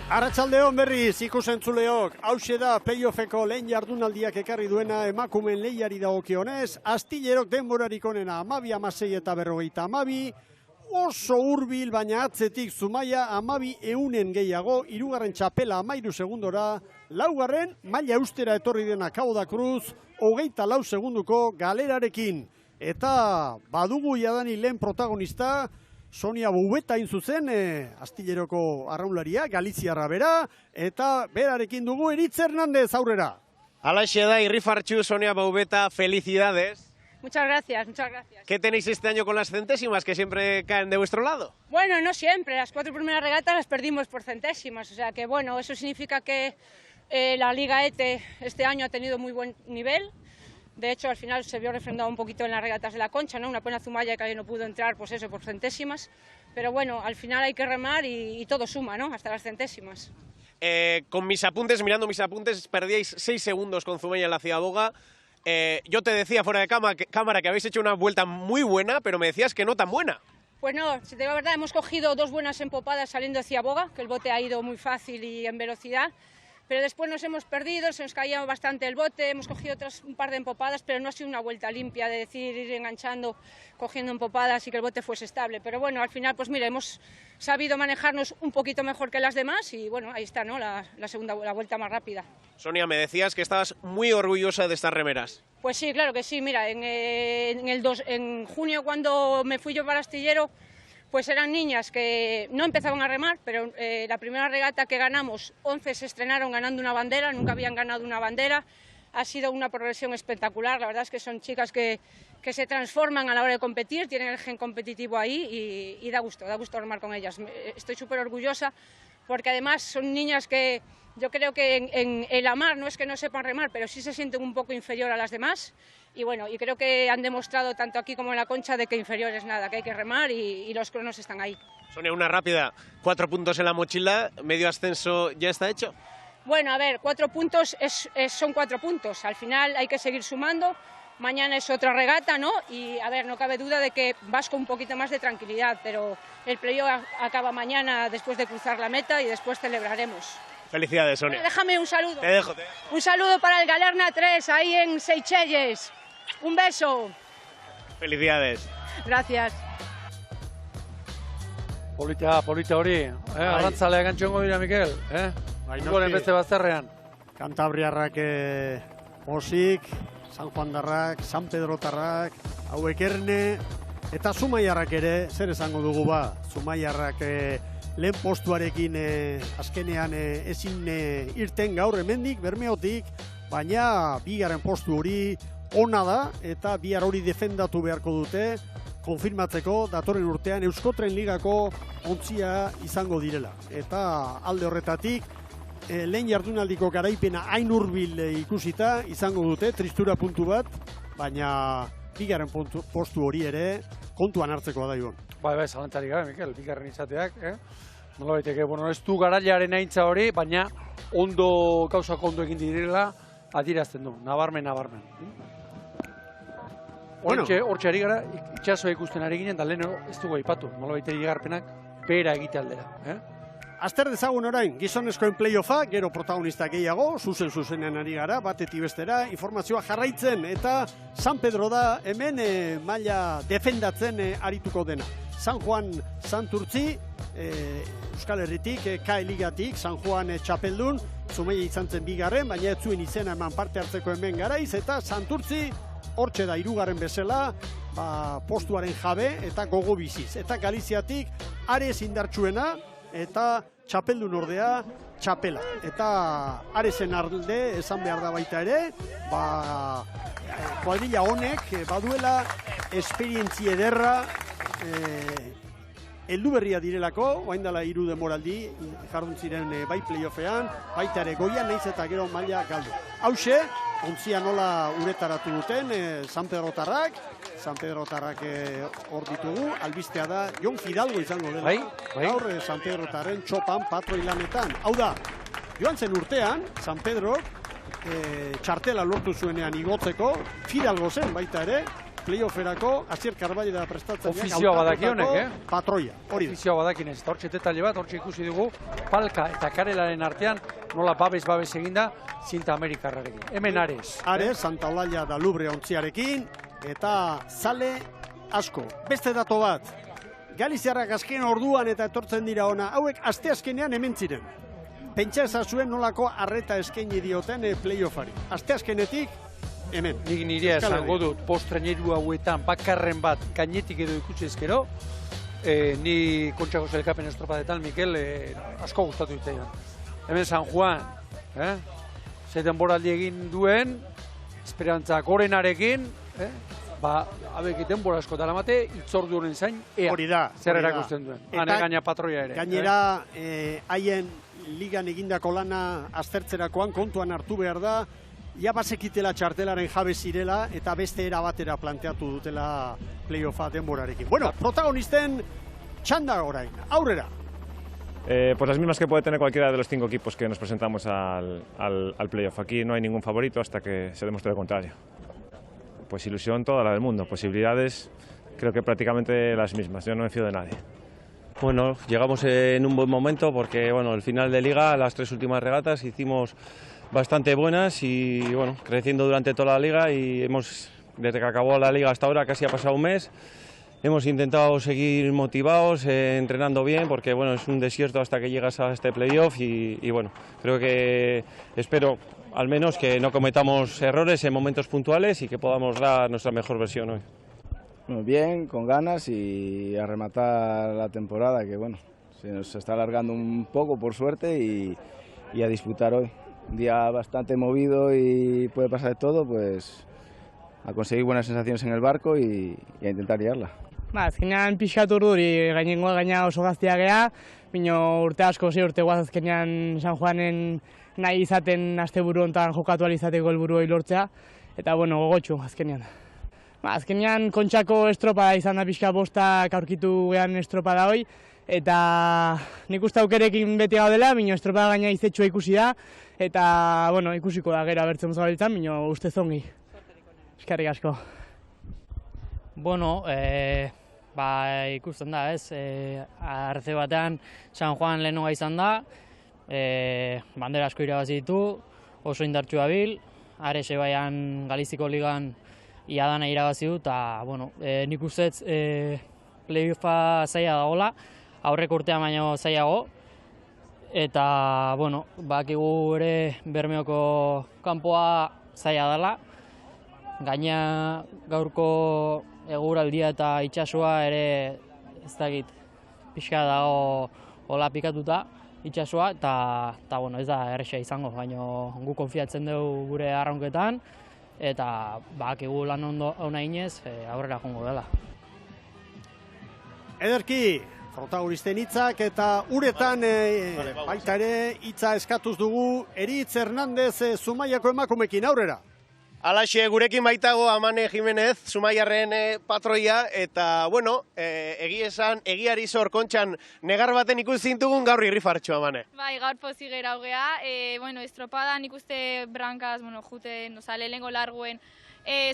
Arratsaldeon berriz ikusentzuleok, hauxe da playoffeko lehen jardunaldiak ekarri duena emakumeen lehiari dagokionez, Astillerok denborarik onena 12-16 eta 52, oso hurbil baina atzetik Zumaia 12 gehiago, hirugarren txapela 13 segundora, laugarren maila eustera etorri dena Kauda Cruz, 24 segunduko galerarekin. Eta badugu jadani lehen protagonista, Sonia Boubeta hain zuzen, Astilleroko arraunlaria, Galiziarra bera, eta berarekin dugu Eritz Hernández aurrera. Alaxe da, irrifartxu, Sonia Boubeta, felicidades. Muchas gracias, muchas gracias. ¿Qué tenéis este año con las centésimas que siempre caen de vuestro lado? Bueno, no siempre, las 4 primeras regatas las perdimos por centésimas, o sea que bueno, eso significa que la Liga ETE este año ha tenido muy buen nivel. De hecho, al final se vio refrendado un poquito en las regatas de la Concha, ¿no? Una pena Zumaya que no pudo entrar, pues eso, por centésimas. Pero bueno, al final hay que remar y todo suma, ¿no? Hasta las centésimas. Con mis apuntes, mirando mis apuntes, perdíais 6 segundos con Zumaya en la Ciaboga. Yo te decía fuera de cámara que habéis hecho una vuelta muy buena, pero me decías que no tan buena. Pues no, si te digo la verdad, hemos cogido 2 buenas empopadas saliendo de Ciaboga, que el bote ha ido muy fácil y en velocidad. Pero después nos hemos perdido, se nos caía bastante el bote, hemos cogido un par de empopadas, pero no ha sido una vuelta limpia de decir ir enganchando, cogiendo empopadas y que el bote fuese estable. Pero bueno, al final, pues mira, hemos sabido manejarnos un poquito mejor que las demás y bueno, ahí está, ¿no? La vuelta más rápida. Sonia, me decías que estabas muy orgullosa de estas remeras. Pues sí, claro que sí. Mira, en junio cuando me fui yo para Astillero, pues eran niñas que no empezaban a remar, pero la primera regata que ganamos, 11 se estrenaron ganando una bandera, nunca habían ganado una bandera. Ha sido una progresión espectacular, la verdad es que son chicas que se transforman a la hora de competir, tienen el gen competitivo ahí y da gusto remar con ellas. Estoy súper orgullosa porque además son niñas que yo creo que en el amar no es que no sepan remar, pero sí se sienten un poco inferior a las demás. Y bueno, y creo que han demostrado tanto aquí como en la Concha de que inferior es nada, que hay que remar y los cronos están ahí. Sonia, una rápida, 4 puntos en la mochila, medio ascenso ya está hecho. Bueno, a ver, 4 puntos son 4 puntos, al final hay que seguir sumando, mañana es otra regata, ¿no? Y a ver, no cabe duda de que vas con un poquito más de tranquilidad, pero el playoff acaba mañana después de cruzar la meta y después celebraremos. Felicidades, Sonia. Déjame un saludo. Te dejo. Un saludo para el Galerna 3, ahí en Seychelles. Un beso. Felicidades. Gracias. Polita hori, arrantzaleak antxongo dira, Mikel, Goren beste bazterrean. Kantabriarrak Osik, San Juan darrak, San Pedro tarrak, hauek Erne, eta Zumaiarrak ere, zer esango dugu ba, Zumaiarrak lehen postuarekin azkenean ezin irten gaur hemendik, Bermeotik, baina bigarren postu hori ona da, eta bihar hori defendatu beharko dute, konfirmatzeko datorren urtean Euskotren Ligako ontzia izango direla. Eta alde horretatik, lehen jardunaldiko garaipena hain hurbil ikusita izango dute, tristura puntu bat, baina bigarren postu hori ere kontuan hartzekoa da Ibon. Bai, zalantari gabe, Mikel, bigarren izateak, nola baiteke, bueno, ez du garailearen aintza hori, baina gauzak ondo egin direla, adierazten du, nabarmen. Hortxe ari gara, itxasoa ikusten ari ginen, da lehen ez dugu aipatu, nola baiteri garpenak, bera egite aldera. Azter dezagun orain, gizonezkoen playoffa, gero protagonista gehiago, zuzenean ari gara, batetik bestera, informazioa jarraitzen, eta San Pedro da hemen maila defendatzen arituko dena. San Juan Santurtzi, Euskal Herritik, K Ligatik, San Juan txapeldun, Zumaia izan zen bigarren, baina ez zuen izena eman parte hartzeko hemen garaiz, eta Santurtzi, hortxe da hirugarren bezala, postuaren jabe eta gogo biziz. Eta Galiziatik, Ares indartsuena, eta txapeldun ordea txapela. Eta Aresen alde esan behar da baita ere, kuadrilla honek baduela esperientzi ederra heldu berria direlako, oain dela 3 denboraldi jardun ziren bai playoffean, baita ere goian naiz eta gero maila galdu. Hauxe, ontzia nola uretaratu duten San Pedrotarrak hor ditugu, albistea da Jon Fidalgo izango dela. Gaur San Pedrotarren txopan patroi lanetan. Hau da, joan zen urtean, San Pedro txartela lortu zuenean igotzeko, Fidalgo zen baita ere, playofferako, Asier Karbaila prestatzaileak Ofizioa badaki honek, patroia, hori da. Ofizioa badakin ez, eta hortxe detalle bat, hortxe ikusi dugu, Palka eta Karelaren artean, nola babes eginda, zinta Amerikarrarekin. Hemen Ares. Ares, Santa Olaia da Lubre ontziarekin, eta zale asko. Beste dato bat, Galiziarrak azken orduan eta etortzen dira ona, hauek asteazkenean hemen ziren. Pentsa ezazuen nolako arreta eskaini dioten playoffari. Asteazkenetik, hemen. Nik nirea esango dut, postreneru hauetan bakarren bat gainetik edo ikusi ezkero, ni Kontxako Zelkapen estropadetan, Mikel, asko gustatu ditzaidan. Hemen San Juan, ze denboraldi egin duen, esperantza gorenarekin, abek denbora asko daramate, itzordu honen zain, hori da. zer erakusten duen. Hane gaina patroia ere. Gainera, haien ligan egindako lana aztertzerakoan kontuan hartu behar da, ja bazekitela txartelaren jabe zirela eta beste era batera planteatu dutela playoffa denborarekin. Bueno, protagonisten txanda orain, aurrera. Pues las mismas que puede tener cualquiera de los 5 equipos que nos presentamos al playoff. Aquí no hay ningún favorito hasta que se demuestre lo contrario. Pues ilusión toda la del mundo, posibilidades creo que prácticamente las mismas, yo no me fío de nadie. Bueno, llegamos en un buen momento porque bueno, el final de liga, las 3 últimas regatas hicimos bastante buenas y bueno, creciendo durante toda la liga y desde que acabó la liga hasta ahora casi ha pasado un mes. Hemos intentado seguir motivados, entrenando bien, porque bueno, es un desierto hasta que llegas a este playoff y bueno, creo que espero al menos que no cometamos errores en momentos puntuales y que podamos dar nuestra mejor versión hoy. Bueno, bien, con ganas y a rematar la temporada, que bueno, se nos está alargando un poco por suerte y a disfrutar hoy. Un día bastante movido y puede pasar de todo, pues a conseguir buenas sensaciones en el barco y a intentar liarla. Azkenean pixkat urduri gainengoa gaina oso gaztea gea, bino urte asko, urte guaz azkenean San Juanen nahi izaten asteburu hontan jokatu alizateko helburu lortzea, eta bueno, gogotxu azkenean. Azkenean Kontxako estropada izan da pixka bostak aurkitu gehan estropada hoi, eta nik uste aukerekin beti gaudela, bino estropada gaina izetxua ikusi da, eta bueno, ikusiko da gero abertzen zabiltzan, bino uste zongi. Eskerrik asko. Bueno, ikusten da, ez, artze batean San Juan lehenengoa izan da, bandera asko irabazi ditu, oso indartsua bil, Ares ebaian Galiziko ligan iadana irabazi du, eta, bueno, nik ustez playoffa zaila dagoela, aurreko urtean baino zailago, eta, bueno, bakigu ere Bermeoko kanpoa zaila dela, gaina gaurko eguraldia eta itsasoa ere ez dakit pixka dago hola pikatuta itsasoa eta bueno, ez da erresa izango, baina gu konfiatzen dugu gure arraunketan eta bakigu lan ona inez aurrera joango dela. Ederki, protagonisten hitzak eta uretan baita ere hitza eskatuz dugu Eritz Hernandez Zumaiako emakumekin aurrera. Alaxe, gurekin baitago Amane Jimenez, Zumaiarren patroia, eta, bueno, egiari zor Kontxan negar baten ikusi zintugun gaur irrifartxo, Amane. Bai, gaur pozik gera hogea, estropada nik uste brankaz, juten, lehengo larguen,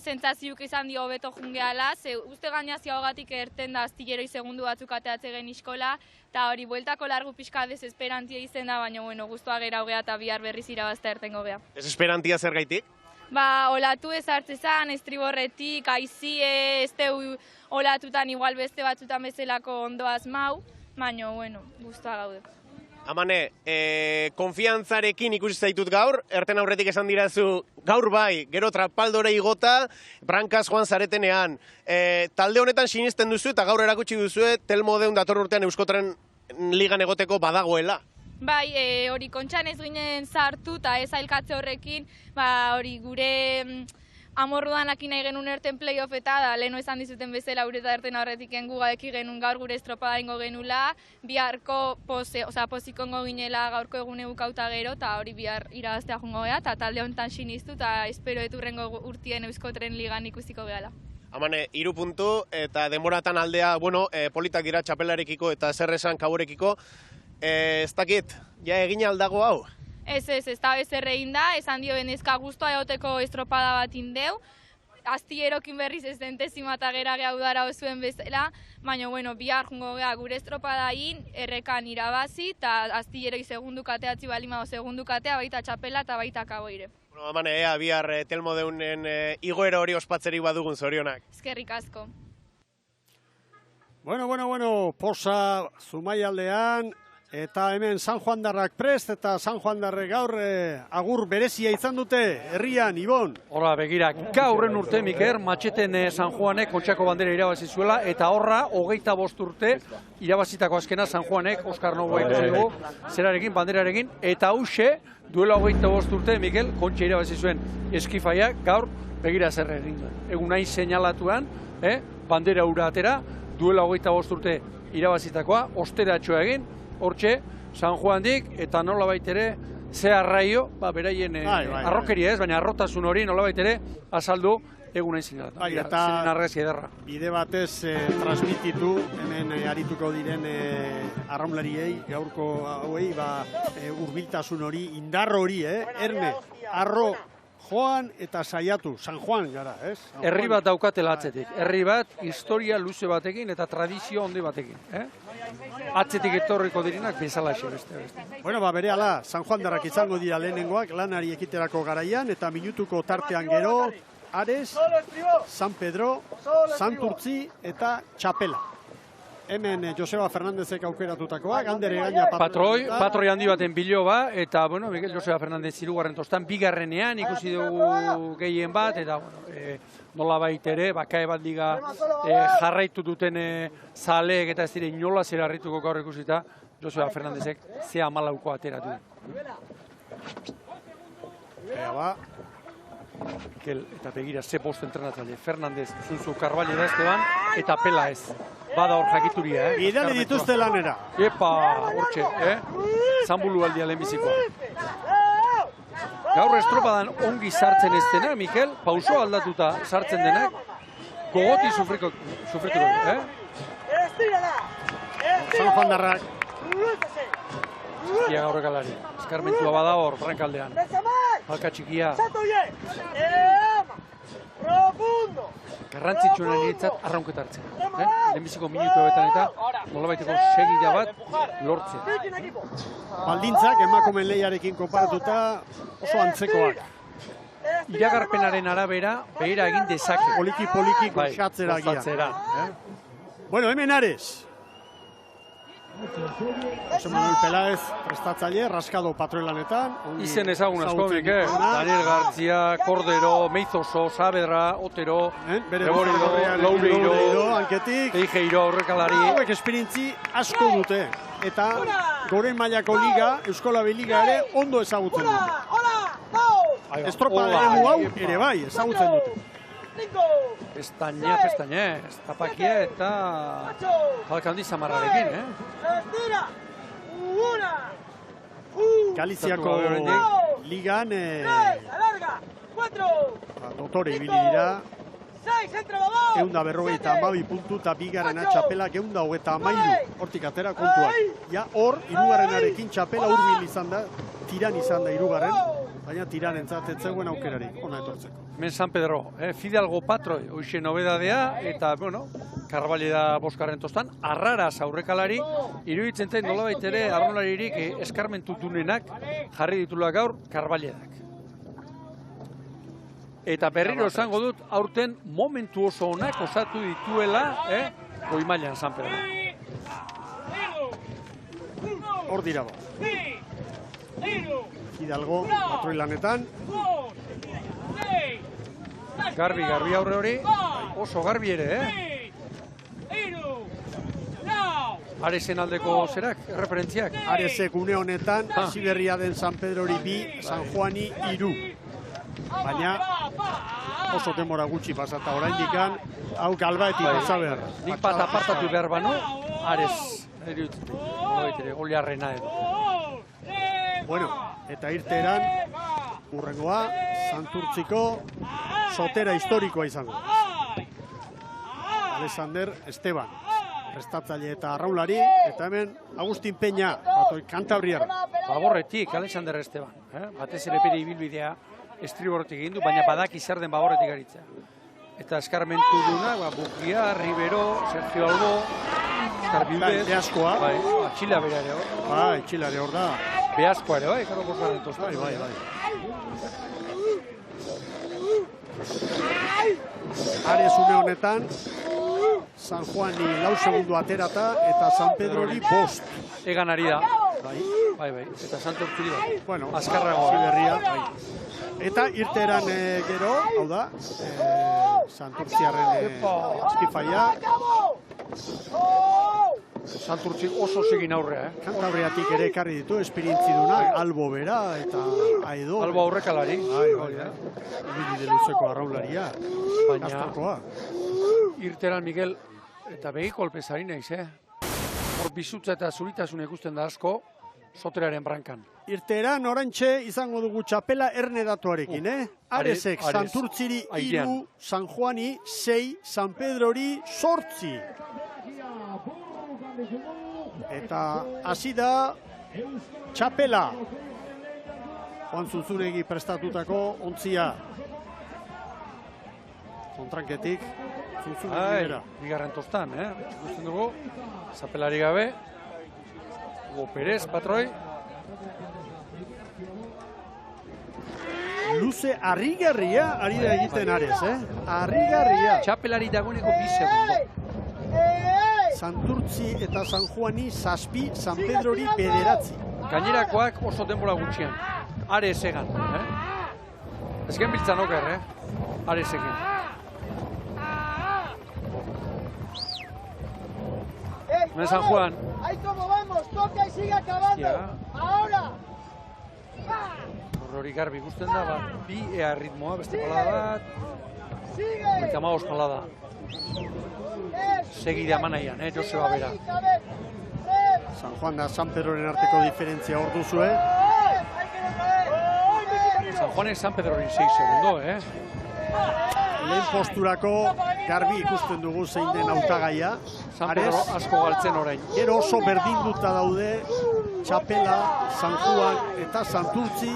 zentzazioak izan dio hobeto jungeala, ze uste gainazia hogatik erten da astilleroi segundu batzuk ateatze gen iskola, eta hori, bueltako largu pixka desesperantia izen da, baina, guztua gera hogea eta bihar berriz irabazta ertengo gea. Desesperantia zer gaitik? Olatu ez hartzezan, estriborretik, aizie, ez teu olatutan igual beste batzutan bezalako ondoaz mau, baina, guztua gaude. Amane, konfiantzarekin ikusi zaitut gaur, erten aurretik esan dirazu gaur bai, gero trapaldore igota, brankaz joan zaretenean. Talde honetan sinisten duzu eta gaur erakutsi duzu Telmo deun dator urtean Euskotren ligan egoteko badagoela. Bai, hori Kontxan ez ginen sartu eta ez ailkatze horrekin, hori gure amorrudanak nahi genuen erten playoff eta leheno esan dizuten bezala ureta erten horretik gugadeki genuen gaur gure estropada ingo genula, biharko pozikongo ginela gaurko egune bukauta gero eta hori bihar irabaztea jongo geha eta talde honetan siniztu eta espero eturrengo urtien Euskotren ligan ikusiko gehala. Amane, 3 puntu eta demoratan aldea, politak dira txapelarekiko eta zer esan kaurekiko. Ez dakit, ja egin aldago hau? Ez da bezer egin da, esan dio benezka guztua egoteko estropada bat indeu, astillerokin berriz ez zentezima eta gera geha udara osuen bezala, baina, bueno, bihar jungo geha gure estropadain, errekan irabazi, eta astilleroi segundu kateatzi balimao segundu katea, baita txapela eta baita kaboire. Bueno, amane, bihar Telmo deunen igoera hori ospatzerik badugun zorionak. Eskerrik asko. Bueno, posa Zumaialdean, eta hemen San Juandarrak prest, eta San Juandarrek gaur agur berezia izan dute, herrian, Ibon. Horra, begira, gaurren urte, Miker, Matxeten San Juanek Kontxako bandera irabazi zuela, eta horra, 25 urte, irabazitako azkena San Juanek, Oskar Novoa ikusi dugu, zerarekin, banderarekin, eta hause, duela 25 urte, Mikel, Kontxa irabazi zuen eskifaiak, gaur, begira zer egin duen. Egun nahi seinalatuan, bandera ura atera, duela 25 urte irabazitakoa, osteratxoa egin, hortxe, San Juandik, eta nola baitere, ze arraio, beraien arrokeria ez, baina arrotasun hori nola baitere, azaldu egun nahi zinat. Eta bide batez transmititu, hemen arituko diren arraunlariei, gaurko hauei, urbiltasun hori, indar hori, erne, arro, joan eta saiatu, San Juan gara, ez? Herri bat daukatela atzetik, herri bat, historia luze batekin eta tradizio handi batekin, atzetik etorriko direnak bezalaxe beste. Bueno, berehala, San Juan darrak izango dira lehenengoak, lanari ekiterako garaian, eta minutuko tartean gero, Ares, San Pedro, Santurtzi eta Txapela. Hemen Joseba Fernandezek aukeratutakoa, gandere gaina patroi handi baten biloba, eta, bueno, Miguel Joseba Fernandez hirugarren tostan, bigarrenean ikusi dugu gehien bat, eta, bueno, nola baitere, bakae bat liga jarraitu duten zaleek eta ez dire inola zera harrituko gaur ikusita, Joseba Fernandezek ze 14ko ateratu. Eta begira, ze post entrenatzaile, Fernandez, Zunzu, Carvalho da Esteban, eta Pela ez. Bada hor jakituria, Bidali dituzte lanera. Epa, hortxe, Zambulu aldia lehenbizikoa. Gaur estropadan ongi sartzen ez dena, Mikel, pauso aldatuta sartzen denak, gogoti sufrituko, San Juan darrak. Ia gaur egalari, eskarmentua bada hor, brankaldean. Halka txikia. Garrantzitsuenen niretzat arraunketa hartzen. Lehenbiziko minutu hauetan eta nolabaiteko segida bat lortzen. Baldintzak emakumeen lehiarekin konparatuta oso antzekoak. Iragarpenaren arabera, behera egin dezake. Poliki goxatzera gian. Bueno, hemen Ares. Jose Manuel Peláez prestatzaile, Rascado patroelanetan. Izen ezagun asko, Mikel. Daniel García, Cordero, Meizoso, Saavedra, Otero, Loureiro, Anketik, Teijeiro, aurrekalari. Hauek esperientzi asko dute. Eta goren mailako liga, Euskola Liga ere ondo ezagutzen dute. Estropa eremu hau ere bai, ezagutzen dute. Pestaña, tapakia eta jalkandi zamarrarekin, Galiziako ligan dotore ibili dira. 152 puntu eta bigarrena Txapela 123 hortik atera kontuak. Ja hor, hirugarrenarekin Txapela hurbil izan da, tiran izan da hirugarren, baina tiran entzatetzen aukerarik, ona etortzeko. Men San Pedro, Fidalgo patroi, hoxe nobedadea, eta, bueno, Carvalho da boskarren tostan, arraraz aurrekalari, iruditzen zen nolabait ere arrolaririk eskarmentu dunenak jarri ditula gaur Carvalhoak. Eta berriro esango dut, aurten momentu oso onak osatu dituela, goi mailan San Pedro. Hor dira bo. Hidalgo, patroilanetan. Garbi aurre hori, oso garbi ere, Aresen aldeko zerak, referentziak? Aresek une honetan, hasi berria den San Pedrori 2, San Juani 3. Baina oso denbora gutxi pasata oraindikan, hau galbaetik pasa behar. Nik bat apartatu behar banu, Ares, oliarrena edo. Bueno, eta irteeran, urrengoa, Santurtziko sotera historikoa izango. Alexander Esteban, prestatzaile eta arraulari, eta hemen Agustin Peña, Kantabriar. Baborretik, Alexander Esteban, batez ere bere ibilbidea estriborretik egin du, baina badaki zer den Baborretik aritzea. eta eskarmentu duna, Bukia, Ribero, Sergio Albo, Zarbidez. Beaskoa. Bai, Txila bera ere hor. Bai, Txilare hor da. Beaskoa ere, bai, karo bosgarren tostan. Bai. Ares une honetan, San Juani 4 segundu aterata eta San Pedrori 5. Egan ari da. Bai, eta Santurtziri da. Bueno, azkarrago. Ziberria, bai. Eta irteran gero, hau da, Santurtziarren azkifaia. Santurtzi oso segin aurrea, Kantabriatik ere ekarri ditu, esperientzidunak, Albo bera eta Aedo. Albo aurrekalari. Bai. Ibili de luzeko arraularia. Baina Astorkoa. irteran Miguel eta begi kolpezari naiz, Hor bizutza eta zuritasun ikusten da asko, Soteraren brankan. Irteran orantxe izango dugu txapela erne datuarekin, Aresek, Santurtziri 3, San Juani 6, San Pedrori 8. Eta hasi da txapela. Juan Zuzunegi prestatutako ontzia. Kontranketik, Zuzunegi bera. Bigarren tostan, ikusten dugu, zapelari gabe. Hugo Perez, patroi. Luze harrigarria ari da egiten Ares, Harrigarria. Txapelari dagoeneko 2 segundo. Santurtzi eta San Juani 7, San Pedrori 9. Gainerakoak oso denbora gutxian. Ares egan, Ezken biltzan oker, Aresekin. Hemen San Juan. Ahí como vamos, toca y sigue acabando. Ahora. Hori garbi ikusten da, bi ea ritmoa, beste palada bat. Baita maoz palada. Segide amanaian, Joseba bera. San Juan da San Pedroren arteko diferentzia hor duzue. San Juanek San Pedroren 6 segundo, Lehen posturako garbi ikusten dugu zein den hautagaia. San Pedro asko galtzen orain. Gero oso berdinduta daude txapela, San Juan eta Santurtzi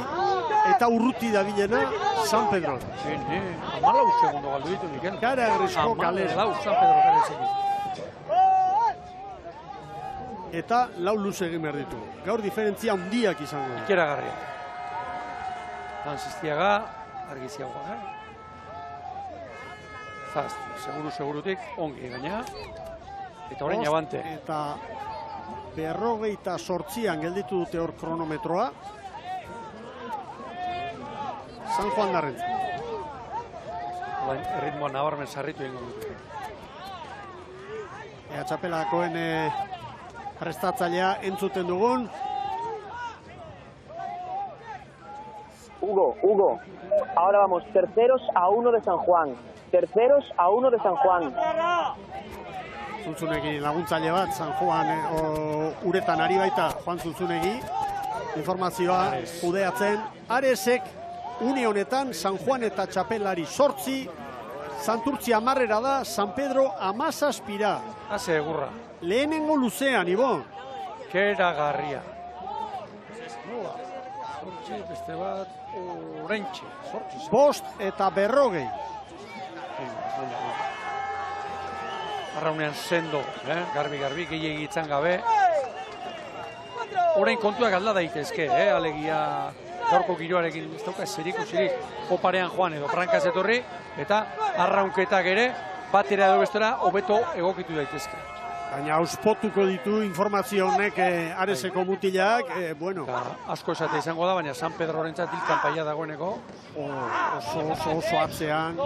eta urruti dabilena San Pedro. 14 segundo galdu ditu, Mikel. Gara egresko kalera. 14 San Pedro garezekin. Eta 4 luze egin behar ditu. Gaur diferentzia handiak izango. Ikeragarria. Danzistiaga, argiziagoa, Zast, segurutik, ongi gaina. Eta orain abante. Eta 58an gelditu dute hor kronometroa. San Juan darren. Erritmoa nabarmen sarritu ingo dute. Ea txapelakoen prestatzailea entzuten dugun. Hugo, ahora vamos, 3-1 de San Juan. 3-1 de San Juan. Zuntzunegi laguntzaile bat, San Juan uretan ari baita Juan Zuntzunegi. Informazioa kudeatzen. Aresek une honetan San Juan eta txapelari 8, Santurtzi 10 da, San Pedro 17. Haze egurra. Lehenengo luzean, Ibon. Keragarria. Zortzi, beste bat, orentxe. 5 eta 40. Arraunean sendo, garbi, gehiegi itzan gabe. Orain kontuak alda daitezke, alegia gaurko giroarekin ez dauka zerikusirik oparean joan edo prankaz etorri, eta arraunketak ere batera edo bestera hobeto egokitu daitezke. Baina auspotuko ditu informazio honek Areseko mutilak, bueno. Asko esate izango da, baina San Pedro horrentzat kanpaia dagoeneko. Oso atzean.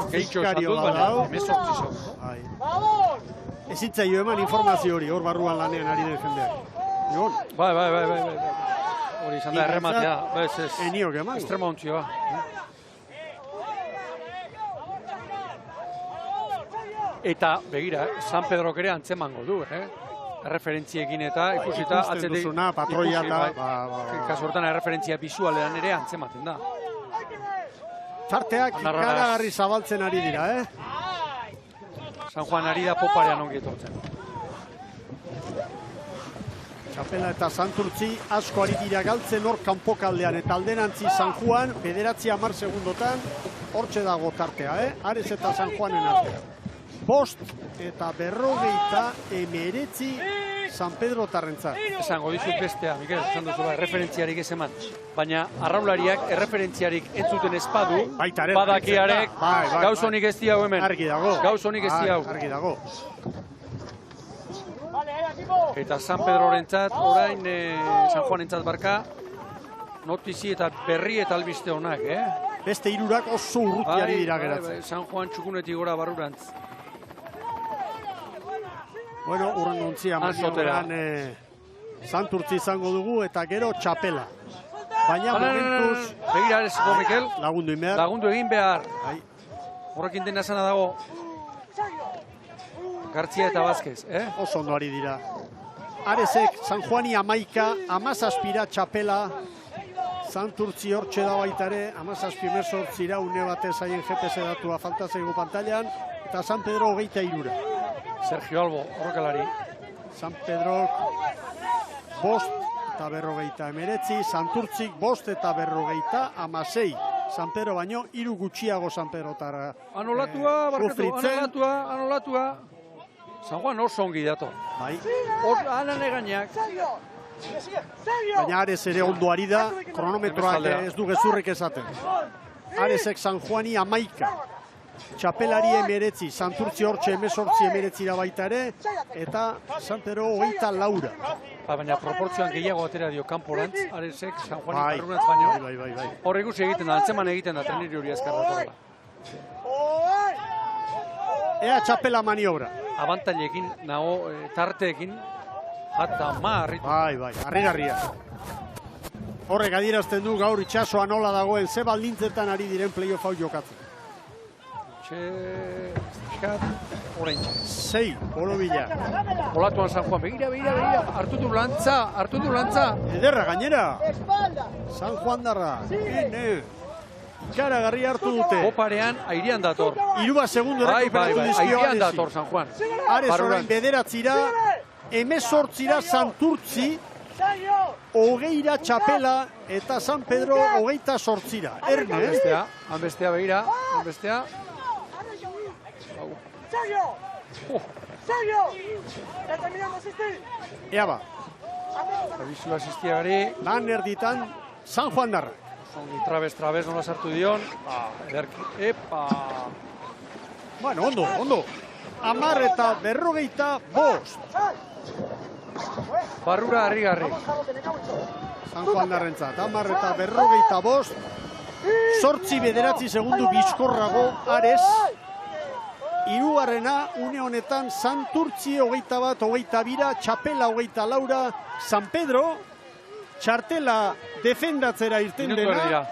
Gehitxo esan dut, baina emezortzi zau. Ezitzaio eman informazio hori, hor barruan lanean ari den jendeak. Bai. Hori izan da errematea. Eniok eman. Estrema ontzioa. Eta, begira, San Pedro ere antzemango du, Erreferentziekin eta ikusita ikusten duzuna, patroia eta... Kasu hortan erreferentzia bisualean ere antzematen da. Tarteak ikaragarri zabaltzen ari dira, San Juan ari da poparean ongi etortzen. Txapela eta Santurtzi asko ari dira galtzen hor kanpokaldean eta alderantzi San Juan 9-10 segundotan hortxe dago tartea, Ares eta San Juanen artea. 5 eta 59 San Pedro tarrentzat. Esango dizut bestea, Mikel, esan duzu, erreferentziarik ez eman. Baina arraulariak erreferentziarik entzuten espadu, badakiarek, gauz honik ez diau hemen. Argi dago. Gauz honik ez diau. Argi dago. Eta San Pedrorentzat, orain San Juanentzat barka, notizi eta berri eta albiste honak, Beste hirurak oso urrutiari dira geratzen. San Juan txukunetik gora barrurantz. Bueno, urrengontzia manioan Santurtzi izango dugu eta gero txapela. Baina momentuz... Begira arezko, Mikel. Lagundu egin behar. Lagundu egin behar. Horrekin dena sana dago. Gartzia eta Vázquez, Oso ondo ari dira. Aresek, San Juani 11, 17 txapela. Santurtzi hortxe da baitare, 17-18 une batez haien GPS datua falta zaigu pantailan. Eta San Pedro 23. Sergio Albo, horrekalari. San Pedro 5 eta 59, Santurtzik 5 eta 56. San Pedro baino, 3 gutxiago San Pedro tara. Anolatua, barkatu, anolatua. San Juan oso ongi dato. Bai. Anan egainak. Baina Ares ere ondo ari da, kronometroak ez du gezurrik esaten. Aresek San Juani 11. Txapelari 19, Santurtzi hortxe 18 baita ere, eta San Pedro 24. Baina proportzioan gehiago atera dio kanporantz, Aresek San Juani barrunantz baino. Bai. Hor ikusi egiten da, antzeman egiten da, treneri hori azkarra. Ea txapela maniobra. Abantailekin, nago tarteekin, eta harritu. Bai, harrigarria. Horrek adierazten du gaur itxasoa nola dagoen, ze baldintzetan ari diren playoff hau jokatzen. Orentxe. 6, Borobila. Olatuan San Juan, begira, hartu du lantza. Ederra gainera. San Juan darra. Ikaragarri hartu dute. Oparean, airean dator. 3 segundu errekuperatu dizkio airean dator San Juan. Ares orain 9, 18 Santurtzi, 20 txapela eta San Pedro 28. Erne, Hanbestea begira, hanbestea. Ea ba. Abizu asistiagari. Lan erditan San Juan darra. Zongi trabez nola sartu dion. Epa. Bueno, ondo. 10 eta 55. Barrura harrigarri. San Juan darrentzat. 10 eta 55. 8-9 segundu bizkorrago Ares. Hirugarrena une honetan Santurtzi 21, 22, txapela 24, San Pedro txartela defendatzera irten dena.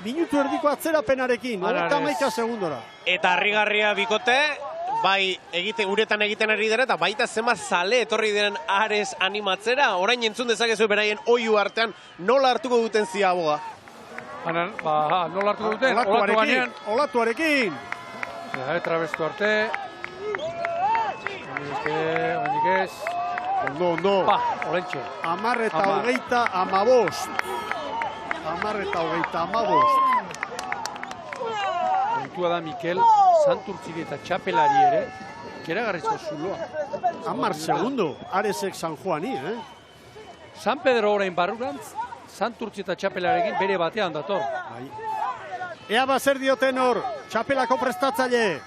Minutu erdiko atzerapenarekin, 31 segundora. Eta harrigarria bikote, bai uretan egiten ari dira, eta baita zema zale etorri diren Ares animatzera, orain entzun dezakezu beraien oihu artean nola hartuko duten ziaboga. Nola hartuko duten? Olatuarekin. Trabestu arte. Oinik ez. Ondo. Orentxe. 10 eta 25. 10 eta 25. Kontua da, Mikel, Santurtzi eta txapelari ere, keragarrizko zuloa. 10 segundo, Aresek San Juani, San Pedro orain barrurantz, Santurtzi eta txapelarekin bere batean dator. Ea zer dioten hor, txapelako prestatzaile.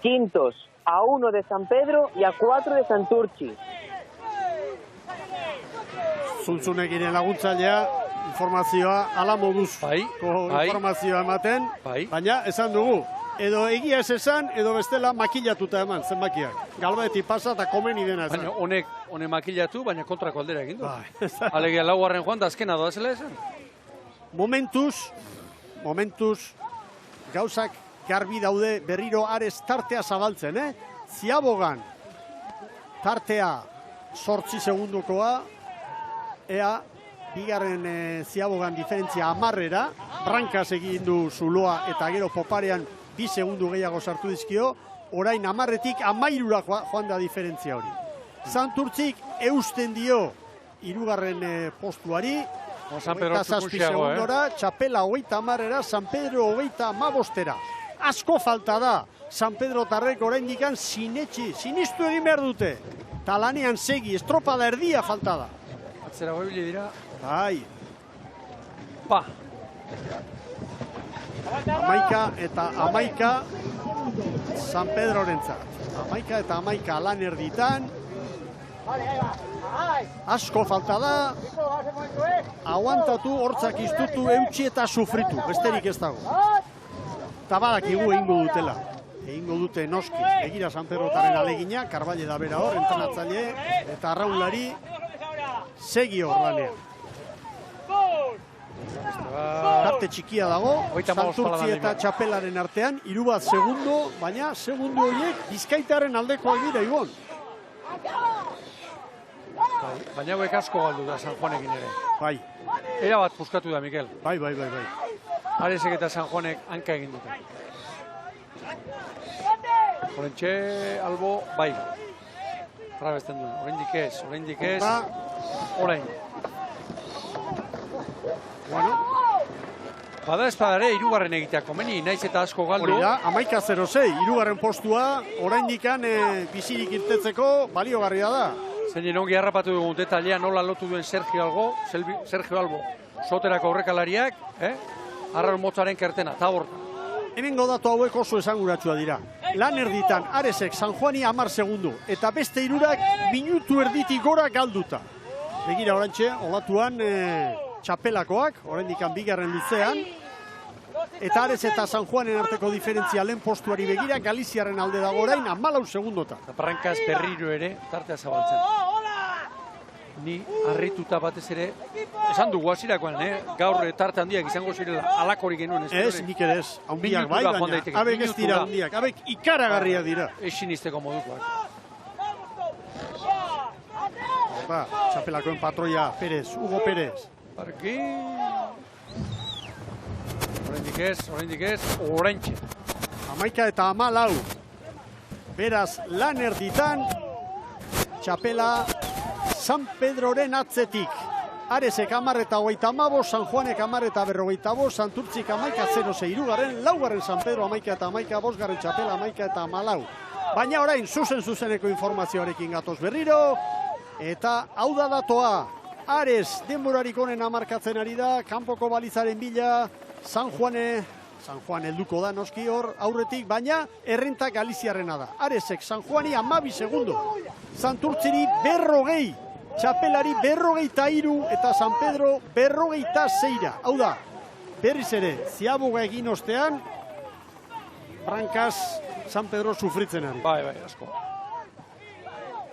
Quintos, a 1 de San Pedro y a 4 de Santurtzi. Zuntzunekin laguntzailea, informazioa ala moduz informazioa ematen, baina esan dugu, edo egia ez esan, edo bestela makillatuta eman, zenbakiak. Galbaeti pasa eta komeni dena esan. Baina honek makillatu, baina kontrako aldera egin du. Alegia laugarren joan da azkena doazela esan. Momentuz, gauzak garbi daude berriro Ares tartea zabaltzen, Ziabogan tartea 8 segundukoa, ea bigarren Ziabogan diferentzia 10era, Brankaz egin du zuloa eta gero Poparean 2 segundu gehiago sartu dizkio, orain 10etik 13ra joan da diferentzia hori. Santurtzik eusten dio 3. postuari, San Pedro 27 segundora, Txapela 30-era, San Pedro 35-era. Asko falta da, San Pedro tarrek oraindikan sinistu egin behar dute. Talanean segi, estropada erdia falta da. Atzera goibili dira. Bai. Pa. 11 eta 11 San Pedrorentzat. 11 eta 11 lan erditan. Asko falta da. Aguantatu, hortzak iztutu, eutxi eta sufritu. Besterik ez dago. Eta badakigu egingo dutela. Egingo dute noski. Egira San Pedrotaren alegina, Karballe da bera hor, entrenatzaile, eta arraunlari segi hor lanean. Tarte txikia dago, Santurtzi eta Txapelaren artean, 3 segundo, baina segundo horiek Bizkaitaren aldekoak dira, Ibon. Baina hauek asko galdu da San Juanekin ere. Bai. Era bat puskatu da, Mikel. Bai. Aresek eta San Juanek hanka egin dute. Horentxe, albo, bai. Trabesten duen, oraindik ez. Orain. Bueno. Bada ez badare, 3. egitea komeni, naiz eta asko galdu. Hori da, 11-06, 3. postua, oraindikan bizirik irtetzeko baliogarria da. Zein ongi harrapatu dugun detailea nola lotu duen Sergio Albo, soterako aurrekalariak, Arraun motzaren kertena, eta horta. Hemengo datu hauek oso esanguratsua dira. Lan erditan, Aresek San Juani 10 segundo, eta beste 3 minutu erditik gora galduta. Begira orantxe, olatuan Txapelakoak, oraindikan 2. luzean, eta Ares eta San Juanen arteko diferentzia lehen postuari begira, Galiziaren alde dago orain 14 segundota. Brankaz berriro ere, tartea zabaltzen. Ni harrituta batez ere, esan dugu hasirakoan, gaur tarte handiak izango zirela alakorik genuen. Ez, nik ere ez, handiak bai, baina abek ez dira handiak, abek ikaragarria dira. Ezin izteko modukoak. Txapelakoen patroia, Hugo Pérez. Barki. Oraindik ez, oraintxe. 11 eta 14. Beraz, lan erditan, Txapela San Pedroren atzetik. Aresek 10 eta 35, San Juanek 10 eta 45, Santurtzik 11-06, 2. San Pedro 11 eta 11, 5. Txapela 11 eta 14. Baina orain, zuzeneko informazioarekin gatoz berriro, eta hau da datoa. Ares denborarik onena markatzen ari da, kanpoko balizaren bila, San Juan helduko da noski hor aurretik, baina errenta Galiziarrena da. Aresek San Juani 12 segundo, Santurtziri 40, Txapelari 43 eta San Pedro 46. Hau da, berriz ere, ziaboga egin ostean, Brankaz San Pedro sufritzen ari. Bai, asko.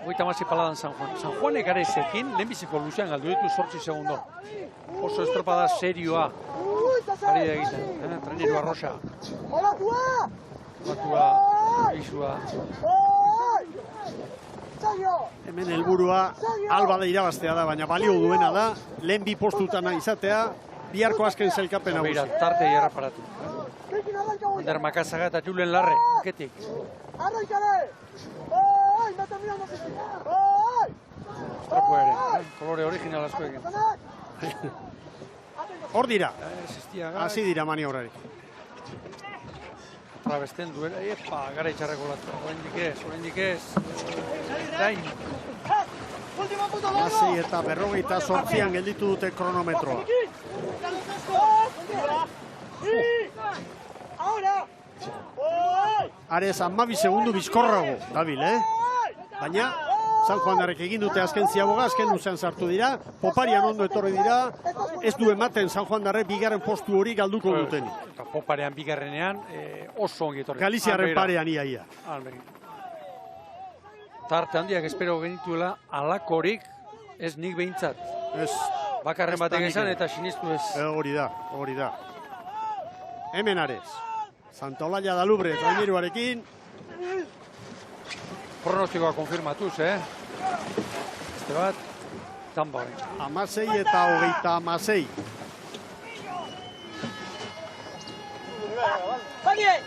36 paladan San Juan. San Juanek Aresekin lehenbiziko luzean galdu ditu 8 segundo. Oso estropada serioa. Ari da egiten, traineru arroxa. Olatua, izua. Hemen helburua Alba da irabaztea da, baina balio duena da, lehen 2 postutan izatea, biharko azken zailkapen nagusi. Beira, tarte erraparatu. Ander Makazaga eta Julen Larre, ketik. Estropo ere, kolore original asko egin. Hor dira, hasi dira maniobrarik. Trabesten duela, gara itxarreko latu. Oraindik ez. Dain. 6 eta 48an gelditu dute kronometroa. Ares 12 segundu bizkorrago dabil, Baina, San Juandarrek egin dute azken ziaboga, azken luzean sartu dira, Poparian ondo etorri dira, ez du ematen San Juandarrek 2. postu hori galduko dutenik. Eta Poparean 2.ean oso ongi etorri. Galiziarren parean iaia. Tarte handiak espero genituela, alakorik ez nik behintzat. Ez. Bakarren batek esan eta sinistu ez. Hori da. Hemen Ares. Santa Olalla da Lubre, traineruarekin. Pronostikoa konfirmatuz, Este bat, tamba hori. 16 eta 36.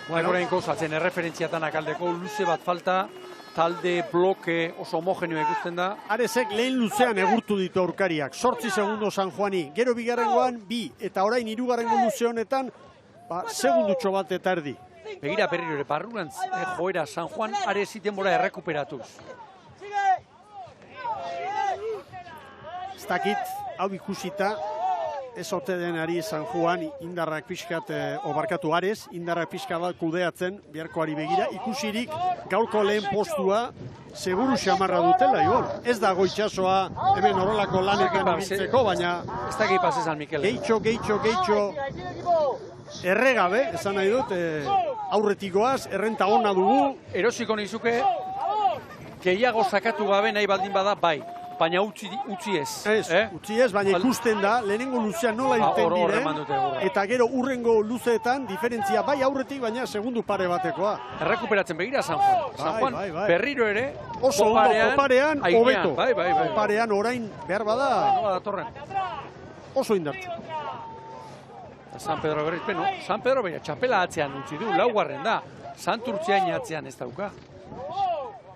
Bueno, orain gauzatzen erreferentziatan akaldeko luze bat falta talde, bloke oso homogenioa ikusten da. Aresek lehen luzean egurtu ditu aurkariak, 8 segundo San Juani, gero bigarrengoan 2, eta orain hirugarrengo luze honetan, segundutxo bat eta erdi. Begira berriro ere, barrurantz joera San Juan Aresi denbora errekuperatuz. Ez dakit, hau ikusita, ez ote denari San Juan indarrak pixkat, obarkatu Ares, indarrak pixkat bat kudeatzen, biharkoari begira, ikusirik gaurko lehen postua seguru xamarra dutela, Ibon. Ez dago itxasoa hemen horrelako lanetan ibiltzeko, baina... Ez dakit pasezan, Mikel. Geitxo, erregabe, esan nahi dut, aurretikoaz, errenta ona dugu. Erosiko nizuke, gehiago sakatu gabe nahi baldin bada bai. Baina utzi ez. Utzi ez, baina ikusten da, lehenengo luzean nola irten diren, eta gero urrengo luzeetan, diferentzia bai aurretik, baina segundu pare batekoa. Errekuperatzen begira San Juan. San Juan berriro ere, oso ondo, koparean, hobeto. Koparean orain, behar bada, oso indartu. San Pedro berriz, San Pedro beira, txapela atzean utzi du, laugarren da. Santurtziain atzean ez dauka.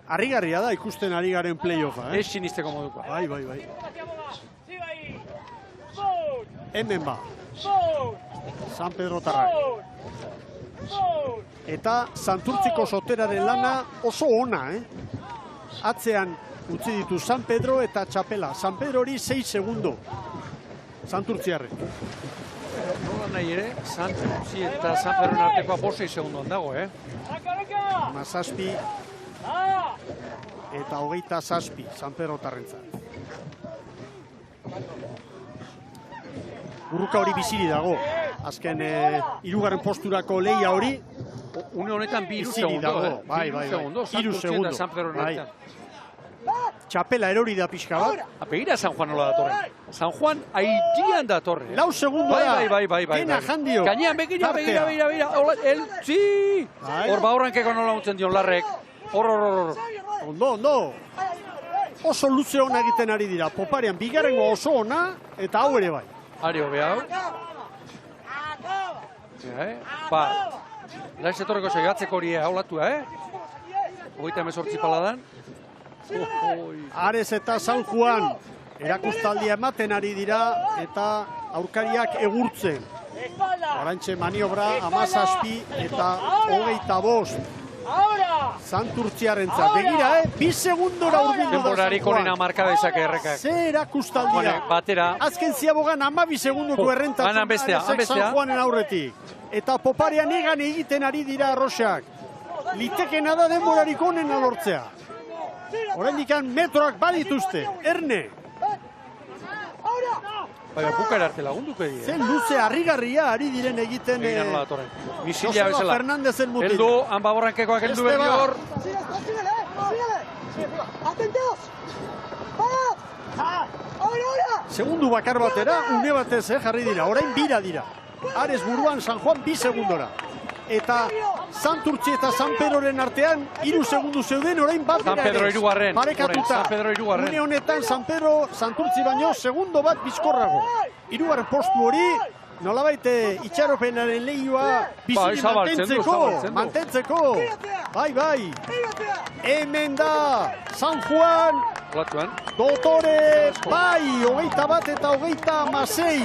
Harrigarria da ikusten ari garen play-offa, Ez sinisteko modukoa. Bai. Hemen ba. San Pedro tarrak. Eta Santurtziko soteraren lana oso ona, Atzean utzi ditu San Pedro eta txapela. San Pedro hori 6 segundo. Santurtziarrek. Nola nahi ere, Santurtzi eta San Pedroen artekoa 6 segundoan dago, Mazazpi eta 27 San Pedro tarrentzat. Urruka hori biziri dago. Azken hirugarren posturako lehia hori une honetan 2 segundo. Bai. 2 segundo. San Pedroen artean. Txapela erori da pixka bat. Begira San Juan nola datorren. San Juan haitian datorren. 4 segundo da. Bai. Gena jandio. Gainean begira. Txi! Hor baurrankeko nola utzen dion larrek. Hor. Ondo. Oso luze ona egiten ari dira. Poparean bigarrengo oso ona eta hau ere bai. Ari hobe hau. Laiz etorreko segatzeko hori haulatua, 38 paladan. Ares eta San Juan erakustaldia ematen ari dira eta aurkariak egurtzen. Orantxe maniobra 17 eta 25. Santurtziarrentzat. Begira, 2 segundora urbildu da denborarik onena marka dezake errekak. Ze erakustaldia. Batera. Azken ziabogan 12 segundoko errentatzen San Juanen aurretik. Eta poparean egan egiten ari dira arroxak. Litekena da denborarik onena lortzea. Oraindikan metroak badituzte. Erne. Baina bukara arte lagunduko dira. Zen luze harrigarria ari diren egiten... Misila bezala. Fernandezen mutil. Eldu, hanba borrankekoak eldu berri hor. Segundu bakar batera, une batez jarri dira. Orain bira dira. Ares buruan, San Juan 2 segundora. Eta Santurtzi eta San Pedroren artean 3 segundu zeuden, orain bat dira. San Pedro irugarren. Parekatuta. Une honetan San Pedro, Santurtzi baino, segundo bat bizkorrago. Hirugarren postu hori, nolabait itxaropenaren lehioa biziki mantentzeko. Bai. Hemen da San Juan, Dotore, bai, 21 eta 26.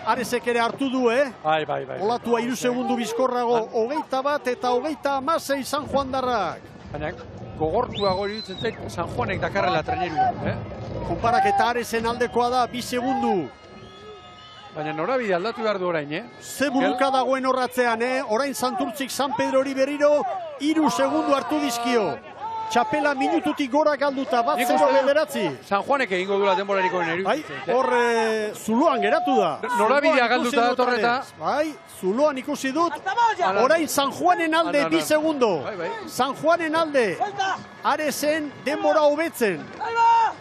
Aresek ere hartu du, Bai. Olatua 3 segundu bizkorrago, 21 eta 26 San Juan darrak. Baina, gogortuago iruditzen zait, San Juanek dakarrela trenerua, Konparak eta Aresen aldekoa da, 2 segundu. Baina norabide aldatu behar du orain, Ze buruka dagoen horratzean, Orain Santurtzik San Pedro hori berriro, 3 segundu hartu dizkio. Txapela minututik gora galduta, bat 0-9. San Juanek egingo duela denborariko neri. Bai, hor Zuloan geratu da. Norabidea galduta datorreta. Bai, Zuloan ikusi dut. Orain San Juanen alde 2 segundo. San Juanen alde. Aresen denbora hobetzen.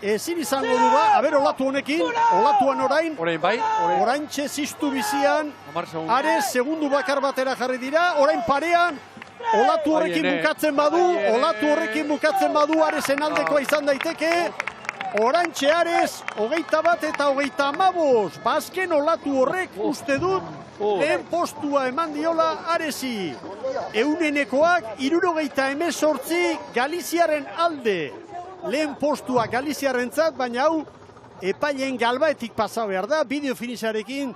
Ezin izango du ba, olatu honekin, olatuan orain. Orain bai. Orain txeziztu bizian. Ares segundu bakar batera jarri dira. Orain parean. Olatu horrekin bukatzen badu, Aresen aldekoa izan daiteke. Orantxe Ares, 21 eta 25. Bazken olatu horrek uste dut lehen postua eman diola Aresi. Eunenekoak 78 Galiziaren alde. Lehen postua Galiziarrentzat, baina hau epaileen galbaetik pasa behar da, bideo finisarekin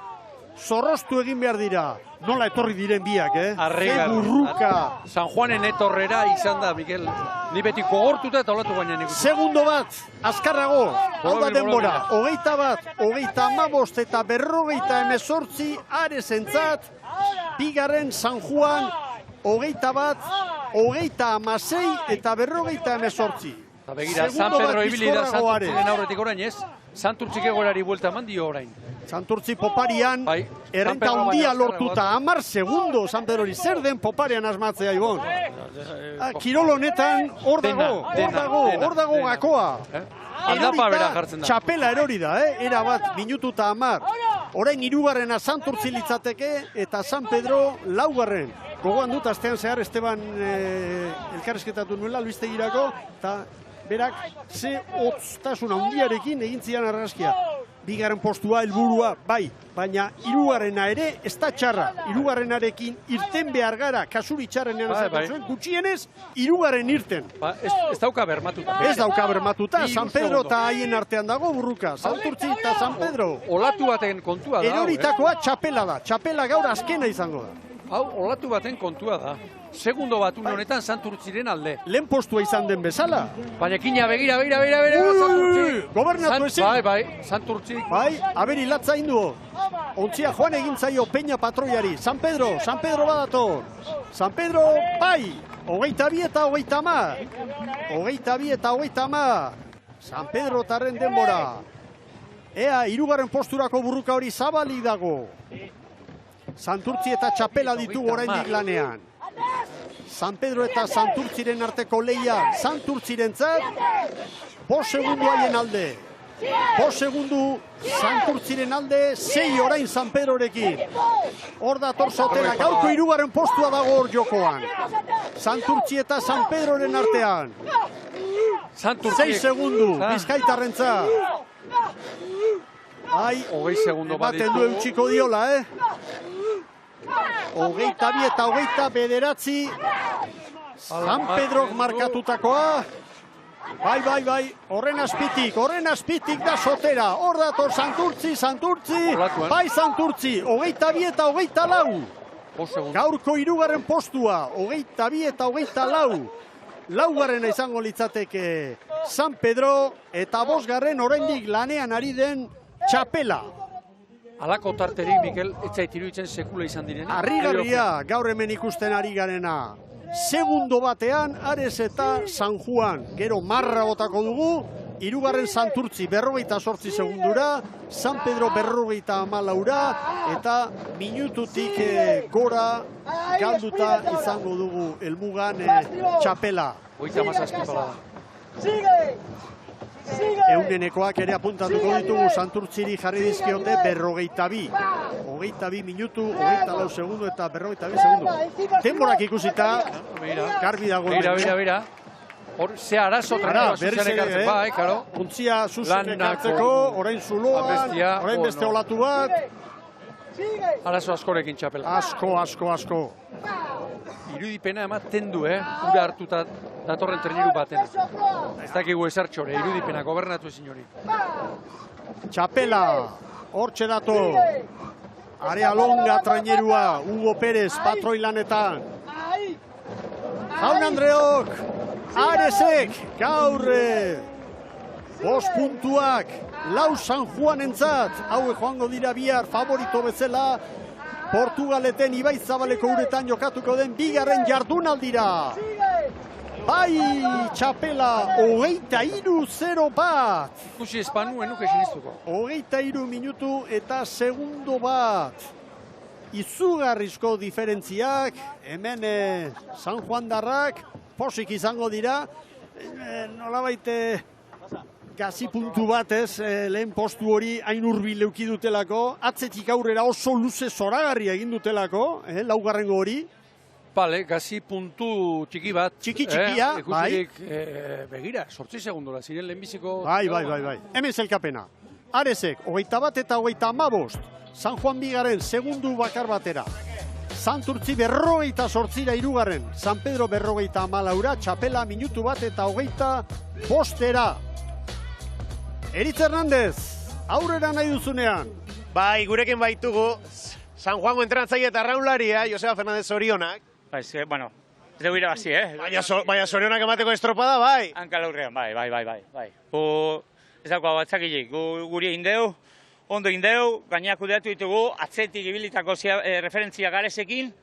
zorroztu egin behar dira. Nola etorri diren biak, Arregar. Burruka. San Juanen etorrera izan da, Mikel. Ni beti kogortuta eta olatu gainean ikusi. Segundo bat, azkarrago, hau da denbora. 21, 35 eta 58 Aresentzat, bigarren San Juan, 21, 36 eta 58. Begira, San Pedro ibili da Santurtziren aurretik orain ez? Santurtzik egoerari buelta eman dio orain. Santurtzi poparian, errenta handia lortuta, 10 segundo San Pedrori, zer den poparian asmatzea, Ibon? Kirol honetan, hor dago gakoa. Aldapa bera jartzen da. Txapela erori da, era bat, minutu eta 10. Orain hirugarrena Santurtzi litzateke, eta San Pedro laugarren. Gogoan dut, astean zehar, Esteban elkarrezketatu nuela, albistegirako, eta berak ze hotztasun handiarekin egin zian argazkia. Bigarren postua, helburua, bai, baina hirugarrena ere ez da txarra. Hirugarrenarekin irten behar gara, kasuri txarrenean ezaten zuen, gutxienez, hirugarren irten. Ez dauka bermatuta. Ez dauka bermatuta, San Pedro eta haien artean dago Burruka, Santurtzi eta San Pedro. Olatu baten kontua da. Eroritakoa txapela da, txapela gaur azkena izango da. Hau, olatu baten kontua da. Segundo bat honetan Santurtziren alde. Lehen postua izan den bezala. Baina kina begira, Santurtzi. Gobernatu ezin. Bai, Santurtzi. Bai, aberi latza indu. Ontzia joan egin zaio Peña patroiari. San Pedro badator. San Pedro, bai. 22 eta 30. 22 eta 30. San Pedro tarren denbora. Ea, hirugarren posturako Burruka hori zabalik dago. Santurtzi eta txapela ditugu oraindik lanean. San Pedro eta Santurtziren arteko leia Santurtzirentzat, 5 segundu haien alde. 5 segundu Santurtziren alde, 6 orain San Pedrorekin. Hor da torzotera, gaurko hirugarren postua dago hor jokoan. Santurtzi eta San Pedroren artean. 6 segundu, Bizkaitarrentzat. Ai, 20 segundo baten du eutxiko diola, 22 eta 29 San Pedrok markatutakoa. Bai, horren azpitik da sotera. Hor dator Santurtzi. Bai, Santurtzi, 22 eta 24. Gaurko hirugarren postua, 22 eta 24. Laugarrena izango litzateke San Pedro eta 5. oraindik lanean ari den txapela. Alako tarterik, Mikel, etzait iruditzen sekula izan direna. Arrigarria, gaur hemen ikusten ari garena. Segundo batean, Ares eta San Juan. Gero marra botako dugu, hirugarren Santurtzi 48 segundura, San Pedro 54 eta minututik gora galduta izango dugu helmugan txapela. 37 da. Eunenekoak ere apuntatuko ditugu Santurtziri jarri dizkiote 42. 22 minutu, 24 segundu eta 42 segundu. Denborak ikusita, garbi dago. Beira. Hor, ze arazo trenera zuzen ekartzen, bai, karo. Untzia zuzen ekartzeko, orain zuloan, orain beste olatu bat. Arazo askorekin txapela. Asko. Irudipena ematen du, ura hartuta datorren treneru batena. Ez dakigu esartxore, irudipena, gobernatu ezin hori. Txapela, hortxe dato. Area longa trainerua, Hugo Pérez, patroi lanetan. Jaun Andreok, Aresek, gaur 5 puntuak, 4 San Juanentzat, hauek joango dira bihar favorito bezala, Portugaleten Ibaitzabaleko uretan jokatuko den bigarren jardunaldira. Bai, txapela, 23-0 bat. Ikusi espanu, enuke siniztuko. 23 minutu eta segundo bat. Izugarrizko diferentziak, hemen San Juan darrak, posik izango dira. Nolabait gazi puntu bat lehen postu hori hain hurbil leuki dutelako. Atzetik aurrera oso luze zoragarria egin dutelako, laugarrengo hori. Bale, gazi puntu txiki bat. Txikia, bai. Begira, 8 segundora, ziren lehenbiziko... Bai. Hemen zelkapena. Aresek, 21 eta 35. San Juan bigaren, segundu bakar batera. Santurtzi 48ra irugarren, San Pedro 54ra, Txapela minutu bat eta 25era. Eritz Hernandez, aurrera nahi duzunean. Bai, gurekin baitugu, San Juango entrenatzaile eta arraunlaria, Joseba Fernandez zorionak. Bai, bueno, ez dugu irabazi, Baina zorionak emateko estropada, bai. Hankala aurrean, bai. Ez dago batzakilik, guri indeu, ondo indeu, gainak kudeatu ditugu, atzetik ibilitako referentzia garezekin,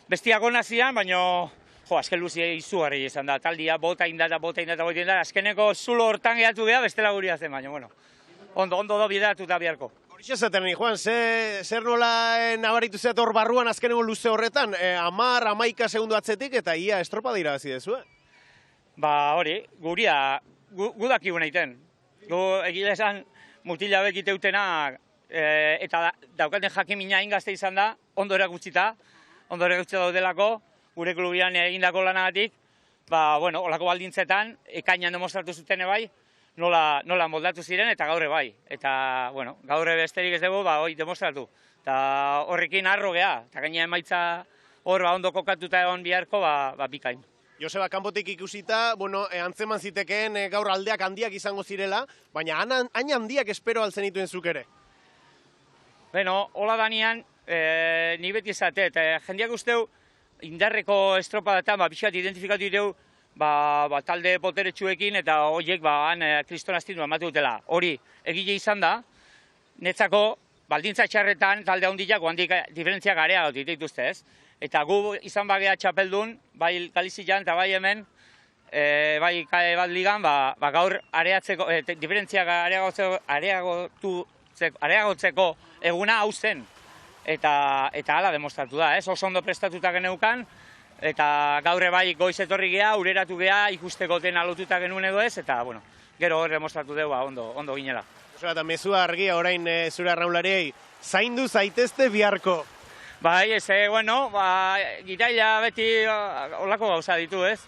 bestiak onazian, baina, azken luzia izugarri izan da, taldia bota indata, azkeneko zulo hortan gehatu geha, bestela guri hazen, baina, bueno, ondo da bideratu da biharko. Horixe zaten, Juan, zer nola nabaritu zeat hor barruan azkeneko luze horretan, 10-11 segundu atzetik eta ia estropada irabazi dezu, Ba, hori, guria, gudakigu nahiten. Gu egile esan mutila bekite utena eta daukaten jakimina ingazte izan da, ondo erakutsita daudelako, gure klubian egindako lanagatik, ba, bueno, olako baldintzetan, ekainan demostratu zuten bai, nola moldatu ziren eta gaurre bai. Eta, bueno, gaurre besterik ez dugu, ba, hoi demostratu. Eta horrekin arro geha, eta gaina emaitza hor ondo kokatuta egon biharko, ba, bikain. Joseba, kanpotik ikusita, antzeman zitekeen gaur aldeak handiak izango zirela, baina hain handiak espero altzen dituen zuk ere. Beno, hola danian, ni beti izatet, jendeak usteu indarreko estropadatan, pixat identifikatu diteu, talde poteretsuekin eta horiek kriston astindu amatu dutela. Hori, egile izan da, netzako baldintza txarretan talde handiak handik diferentziak areago dituzte ez. Eta gu izan bagea txapeldun, bai Galizian eta bai hemen, bai kae bat ligan, gaur areatzeko, diferentziak areagotzeko eguna hau zen. Eta hala demostratu da, ez? Oso ondo prestatuta geneukan, eta gaurre bai goiz etorri geha, ureratu geha, ikusteko dena lotuta genuen edo ez, eta, bueno, gero hor demostratu dugu, ondo ginela. Eta mezua argia orain zure arraunlariei, zaindu zaitezte biharko. Bai, bueno, gitaila beti olako gauza ditu, ez?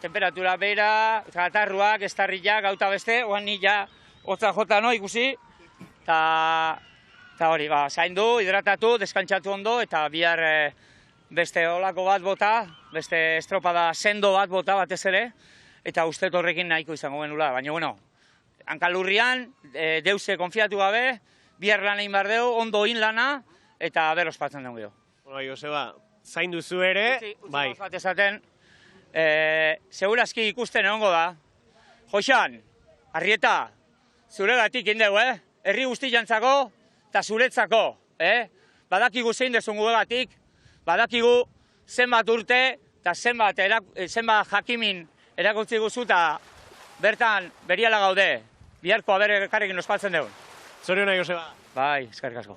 Temperatura bera, gatarruak, estarriak, gauta beste, oan ni ja hotza jota no ikusi, eta hori, zaindu, hidratatu, deskantzatu ondo, eta bihar beste olako bat bota, beste estropada sendo bat bota batez ere, eta uste horrekin nahiko izango genula, baina, bueno, hankalurrian, deuse konfiatu gabe, bihar lan egin behar dugu, ondo in lana, eta bero ospatzen dugu geho. Bueno, Joseba, zain duzu ere, bai. Utsi bat esaten, segurazki ikusten egongo da. Joxan, Arrieta, zuregatik indegu, herri guzti jantzako, eta zuretzako, badakigu zein dezun guegatik, badakigu zenbat urte, eta zenbat jakimin erakutsi guzu, eta bertan beriala gaude, biharko abere karrekin ospatzen dugu. Zoriona, Joseba. Bai, eskerrik asko.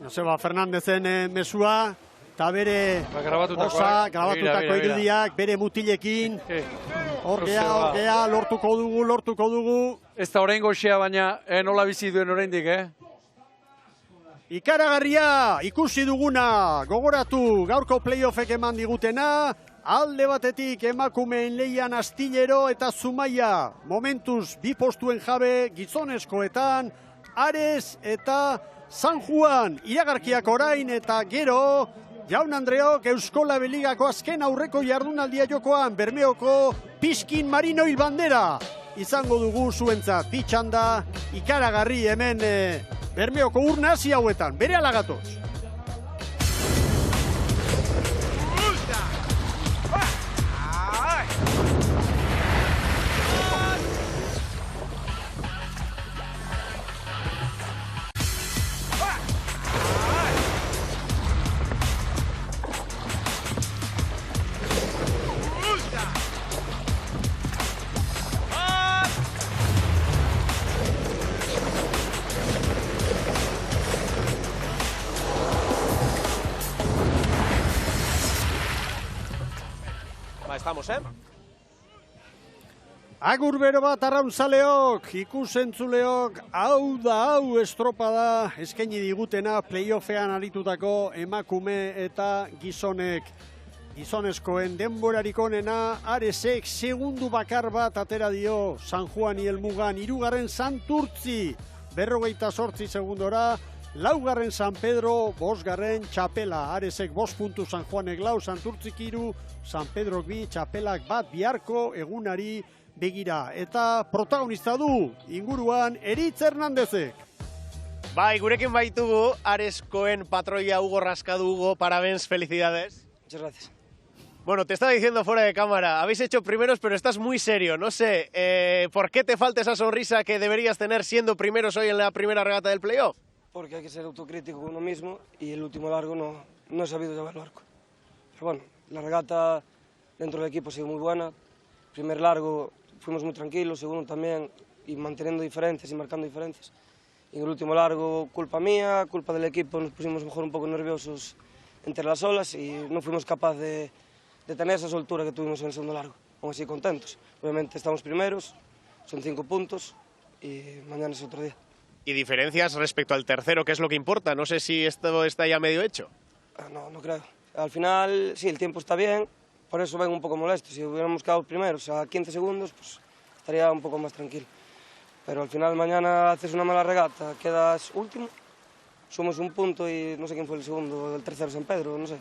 Joseba Fernandezen mesua, eta bere grabatutako irudiak, bere mutilekin. Hor gea, lortuko dugu. Ez da orain goxea, baina nola bizi duen oraindik, Ikaragarria, ikusi duguna, gogoratu, gaurko playoffek eman digutena, alde batetik emakumeen leian Astillero eta Zumaia, momentuz bi postuen jabe gizonezkoetan, Ares eta San Juan, iragarkiak orain eta gero, Jaun Andreok Euskola Beligako azken aurreko jardunaldia jokoan, Bermeoko Piskin Marinoil bandera, izango dugu zuentzat, bitxanda, ikaragarri hemen Bermeoko urnazi hauetan, bere alagatoz. Estamos, Agur bero bat arraunzaleok, ikusentzuleok, hau da hau estropada eskaini digutena playoffean aritutako emakume eta gizonek. Gizonezkoen denborarik onena, Aresek segundu bakar bat atera dio San Juan helmugan, hirugarren Santurtzi. 48 segundora, laugarren San Pedro, bosgarren Txapela, Aresek 5 puntu, San Juanek 4, Santurtzik 3, San Pedrok 2, Txapelak 1, biharko egunari begira. Eta protagonista du, inguruan, Eritz Hernandezek. Bai, gurekin baitugu, Areskoen patroia Hugo Rascadu. Hugo, parabéns, felicidades. Muchas gracias. Bueno, te estaba diciendo fuera de cámara, habéis hecho primeros, pero estás muy serio. No sé, ¿por qué te falta esa sonrisa que deberías tener siendo primeros hoy en la primera regata del playoff? Porque hay que ser autocrítico con uno mismo y el último largo no he sabido llevar el arco. Pero bueno, la regata dentro del equipo ha sido muy buena. Primer largo fuimos muy tranquilos, segundo también, y manteniendo diferencias y marcando diferencias. Y en el último largo, culpa mía, culpa del equipo, nos pusimos mejor un poco nerviosos entre las olas y no fuimos capaces de tener esa soltura que tuvimos en el segundo largo. Aún así contentos. Obviamente estamos primeros, son 5 puntos y mañana es otro día. Y diferencias respecto al tercero, que es lo que importa. No sé si esto está ya medio hecho. No creo. Al final, sí, el tiempo está bien, por eso vengo un poco molesto. Si hubiéramos quedado primeros a 15 segundos, pues estaría un poco más tranquilo. Pero al final mañana haces una mala regata, quedas último, sumas 1 punto y no sé quién fue el segundo, el tercero San Pedro, no sé.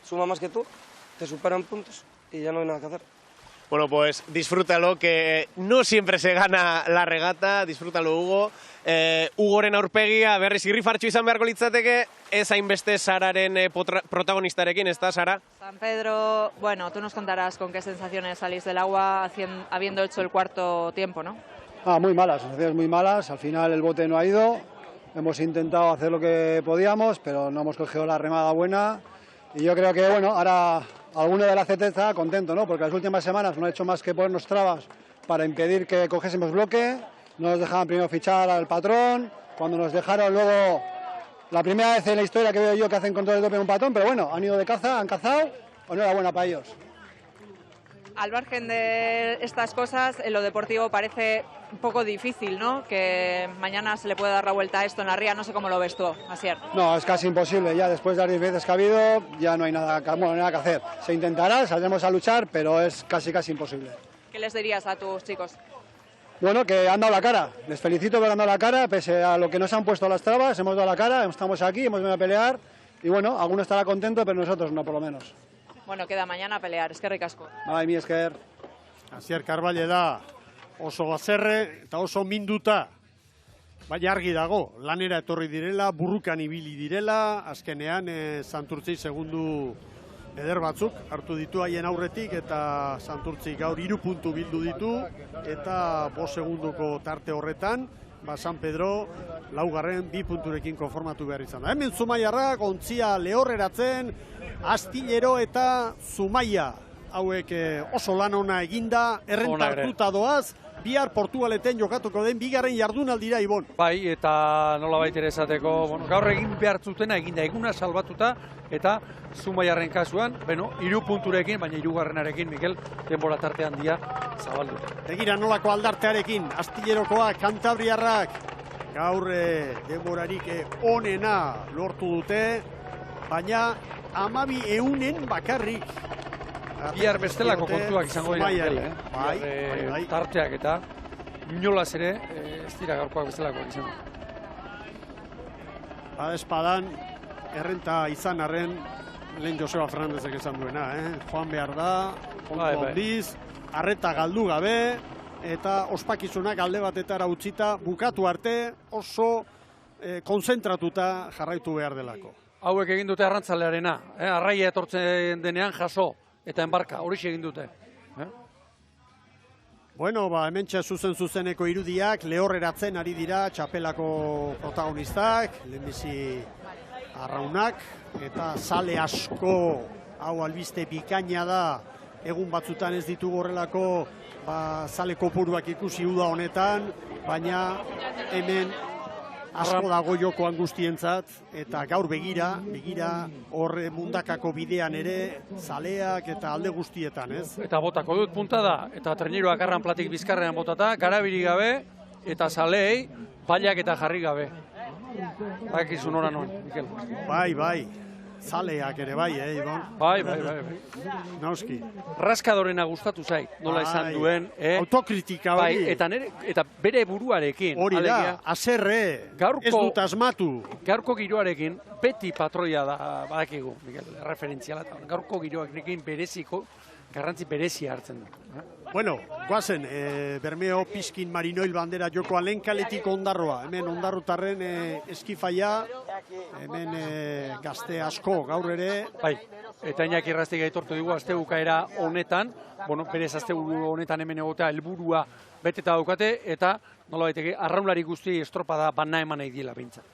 Suma más que tú, te superan puntos y ya no hay nada que hacer. Bueno, pues disfrútalo, que no siempre se gana la regata, disfrútalo, Hugo. Hugoren aurpegia berriz irrifartxu izan beharko litzateke, ez hainbeste Sararen protagonistarekin, ¿está, Sara? San Pedro, bueno, tú nos contarás con qué sensaciones salís del agua habiendo hecho el cuarto tiempo, ¿no? Muy malas, sensaciones muy malas. Al final el bote no ha ido, hemos intentado hacer lo que podíamos, pero no hemos cogido la remada buena. Y yo creo que, bueno, ahora alguno de la CT está contento, ¿no? Porque las últimas semanas no ha hecho más que ponernos trabas para impedir que cogiésemos bloque. No nos dejaban primero fichar al patrón, cuando nos dejaron luego, la primera vez en la historia que veo yo que hacen control de dope en un patrón, pero bueno, han ido de caza, han cazado, enhorabuena para ellos. Al margen de estas cosas, en lo deportivo parece un poco difícil, ¿no? Que mañana se le puede dar la vuelta a esto en la ría, no sé cómo lo ves tú, Asier. No, es casi imposible, ya después de las 10 veces que ha habido, ya no hay nada que hacer. Se intentará, saldremos a luchar, pero es casi imposible. ¿Qué les dirías a tus chicos? Bueno, que han dado la cara, les felicito por haber dado la cara, pese a lo que nos han puesto las trabas, hemos dado la cara, estamos aquí, hemos venido a pelear, y bueno, alguno estará contento, pero nosotros no, por lo menos. Bueno, queda mañana a pelear, eskerrik asko. Bai, mi esker. Asier Karballe da oso gazerre eta oso minduta. Baina argi dago, lanera etorri direla, burrukan ibili direla, azkenean Santurtzi segundu eder batzuk hartu ditu haien aurretik eta Santurtzi gaur 3 puntu bildu ditu eta 5 segunduko tarte horretan, San Pedro laugarren 2 punturekin konformatu behar izan da. Hemen Zumaiarrak ontzia lehorreratzen, Astillero eta Zumaia hauek oso lan ona eginda, errenta hartuta doaz, bihar Portugaleten jokatuko den bigarren jardunaldira, Ibon. Bai, eta nolabait ere esateko, bueno, gaur egin behar zutena eginda, eguna salbatuta, eta Zumaiarren kasuan, 3 punturekin, baina 3. Mikel, denbora tarte handia zabaldu. Begira nolako aldartearekin, Astillerokoak, Kantabriarrak, gaur denborarik onena lortu dute, baina 12 bakarrik. Bihar bestelako kontuak izango dira, Mikel, Bai. Tarteak eta inolaz ere, ez dira gaurkoak bestelakoak izango. Espadan, errenta izan arren, lehen Joseba Fernandezek esan duena, joan behar da, kontu handiz, arreta galdu gabe, eta ospakizunak alde batetara utzita, bukatu arte oso konzentratuta jarraitu behar delako. Hauek egin dute arrantzalearena, arraia etortzen denean jaso, eta enbarka, horixe egin dute. Bueno, hementxe zuzeneko irudiak, lehorreratzen ari dira txapelako protagonistak, lehenbizi arraunak, eta zale asko, hau albiste bikaina da, egun batzutan ez ditugu horrelako zale kopuruak ikusi uda honetan, baina hemen asko dago jokoan guztientzat, eta gaur begira horre mundakako bidean ere, zaleak eta alde guztietan, ez? Eta botako dut punta da, eta treneroak arran platik bizkarrean botata, garabiri gabe, eta zaleei, bailak eta jarri gabe. Bakizu nora noan, Mikel. Bai. zaleak ere bai, Ibon? Bai. Nauski. Raskadorena gustatu zait, nola esan duen. Autokritika hori. Eta bere buruarekin. Hori da, aserre, ez dut asmatu. Gaurko giroarekin, beti patroia da, badakigu, Miguel, referentziala. Gaurko giroarekin bereziko, garrantzi berezia hartzen du. Bueno, guazen, Bermeo Pizkin Marinoil bandera jokoa lehen kaletik Ondarroa. Hemen Ondarrutarren eskifaia, hemen gazte asko gaur ere. Bai, eta Iñaki Errastegui aitortu dugu aste bukaera honetan, berez aste honetan hemen egotea helburua beteta daukate, eta nola baiteke, arraunlari guzti estropada bana eman nahi diela behintzat.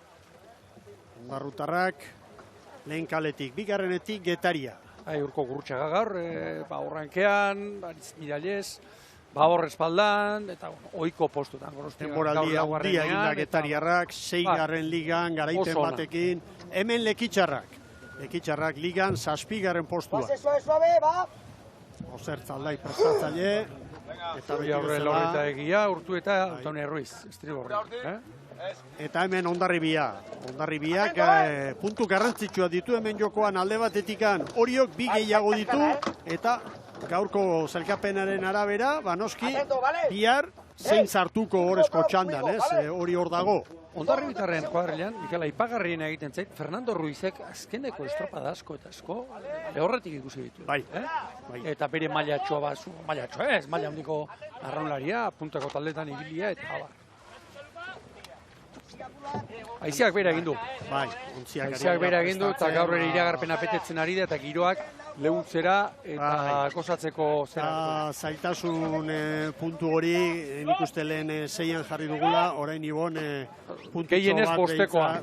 Ondarrutarrak lehen kaletik, bigarrenetik Getaria. Urko Gurutxaga gaur, horrankean, Miralles, hor espaldan, eta ohiko postutan. Denboraldia handia egin Getariarrak, 6. ligan, garaipen batekin. Hemen Lekitxarrak. Lekitxarrak ligan, 7. postua. Osertz aldai prestatzaile. Eta beti bezala. Egia, Urtu eta Antonio Ruiz, estribo horrek. Eta hemen Hondarribiak puntu garrantzitsua ditu hemen jokoan alde batetikan Oriok 2 gehiago ditu eta gaurko zelkapenaren arabera, noski, bihar zein sartuko horrezko txandan, hori hor dago. Hondarribitarren kuadrilean, Mikel, aipagarrien egiten zait, Fernando Ruizek azkeneko estropada asko eta asko horretik ikusi ditu. Bai. Eta bere mailatxoa bazu, maila handiko arraunlaria, puntako taldetan ibilia eta abar. Aiziak bera egin du. Bai, aiziak bera egin du, eta gaur ere iragarpena petetzen ari da, eta giroak lehuntzera eta gozatzeko zera. Zailtasun puntu hori, nik uste lehen 6an jarri dugula, orain Ibon puntutxo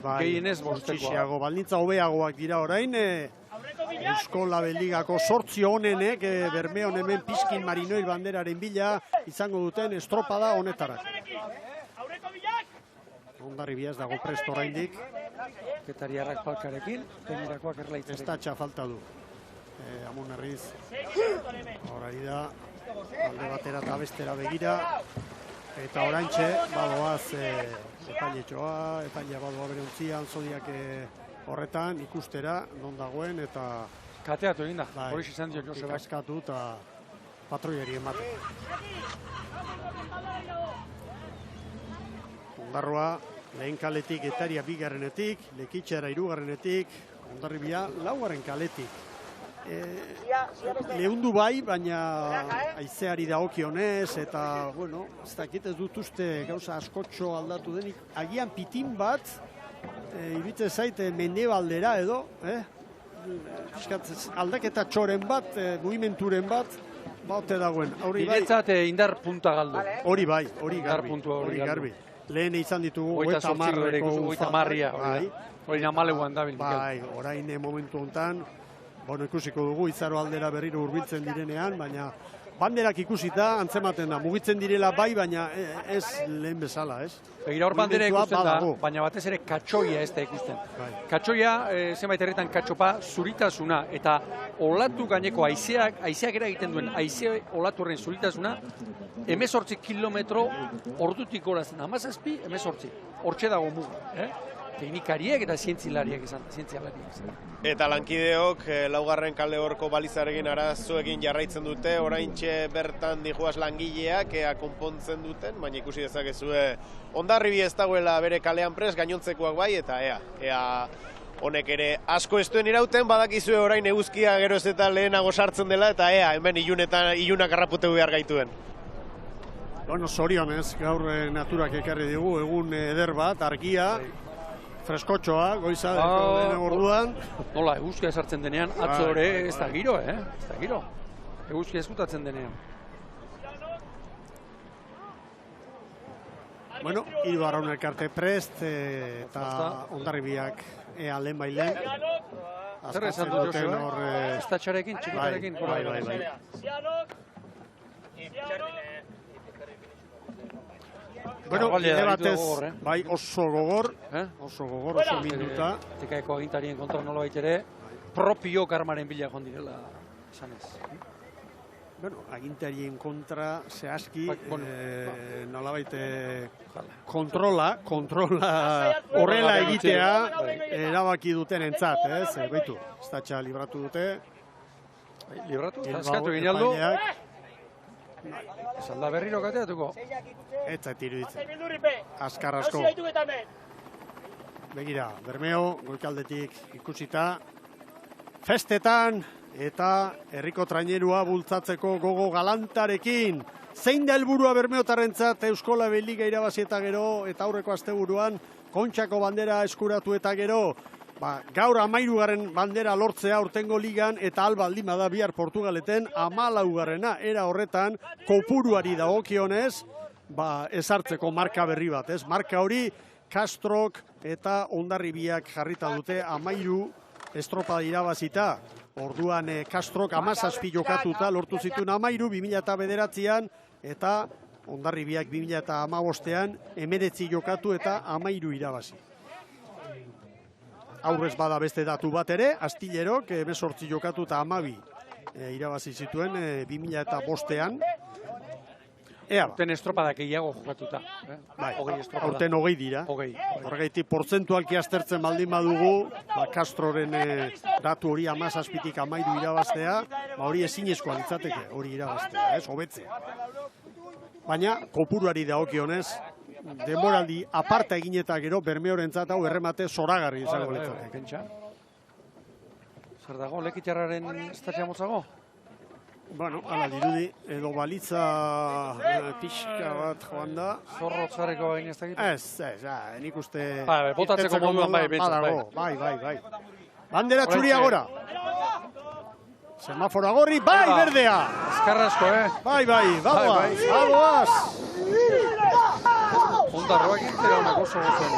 bat gehienez bostekoa. Baldintza hobeagoak dira orain, Eusko Labeligako 8 honenek Bermeon hemen Pizkin Marinoil banderaren bila izango duten estropada honetarak. Hondarribia ez dago presto oraindik. Getariarrak palkarekin, gainerakoak erlaitzarekin. Estatxa falta du. Amon Herriz. Horari da, alde batera eta bestera begira. Eta oraintxe, badoaz epailea badoa bere ontzian, zodiak horretan ikustera, non dagoen, eta... Kateatu egin da, hori izan dio Josebak. Ikaskatu eta patroiari ematen. Ondarroa, lehen kaletik, Getaria 2. Lekitxara 2. Hondarribia 4. kaletik. Lehundu bai, baina haizeari dagokionez, eta, bueno, ez dakit ez dut uste gauza askotxo aldatu denik. Agian pitin bat, iruditzen zait mendebaldera edo, aldaketa txoren bat, mugimenturen bat, baute dagoen. Niretzat indar punta galdu. Hori bai, hori garbi. Lehen izan ditugu, 50 marria. Hori namaleuan dabil. Bai, orain momentu honetan, ikusiko dugu, Izaro aldera berriro hurbiltzen direnean, baina banderak ikusita antzematen da, mugitzen direla bai, baina ez lehen bezala, ez? Begira hor bandera ikusten da, baina batez ere katxoia ez da ikusten. Katxoia, zenbait herritan katxopa, zuritasuna, eta olatu gaineko aizeak eragiten duen, aize olatu horren zuritasuna, 18 kilometro ordutik gorazen, 17, 18, hortxe dago muga, teknikariek eta zientzilariek izan. Eta lankideok, 4. kale horko balizarekin arazoekin jarraitzen dute, oraintxe bertan dijoaz langileak konpontzen duten, baina ikusi dezakezue Hondarribi ez dagoela bere kalean pres, gainontzekoak bai, eta ea honek ere asko ez duen irauten, badakizue orain eguzkia geroz eta lehenago sartzen dela, eta hemen ilunak harraputegu behar gaituen. Bueno, zorionez, gaur naturak ekarri dugu, egun eder bat, argia, freskotxoa, goiza, orduan. Nola, eguzkia esartzen denean, atzo ere ez da giro, ez da giro. Eguzkia eskutatzen denean. Bueno, hiru arraun elkarte prest, eta Hondarribiak lehen bailen. Zer esan du Joseba? Estatxarekin, txikitarekin. Bai. Bueno, batez, bai, oso gogor, oso minuta. Tekaeko agintarien kontra nola baitere, propio karmaren bila joan direla, esanez. agintarien kontra zehazki nolabait kontrola horrela egitea erabaki duten entzat, ez? Baitu, estatxa libratu dute. Libratu, askatu egin aldo. Zalda berriro kateatuko. Ez zait iruditzen. Azkar asko. Begira, Bermeo, goikaldetik ikusita. Festetan eta herriko trainerua bultzatzeko gogo galantarekin. Zein da helburua Bermeotarrentzat Euskola Liga irabazi eta gero, eta aurreko asteburuan Kontxako bandera eskuratu eta gero, gaur 13. bandera lortzea urtengo ligan eta albaldin bada bihar Portugaleten 14. Era horretan kopuruari dagokionez, ezartzeko marka berri bat, ez? Marka hori Castrok eta Hondarribiak jarrita dute 13 estropada irabazita. Orduan Castrok 17 jokatuta lortu zituen 13 2009an eta Hondarribiak 2015an 19 jokatu eta 13 irabazi. Aurrez bada beste datu bat ere, Astillerok 18 jokatu eta 12 irabazi zituen 2005an. Aurten estropadak gehiago jokatuta. Aurten 20 dira. Horregaitik portzentualki aztertzen baldin badugu, Castroren datu hori 17tik 13 irabaztea, hori ezinezkoa litzateke, hori irabaztea, ez, hobetzea. Baina, kopuruari dagokionez, denboraldi aparta egin eta gero Bermeorentzat hau erremate zoragarri izango litzateke. Zer dago, Lekitarraren estatxea motzago? Bueno, ala dirudi, edo balitza pixka bat joan da. Zorro txarreko egin ez dakit? Ez, nik uste... Botatzeko moduan bai. Bandera txuria gora. Semafora gorri, berdea! Eskarrasko, bagoaz! Hondarroak egitera honak oso gozen.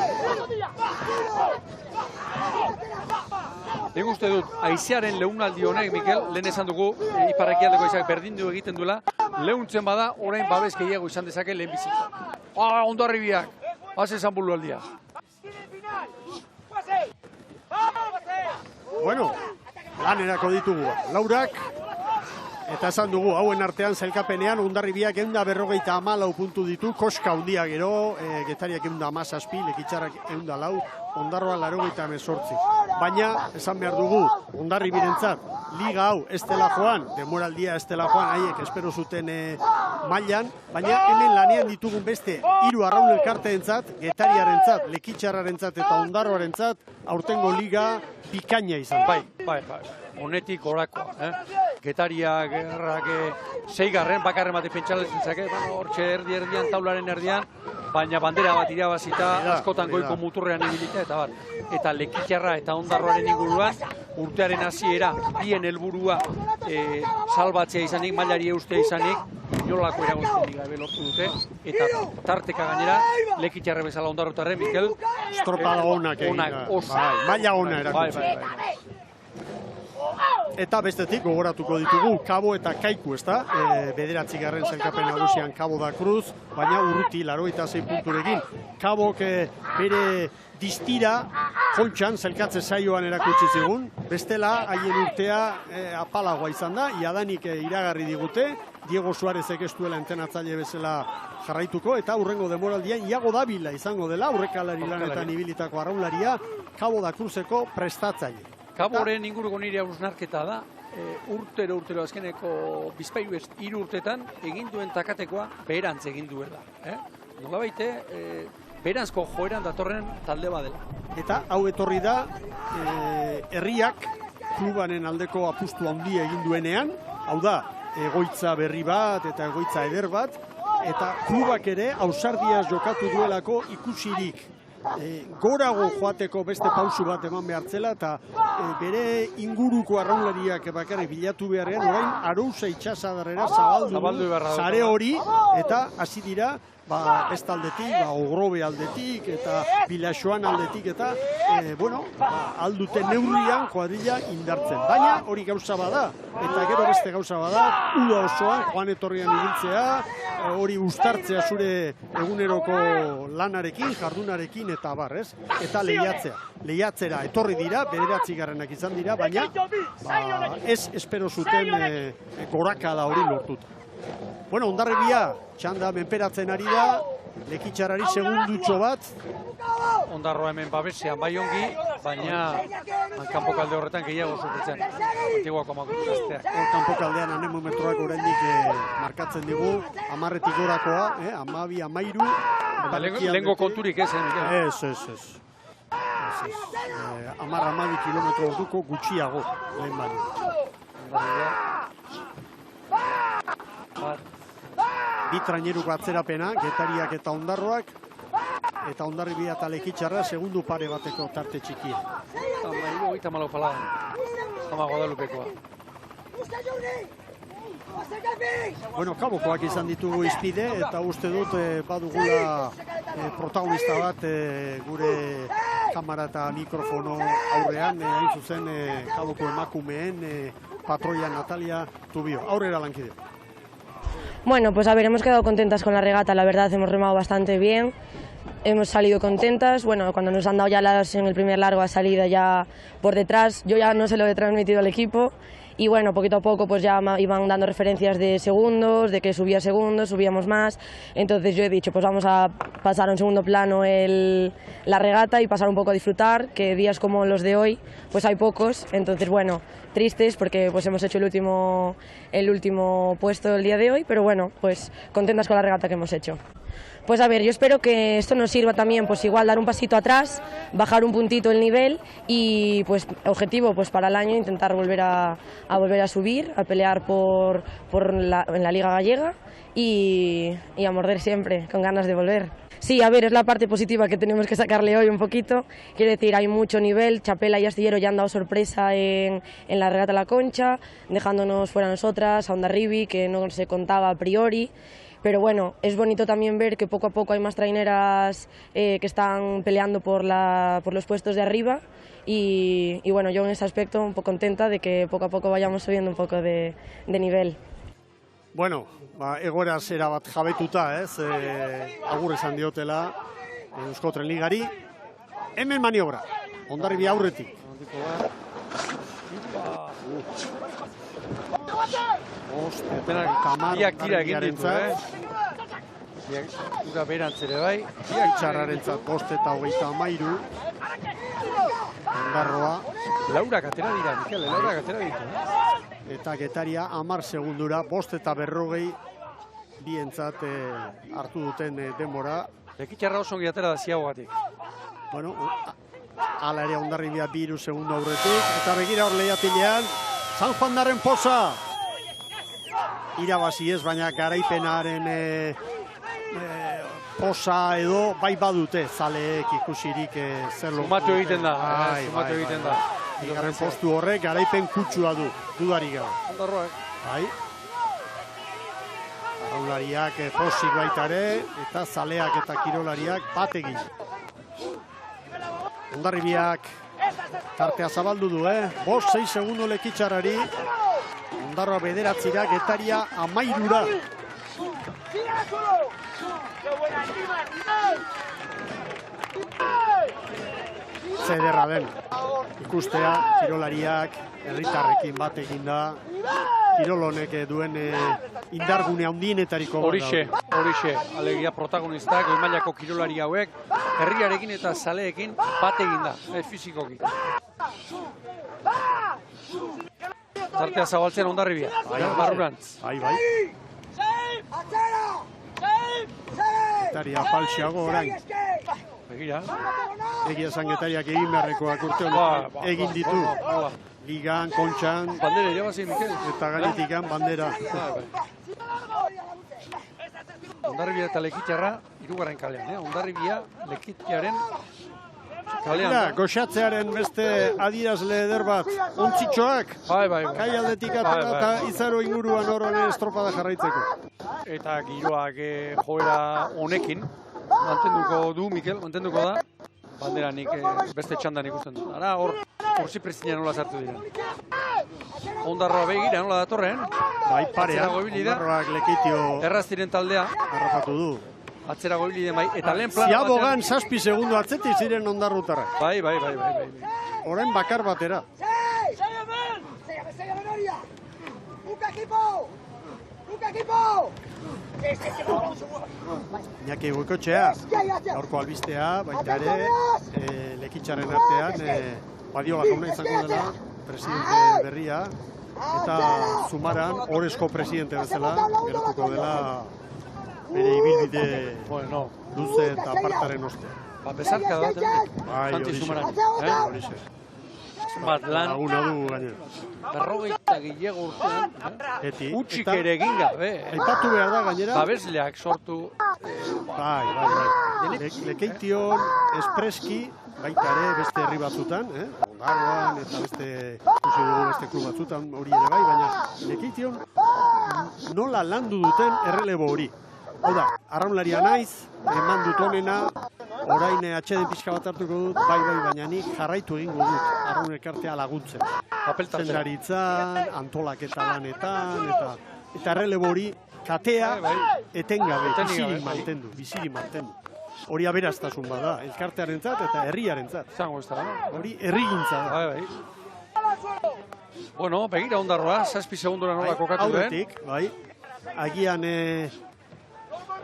Nik uste dut, aizearen lehunaldi honek, Mikel, lehen esan dugu, iparrekialdeko aizak berdindu egiten duela, lehuntzen bada, orain babes gehiago izan dezake lehen bizitza. Hondarribiak, haz esan bulu aldia. Bueno, lanerako ditugu, Laurak, eta esan dugu, hauen artean zailkapenean, Hondarribiak 154 puntu ditu, koska handia gero, Getariak 117, Lekitxarrak 104, Hondarroa 88. Baina, esan behar dugu, Hondarribirentzat, liga hau ez dela joan, demoraldia ez dela joan, haiek espero zuten mailan, baina hemen lanean ditugun beste 3 arraun elkarteentzat, Getariarentzat, Lekitxarrarentzat eta Hondarroarentzat, aurtengo liga bikaina izan. Bai. Honetik orakoa. Getaria, Gerrak, 6. bakarren bate pentsaletzen zake, hortxe erdian, taularen erdian, baina bandera bat irabazita, askotan goiko muturrean ibilita, eta bat. Eta Lekitxarra eta Hondarroaren inguruan, urtearen hasiera, bien helburua salbatzea izanik, mailari eustea izanik, inolako eragoztenik gabe lortu dute, eta tarteka gainera, Lekitxarra bezala Hondarrotarren, Mikel, estropada onak egin. Maila ona erakutzen. Eta bestetik gogoratuko ditugu Kabo eta Kaiku, ezta? 9. sailkapen nagusian Kabo da Cruz, baina urruti 86 punturekin. Kabok bere distira Kontxan sailkatze saioan erakutsi zigun. Bestela haien urtea apalagoa izan da, jadanik iragarri digute. Diego Suárezek ez duela entenatzaile bezala jarraituko, eta hurrengo demoraldian Iago Davila izango dela, aurrekalari lanetan ibilitako arraunlaria, Kabo da Cruzeko prestatzaile. Kaboren inguruko nire hausnarketa da, urtero azkeneko bizpailu 3 urtetan egin duen takatekoa beherantz egin duela. Nola baite, beherantzko joeran datorren talde badela. Eta hau etorri da, herriak klubanen aldeko apustu handia egin duenean, hau da, egoitza berri bat eta egoitza eder bat, eta klubak ere ausardiaz jokatu duelako ikusirik. Gorago joateko beste pausu bat eman behartzela, eta bere inguruko arraunlariak bakarrik bilatu beharrean, orain Arousa itxasadarrera zabaldu sare hori, eta hasi dira ez taldetik, Ogrobe aldetik, eta Bilaxoan aldetik, eta, aldute neurrian kuadrilla indartzen. Baina hori gauza bada, eta gero beste gauza bada, uda osoan, joan etorrian ibiltzea, hori uztartzea zure eguneroko lanarekin, jardunarekin, eta barrez, eta lehiatzea. Lehiatzera etorri dira, 9 izan dira, baina ez espero zuten gorakada hori lortuta. Bueno, Hondarribia txanda menperatzen ari da, Lekitxarrari segundutxo bat. Ondarroa hemen babesean bai ongi, baina kanpokalde horretan gehiago sufritzen. Antiguako makutazteak. Kanpokaldean anemometroak oraindik markatzen digu, 10-etik gorakoa, 12-13. Lehengo konturik ez, Mikel? Ez. 10-12 kilometro orduko gutxiago lehen baino. Bi traineruko atzerapena, Getariak eta Ondarroak, eta Hondarribia eta Lekitxarra segundu pare bateko tarte txikia. 34 paladan, Guadalupekoa. Bueno, Kabokoak izan ditugu izpide, eta uste dut badugula protagonista bat gure kamera eta mikrofono aurrean, hain zuzen Kaboko emakumeen patroia Natalia Tubio. Aurrera lankide. Bueno, pues a ver, hemos quedado contentas con la regata, la verdad, hemos remado bastante bien, hemos salido contentas, bueno, cuando nos han dado ya en el primer largo a salida ya por detrás, yo ya no se lo he transmitido al equipo y bueno, poquito a poco pues ya iban dando referencias de segundos, de que subía segundos, subíamos más, entonces yo he dicho pues vamos a pasar a un segundo plano la regata y pasar un poco a disfrutar, que días como los de hoy pues hay pocos, entonces bueno, tristes porque pues hemos hecho el último puesto el día de hoy, pero bueno, pues contentas con la regata que hemos hecho. Pues a ver, yo espero que esto nos sirva también, pues igual dar un pasito atrás, bajar un puntito el nivel y pues objetivo pues para el año intentar volver a subir, a pelear en la Liga Gallega y a morder siempre, con ganas de volver. Sí, a ver, es la parte positiva que tenemos que sacarle hoy un poquito. Quiero decir, hay mucho nivel. Chapela y Astillero ya han dado sorpresa en la regata La Concha, dejándonos fuera a nosotras, a Hondarribi, que no se contaba a priori. Pero bueno, es bonito también ver que poco a poco hay más traineras que están peleando por los puestos de arriba. Y bueno, yo en ese aspecto un poco contenta de que poco a poco vayamos subiendo un poco de nivel. Bueno, egoera zera bat jabetuta, agur esan diotela Eusko Trenligari. Hemen maniobra, Hondarribia aurretik. Biak tira egin ditu, Ura berantzere bai. Lekitxarrarentzat 5:23. Ondarroa. Laurak atera dira, Mikel, laurak atera ditu. Eta Getaria 10 segundura, 5:40 bientzat hartu duten denbora. Lekitxarra oso ongi atera da ziagogatik. Bueno, ala ere Hondarribia 2 segundo aurretik. Eta begira hor lehiatilean, San Juan darren posa. Irabazi ez, baina garaipenaren posa edo bai badute zaleek ikusirik zer lortu. Sumatu egiten da, sumatu egiten da. Bigarren postu horrek garaipen kutsua du, dudarik gabe. Ondarroak. Bai. Arraunlariak posik baita ere, eta zaleak eta kirolariak bat egin. Hondarribiak tartea zabaldu du, 5-6 segundo Lekitxarrari. Ondarroa 9, Getaria 13. Zederra den, ikustea, kirolariak, herritarrekin bat eginda, kirolonek duen indargune handienetariko bat. Horixe, alegia protagonistak, goimailako kirolari hauek, herriarekin eta zaleekin bat eginda, fizikoki. Tartea zabaltzen Hondarribia, barrurantz. Bai. Getaria faltsiago orain. Begira. Egia esan Getariak egin beharrekoak urte honetan egin ditu. Ligan, Kontxan. Bandera irabazi, Mikel. Eta gainetikan bandera. Hondarribia eta Lekitxarra, 3. kalean. Hondarribia, Lekitxaren Kalean. Goxatzearen beste adierazle eder bat, ontzitxoak, kai aldetik atera eta izaro inguruan horren estropada jarraitzeko. Eta giroak joera honekin, mantenduko du, Mikel, mantenduko da. Bandera nik beste txandan ikusten dut. Ara, hor ziprezina nola sartu dira. Ondarroa begira, nola datorren. Bai, parea, Ondarroak Lekeitio erraz diren taldea. Harrapatu du. Atzera goibili den bai, eta lehen plana Ziabogan 7 segundo atzetik ziren ondarrutarrak. Bai. Orain bakar batera. Iñaki Goikotxea, gaurko albistea, baita ere, Lekitxaren artean, Badioga jauna izango dela, presidente berria, eta Zumaran, Oresko presidente bezala, geratuko dela, bere ibilbide luze eta apartaren oste. Besarka da, Santi Zumaran. Bat lan, laguna du gainera. 40 gilego urtean, utxik ere egin gabe. Aipatu behar da gainera. Babesleak sortu. Bai. Lekeition espreski, baita ere beste herri batzutan, Ondarroan eta beste klub batzutan hori ere bai, baina Lekeition nola landu duten errelebo hori. Hau da, arraunlaria naiz, eman dut onena, orain atxeden pixka bat hartuko dut, bai, baina nik jarraitu egingo dut, arraun elkartea laguntzen. Zendaritzan, antolaketa lanetan, eta errelebo hori katea etengabe, bizirik mantendu. Hori aberaztasun bada, elkartearentzat eta herriarentzat. Zango ez da, hori herrigintza da. Bueno, begira Ondarroa, 7 segundora nola kokatu den. Aurretik, bai, agian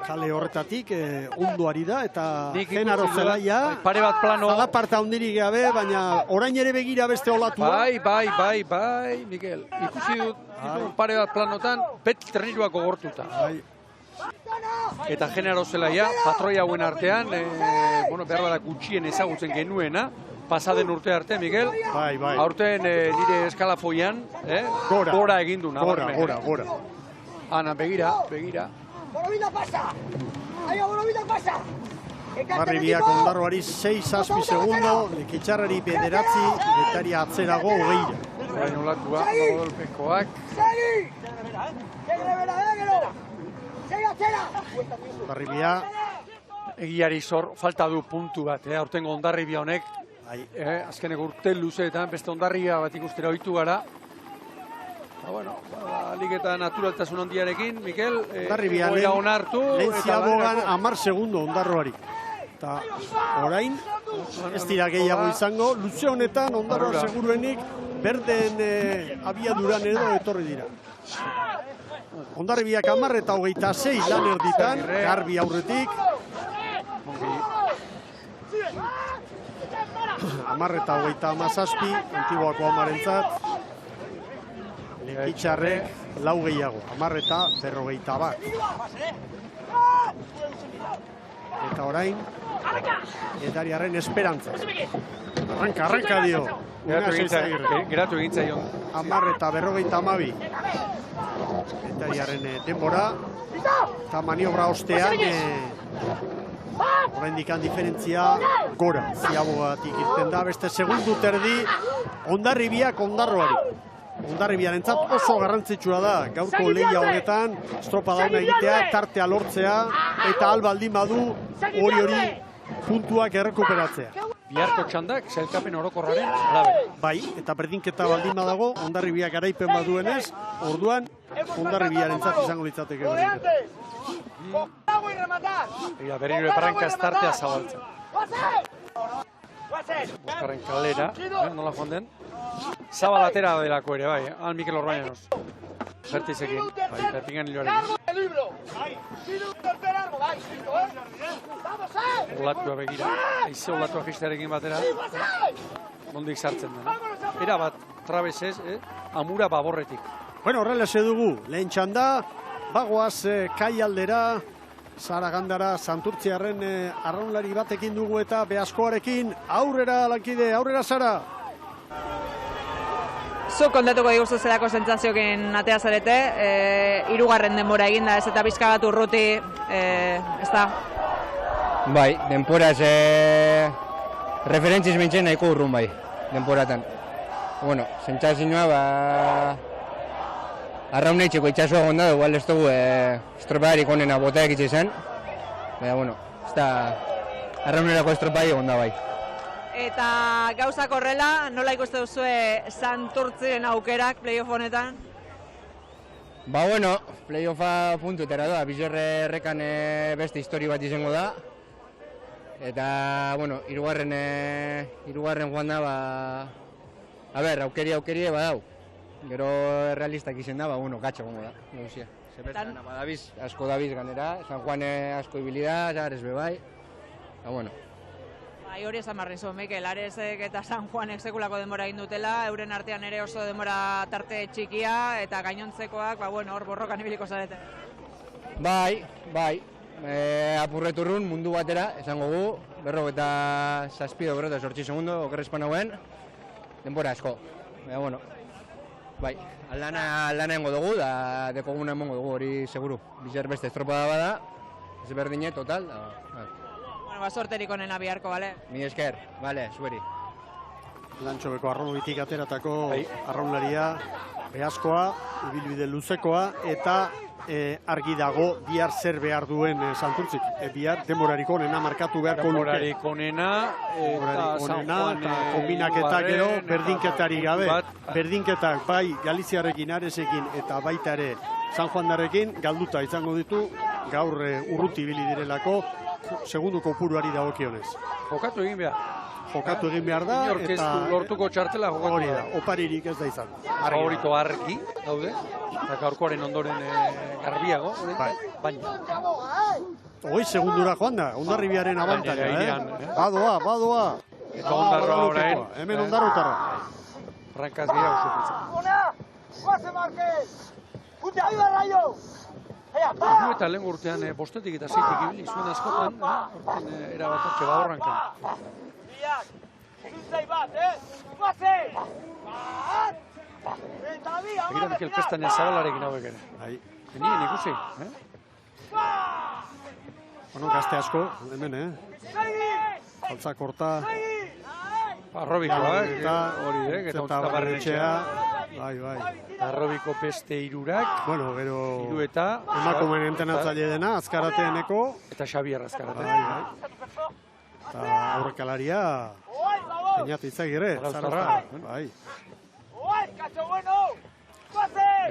kale horretatik ondo ari da, eta Genaro Zelaia pare bat plano zalaparta hundirik gabe, baina orain ere begira beste olatua. Bai, Mikel. Ikusi dut pare bat planotan, beti terniruako gortuta. Eta Genaro Zelaia, patroi hauen artean, behar bada gutxien ezagutzen genuena, pasaden urte arte, Miguel. Bai. Aurten nire eskalafoian, gora egin du. Gora. Ana, begira. Borobida pasa! Aia, Borobida pasa! Barribiak Ondarroari 6-7 segundo, Lekitxarrari 9, Getaria atzerago 20. Orain olatua, Rodolpekoak. Barribia. Egiari zor, falta du puntu bat, aurtengo Ondarribia honek. Azkeneko urte luzeetan, beste Ondarribia bat ikustera ohitu gara. Ligeta naturaltasun handiarekin, Mikel, Ondarribian onartu. Lehen Ziabogan 10 segundo Ondarroari. Eta orain, ez dira gehiago izango, luze honetan Ondarroa seguruenik berden abiaduran edo etorri dira. Ondarribiak 10 eta 26 lan erditan, garbi aurretik. 10 eta 37, Antiguako amarentzat. Lekitxarrek 4 gehiago, 10 eta 41. Eta orain, Getariarren esperantza. Arranka dio. Geratu egin zaion. 10 eta 42. Getariarren denbora. Eta maniobra ostean, orain dikan diferentzia gora. Ziabogatik irten da, beste segundu terdi, Ondarribiak Ondarroari. Ondarribiarentzat oso garrantzitsua da gaurko lehia honetan, estropada ona egitea, tartea lortzea, eta albaldin badu hori puntuak errekuperatzea. Biharko txandak, sailkapen orokorraren arabe. Bai, eta berdinketa baldin badago, Ondarribiak garaipen baduenez, orduan Ondarribiarentzat izango litzateke berdinketa. Berriro eparrankaz tartea zabaltzen. Oskarren kalera, nola joan den. Zabalatera delako ere, bai, al Mikel Orbañanos. Bertizekin, bai, Perpingan hiloarekin. Olatua begira, aize olatua jistearekin batera. Nondik sartzen dena. Era bat, trabezez, amura baborretik. Bueno, horrela dugu, lehen txanda, bagoaz kai aldera, Zara Gandara, Santurtziarren arraunlari batekin dugu eta Beaskoarekin, aurrera lankide, aurrera Zara! Zuk kontatuko diguzu zelako sentsazioekin atea zarete, 3. denbora eginda ez eta pixka bat urruti, ez da? Bai, denbora referentziz bintzen nahiko urrun bai, denporatan. Bueno, sentsazioa, arraunetxeko itxasua gonda, igual ez dugu estropearik onena botaak itxe zen. Baina, bueno, ez da arraunerako estropai gonda bai. Eta gauzak horrela, nola ikuste duzue Santurtzien aukerak playoff honetan? Ba, bueno, playoffa puntuetara da, Bizorre errekan beste histori bat izango da. Eta, bueno, hirugarren joan da, ba, a ber, aukeri badau. Gero realistak izen da, ba, bueno, gatxo gongo da, gauzia. Zebertan, badabiz, asko dabiz ganera, San Juan asko ibilida, Ares bebai, ba, bueno. Bai, hori esan barri zuen, Mikel, Aresek eta San Juanek sekulako denbora egin dutela, euren artean ere oso denbora tarte txikia, eta gainontzekoak, ba, bueno, hor borrokan ibiliko zarete. Bai, apurreturrun mundu batera, esango gu, 47 segundo, okerrezpan hauen, denbora asko. Baina, bueno, bai, aldana engo dugu, da dekoguna emongo dugu, hori seguru. Bizer beste estropada bada, ez berdine, total, Bueno, ba, sorterik onena biharko, bale? Mi esker, bale, zueri. Lantxobeko arraunetik ateratako arraunlaria, behazkoa, ibilbide luzekoa, eta argi dago bihar zer behar duen Santurtzik. Bihar denborarik onena markatu beharko luke. Denborarik onena, eta San Juan kombinaketa gero berdinketari gabe. Berdinketak bai Galiziarekin, Aresekin eta baita ere San Juandarrekin galduta izango ditu, gaur urruti ibili direlako, segundu kopuruari dagokionez. Jokatu egin behar. Jokatu egin behar da, eta lortuko txartela jokatu hori da, oparirik ez da izan. Favorito argi daude, eta gaurkoaren ondoren garbiago, baina. Hoi segundura joan da, Hondarribiaren abantaila, Badoa. Eta Ondarroa orain. Hemen Ondarrotarra. Frankaz gehiago sufitzen. ¡Guase Márquez! ¡Punte arriba, Rayo! Iru eta lehen urtean bostetik eta zeitik ibili zuen askotan, orten erabatatxe badorrankan. Egira Mikel Pestanen zabalarekin hauek ere. Benien ikusi, Bueno, gazte asko, hemen, Altza korta. Arrobikoak, hori, eta ontzita barrenetxea. Bai. Arrobiko beste irurak. Bueno, gero... Iru eta... Emakumeen entenatzaile dena, Azkarateeneko. Eta Xabier Azkarateen. Bai. Eta aurrekalaria... Peñat Itzagirre. Zarauztarra. Bai.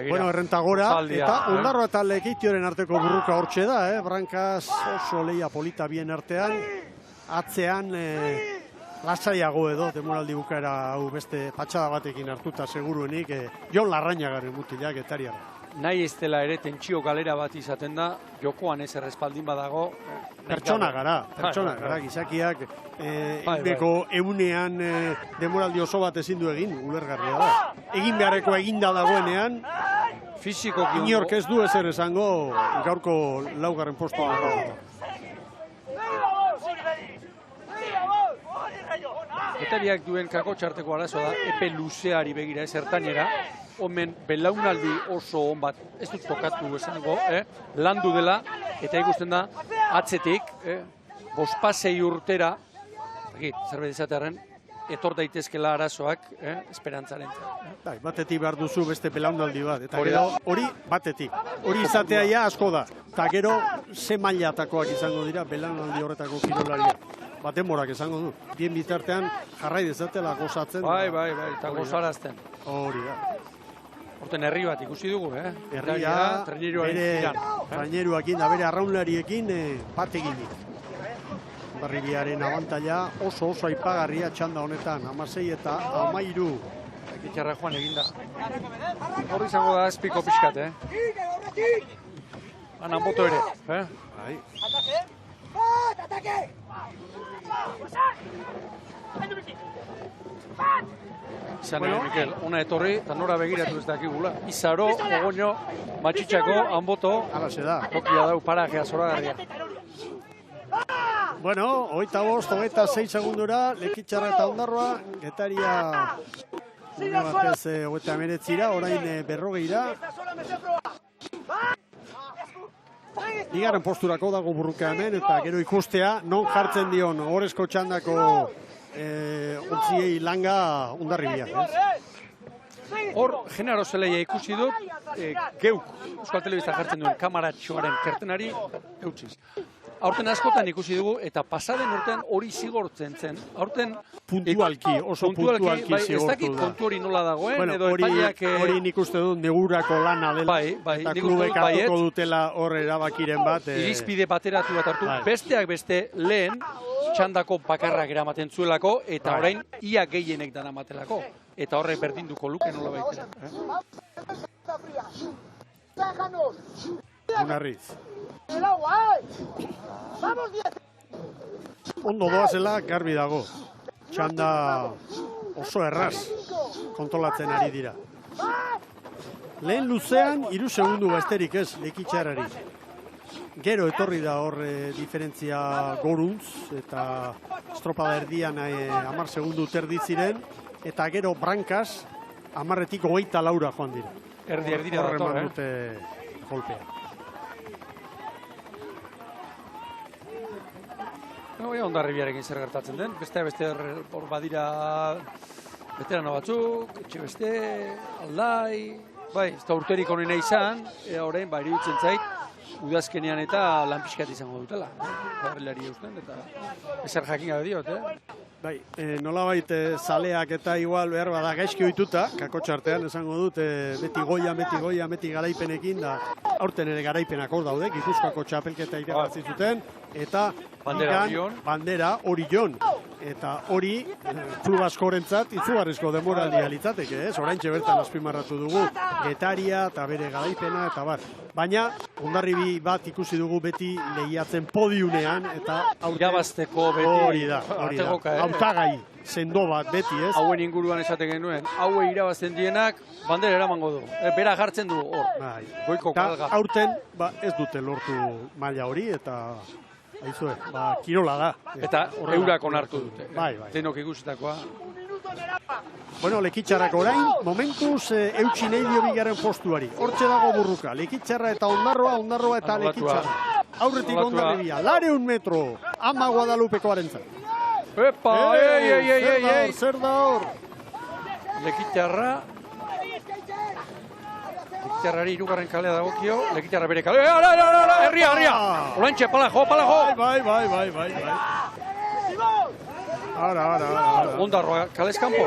Bueno, errenta gora, eta Ondarroa eta Lekeitioren arteko burruka hortxe da, Brankaz oso leia polita bien artean, atzean lasaiago edo, demoraldi bukaera hau beste patxada batekin hartuta seguruenik, Jon Larrañagaren mutilak etariara. Nahi ez dela ere tentsio galera bat izaten da, jokoan ez errespaldin badago. Pertsona gara, gizakiak eguneko egunean demoraldi oso bat ezin du egin, ulergarria da. Egin beharrekoa eginda dagoenean, fizikoki inork ez du ezer esango gaurko laugarren postua. Etariak duen kako txarteko arazoa da, epe luzeari begira ez ertainera, omen belaunaldi oso on bat, ez dut tokatu esango, landu dela, eta ikusten da, atzetik, bospasei urtera, zerbait izatearen, etor daitezkela arazoak, esperantzaren. Batetik behar duzu beste belaunaldi bat, eta gero hori batetik. Hori izatea ja asko da, eta gero ze mailatakoak izango dira belaunaldi horretako kirolaria. Batemorak esango du. Bien bitartean jarrai dezatela gozatzen. Bai, eta gozarazten. Hori da. Horten herri bat ikusi dugu, Herria, bere traineruakin da bere arraunlariekin bat eginik. Hondarribiaren abantaila oso aipagarria txanda honetan, 16 eta 13. Ekitxarra joan eginda. Horri izango da espiko pixkat, Anan boto ere, Bai. ¡Ataque! Izan ere, Mikel, ona etorri, eta nora begiratu ez dakigula. Izaro, Ogoño, Matxitxako, Anboto, tokia dau parajea zoragarria. Bueno, 25-26 segundura, Lekitzarra eta Ondarroa, Getaria une batez 29, orain 40. Bigarren posturako dago burruka hemen, eta gero ikustea non jartzen dion Orezko txandako ontziei langa Hondarribiak, Hor, Genaro Zelaia ikusi dut, geuk, Euskal Telebista jartzen duen kamaratxoaren kertenari eutxiz. Aurten askotan ikusi dugu, eta pasaden urtean hori zigortzen zen. Aurten puntualki, oso puntualki zigortu da. Ez dakit kontu hori nola dagoen, edo epaileak... Hori nik uste dut negurako lana dela, eta klubek hartuko dutela hor erabakiren bat. Irizpide bateratu bat hartu, besteak beste lehen, txandako bakarrak eramaten zuelako, eta orain ia gehienek dana matelako. Eta horrek berdinduko luke nola baitera. Unarriz. Ondo doazela garbi dago. Txanda oso erraz kontrolatzen ari dira. Lehen luzean 3 segundu besterik ez, Lekitxarrari. Gero etorri da hor diferentzia goruntz, eta estropada erdian 10 segundu terdi ziren, eta gero Brankas 10-etik 24 joan dira. Erdira dator, dute golpea. Hondarribiarekin zer gertatzen den, beste hor badira veterano batzuk, etxe beste, aldai, bai, ez da urterik honena izan, orain, iruditzen zait, udazkenean eta lan pixkat izango dutela. Horrelari eusten, eta ezer jakin gabe diot, Bai, nolabait zaleak eta igual behar bada gaizki ohituta, kakotxartean esango dut, beti goia, beti garaipenekin, da aurten ere garaipenak hor daude, Gipuzkoako txapelketa irabazi zuten, eta bandera Orion. Eta hori, klub askorentzat, itzugarrizko demoraldia litzateke, oraintxe bertan azpimarratu dugu, Getaria eta bere garaipena, eta bar. Baina, Hondarribi bat ikusi dugu beti lehiatzen podiunean, eta irabazteko beti hori da, hautagai sendo bat beti, ez? Hauen inguruan esaten genuen, haue irabazten dienak, bandera eramango du. Bera jartzen du hor, goiko kalga. Aurten, ez dute lortu maila hori, eta... Aizue, kirola da. Eta eurak onartu dute. Bai. Denok ikusitakoa. Bueno, Lekitxarrak orain, momentuz eutxi nahi dio bigarren postuari. Hortxe dago burruka. Lekitxarra eta Ondarroa eta Lekitxarra. Aurretik Hondarribia, 100 metro. Ama Guadalupeko arentzat. Epa, ei. Zer da hor? Lekitxarra. Lekitxarrari 3. kalea dagokio, Lekitxarra bere kalea. Herria! Olantxe, palajo! Bai. Ara. Ondarroa kalez kanpo,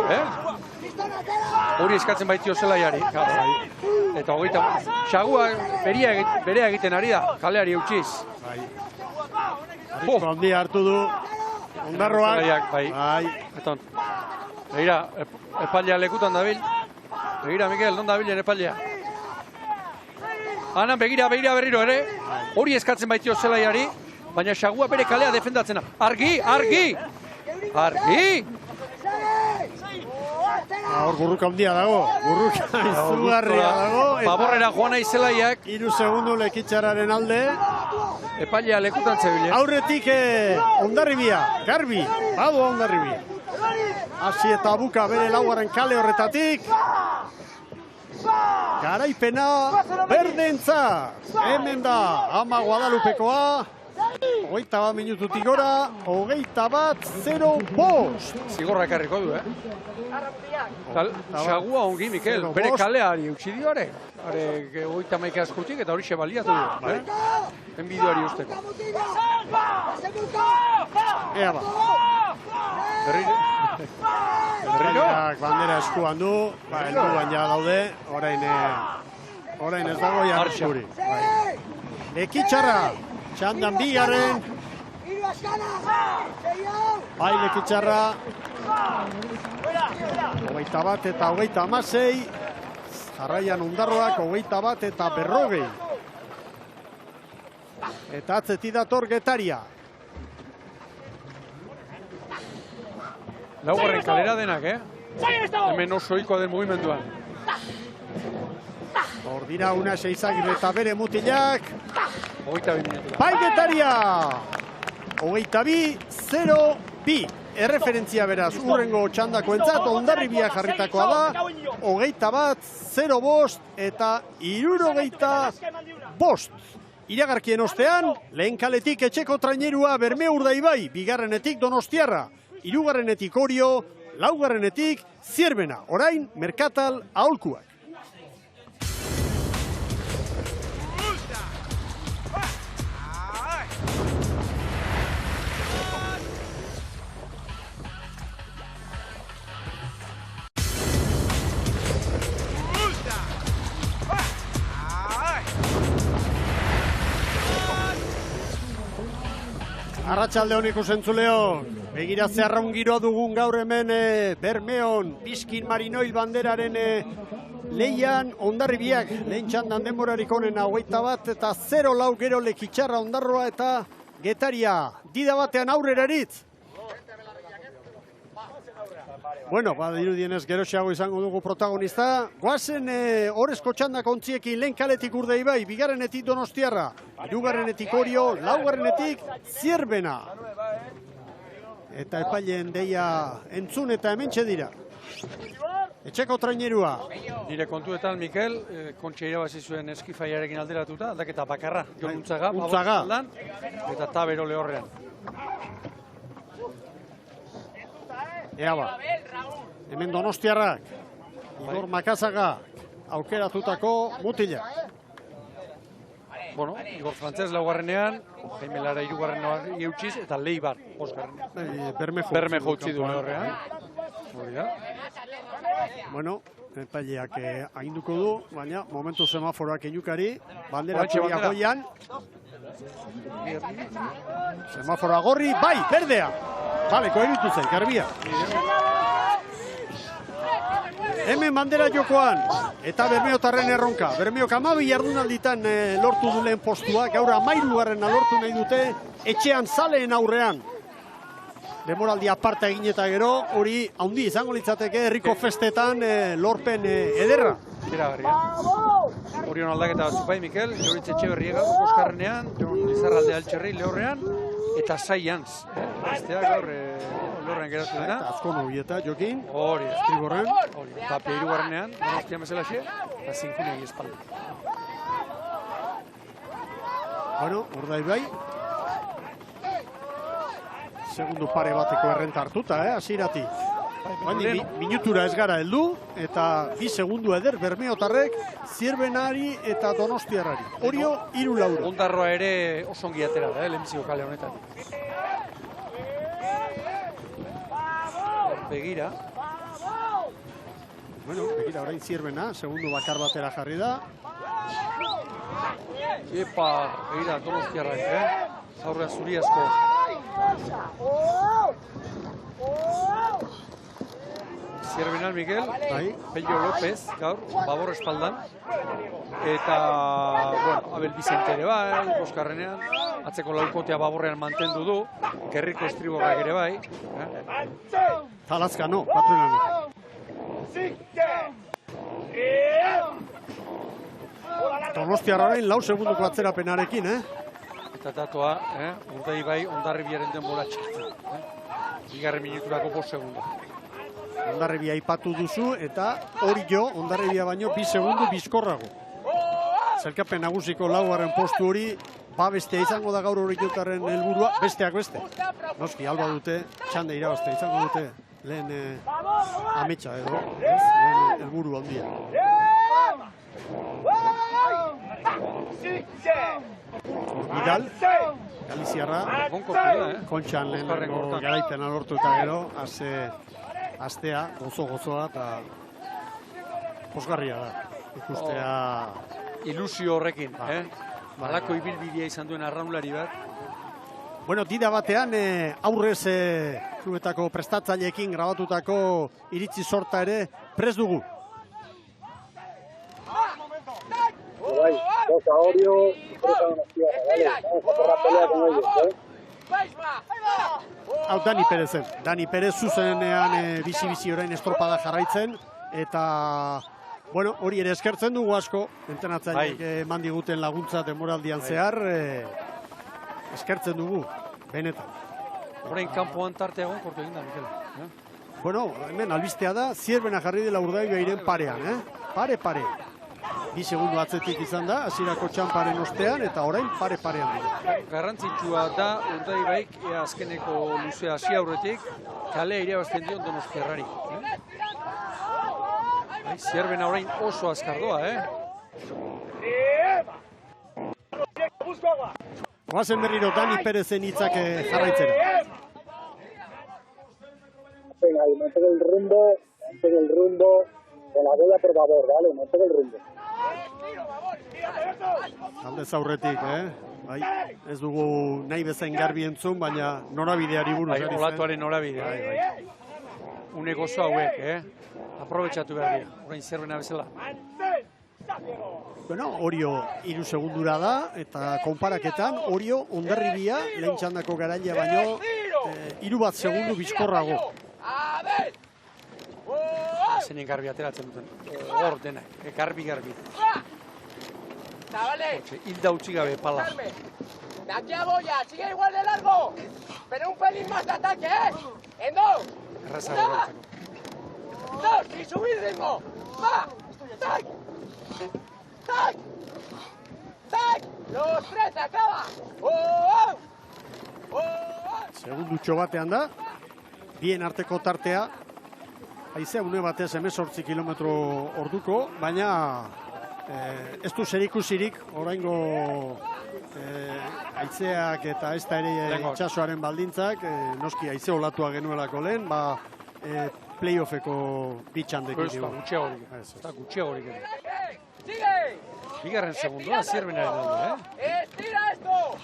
Hori eskatzen baitio zelaiari. Eta hogeita, xagua berea egiten ari da, kaleari eutxiz. Arrizko handia hartu du, Ondarroak. Bai. Begira, epailea lekutan dabil. Begira, Mikel, non dabilen epailea? Hanan, begira berriro ere, hori eskatzen baitio zelaiari, baina xagua bere kalea defendatzena. Argi! Hor burruka handia dago, burruka izugarria dago. Paborrera joan nahi zelaiak. 3 segundu Lekitxarraren alde. Epailea lekutan zebile. Aurretik Hondarribia, garbi, badu Hondarribia. Hasi eta buka bere 4. kale horretatik. Garaipena berdentzat. Hemen da, Ama Guadalupekoa. 21 minututik gora, 21-0-5. Zigorra ekarriko du, Xagua ongi, Mikel, bere kaleari euksidioare. 21 askurtik eta hori xe baliatu du. Enbideoari usteko. Ea ba. Berriak bandera eskuan du, helduan ja daude, orain ez dago jartzuri. Lekitxarra, txandan bigarren. Bai, Lekitxarra. 21 eta 26. Jarraian Ondarroak 21 eta 40. Eta atzetik dator Getaria. Laugarren kalera denak, Hemen oso ohikoa den mugimenduan. Hor dira una Seizagirre eta bere mutilak. 22 minutu. Bai Getaria! 22-0-2. Erreferentzia beraz, urrengo txandako entzat, Hondarribia jarritakoa da. 21-0-5 eta 65. Iragarkien ostean, lehen kaletik etxeko trainerua Bermeurdaibai, bigarrenetik Donostiarra. hirugarrenetik Orio, laugarrenetik Zierbena, orain Merkatal aholkuak. Arratsalde on ikusentzuleo, begira ze arraun giroa dugun gaur hemen Bermeon, Bizkin Marinoil banderaren lehian Hondarribiak, lehen txandan denborarik onena 21 eta 0-4 gero Lekitxarra Ondarroa eta Getaria. Dida batean aurreraritz. Bueno, badirudienez geroxeago izango dugu protagonista. Goazen horrezko txandak ontziekin lehen kaletik Urdei bai, bigarrenetik Donostiarra, hirugarrenetik Orio, laugarrenetik Zierbena. Eta epaileen deia entzun eta hementxe dira. Etxeko trainerua. Nire kontuetan, Mikel, kontxe irabazi zuen Eskifaiarekin alderatuta, aldaketa bakarra. Jon Untzaga, eta Tabero Lehorrean. Ea ba, hemen Donostiarrak, Igor Makazaga, aukeratutako mutila. Bueno, Igor Frantzez laugarrenean, Jaime Lara hirugarrenean eutxiz, eta Leibar bosgarrenean. Bermejo utzi du Lehorrean. Bueno, epaileak aginduko du, baina momentu semaforoak einukari, bandera txuria goian. Semaforoa gorri, bai, berdea! Bale, koeritu zen, garbia. Hemen bandera jokoan, eta Bermeotarren erronka. Bermeok 12 jardunalditan lortu du lehen postua, gaur 13garrena lortu nahi dute, etxean zaleen aurrean. Demoraldi aparta egin eta gero, hori haundi izango litzateke herriko festetan lorpen ederra. Orion aldaketa batzu bai, Mikel, Joritz Etxeberriega bosgarrenean, Jon Lizarralde Altxerri Lehorrean, eta Saiantz. Bestea gaur Lehorrean geratu dena. Azko nobieta, Jokin. Hori, Estriborren. Tapia hirugarrenean, Donostian bezalaxe, eta Zinkunegi espalda. Bueno, Urdaibai. Segundu pare bateko errenta hartuta, hasieratik. Minutura ez gara heldu, eta 2 segundu eder Bermeotarrek Zierbenari eta Donostiarrari. Orio 3-4. Ondarroa ere osongi atera da, lehenbiziko kale honetan. Begira. Bueno, begira orain Zierbena, segundu bakar batera jarri da. Epa, begira Donostiarrak, aurrean zuri asko. Zierbenal Miguel, Pello López, gaur, babor espaldan. Eta, bueno, Abel Vicente ere bai, bosgarrenean. Atzeko laukotea baborrean mantendu du. Gerriko Estriborrak ere bai. Zalazka, no, patruilano. Donostiarraren 4 segunduko atzerapenarekin, Eta datoa, Urdei bai, Hondarribiaren denbora txikitzen. Bigarren minuturako 5 segundu. Hondarribia aipatu duzu, eta Orio, Hondarribia baino 2 segundu bizkorrago. Zelkapen nagusiko 4. postu hori, bestea izango da gaur Oriotarren helburua, besteak beste. Noski, alba dute, txande irabazte izango dute, lehen ametsa edo, lehen helburu handia. Vidal, Galiziarra, kontxan lehenengo garaipena lortu eta gero, astea, gozoa eta posgarria da. Ikustea... Ilusio horrekin, Malako ibilbidea izan duen arraunlari bat. Bueno, dida batean, aurrez klubetako prestatzaileekin grabatutako iritzi sorta ere prest dugu. Hau Dani Perezen. Dani Perez zuzenean bizi-bizi orain estropada jarraitzen, eta bueno, hori ere eskertzen dugu asko, entrenatzaileek eman diguten laguntza denboraldian zehar, eskertzen dugu, benetan. Orain kanpoan tartea egon kortu egin da, Mikel. Bueno, hemen albistea da, Zierbena jarri dela Urdaibairen parean, pare. 2 segundu atzetik izan da, hasierako txamparen ostean, eta orain pare-parean dira. Garrantzitsua da Urdaibaik azkeneko luze hasi aurretik kalea irabazten dion Donostiarrari. Zierbena orain oso azkar doa, Goazen berriro Dani Perezen hitzak jarraitzera. Venga, no pegue el rumbo, con la bola por favor, ¿vale? No pegue el rumbo. Aldez aurretik, Bai, ez dugu nahi bezain garbi entzun, baina norabideari buruz. Bai, olatuaren norabidea. Bai. Une gozo hauek, aprobetxatu behar dira, orain Zierbena bezala. Bueno, Orio 3 segundura da, eta konparaketan Orio Hondarribia lehen txandako garailea baino 3 bat segundu bizkorrago. Zenen garbi ateratzen duten, hor denak, garbi. Hilda utzi gabe, pala. De aquí a Boya, sigue igual de largo, pero un pelín más de ataque, Endo. Erraza gorratzeko. Dos, y subir ritmo. Va, tac, tac, tac, los 3, acaba. Segundutxo batean da, bien arteko tartea, haizea une batez 18 kilometro orduko, baina ez du zerikusirik oraingo haizeak eta ez da ere itxasoaren baldintzak, noski haize olatua genuelako lehen, playoffeko bitxandekin. Gutxiagorik. Bigarren segundua Zierbenaren alde, Estira esto!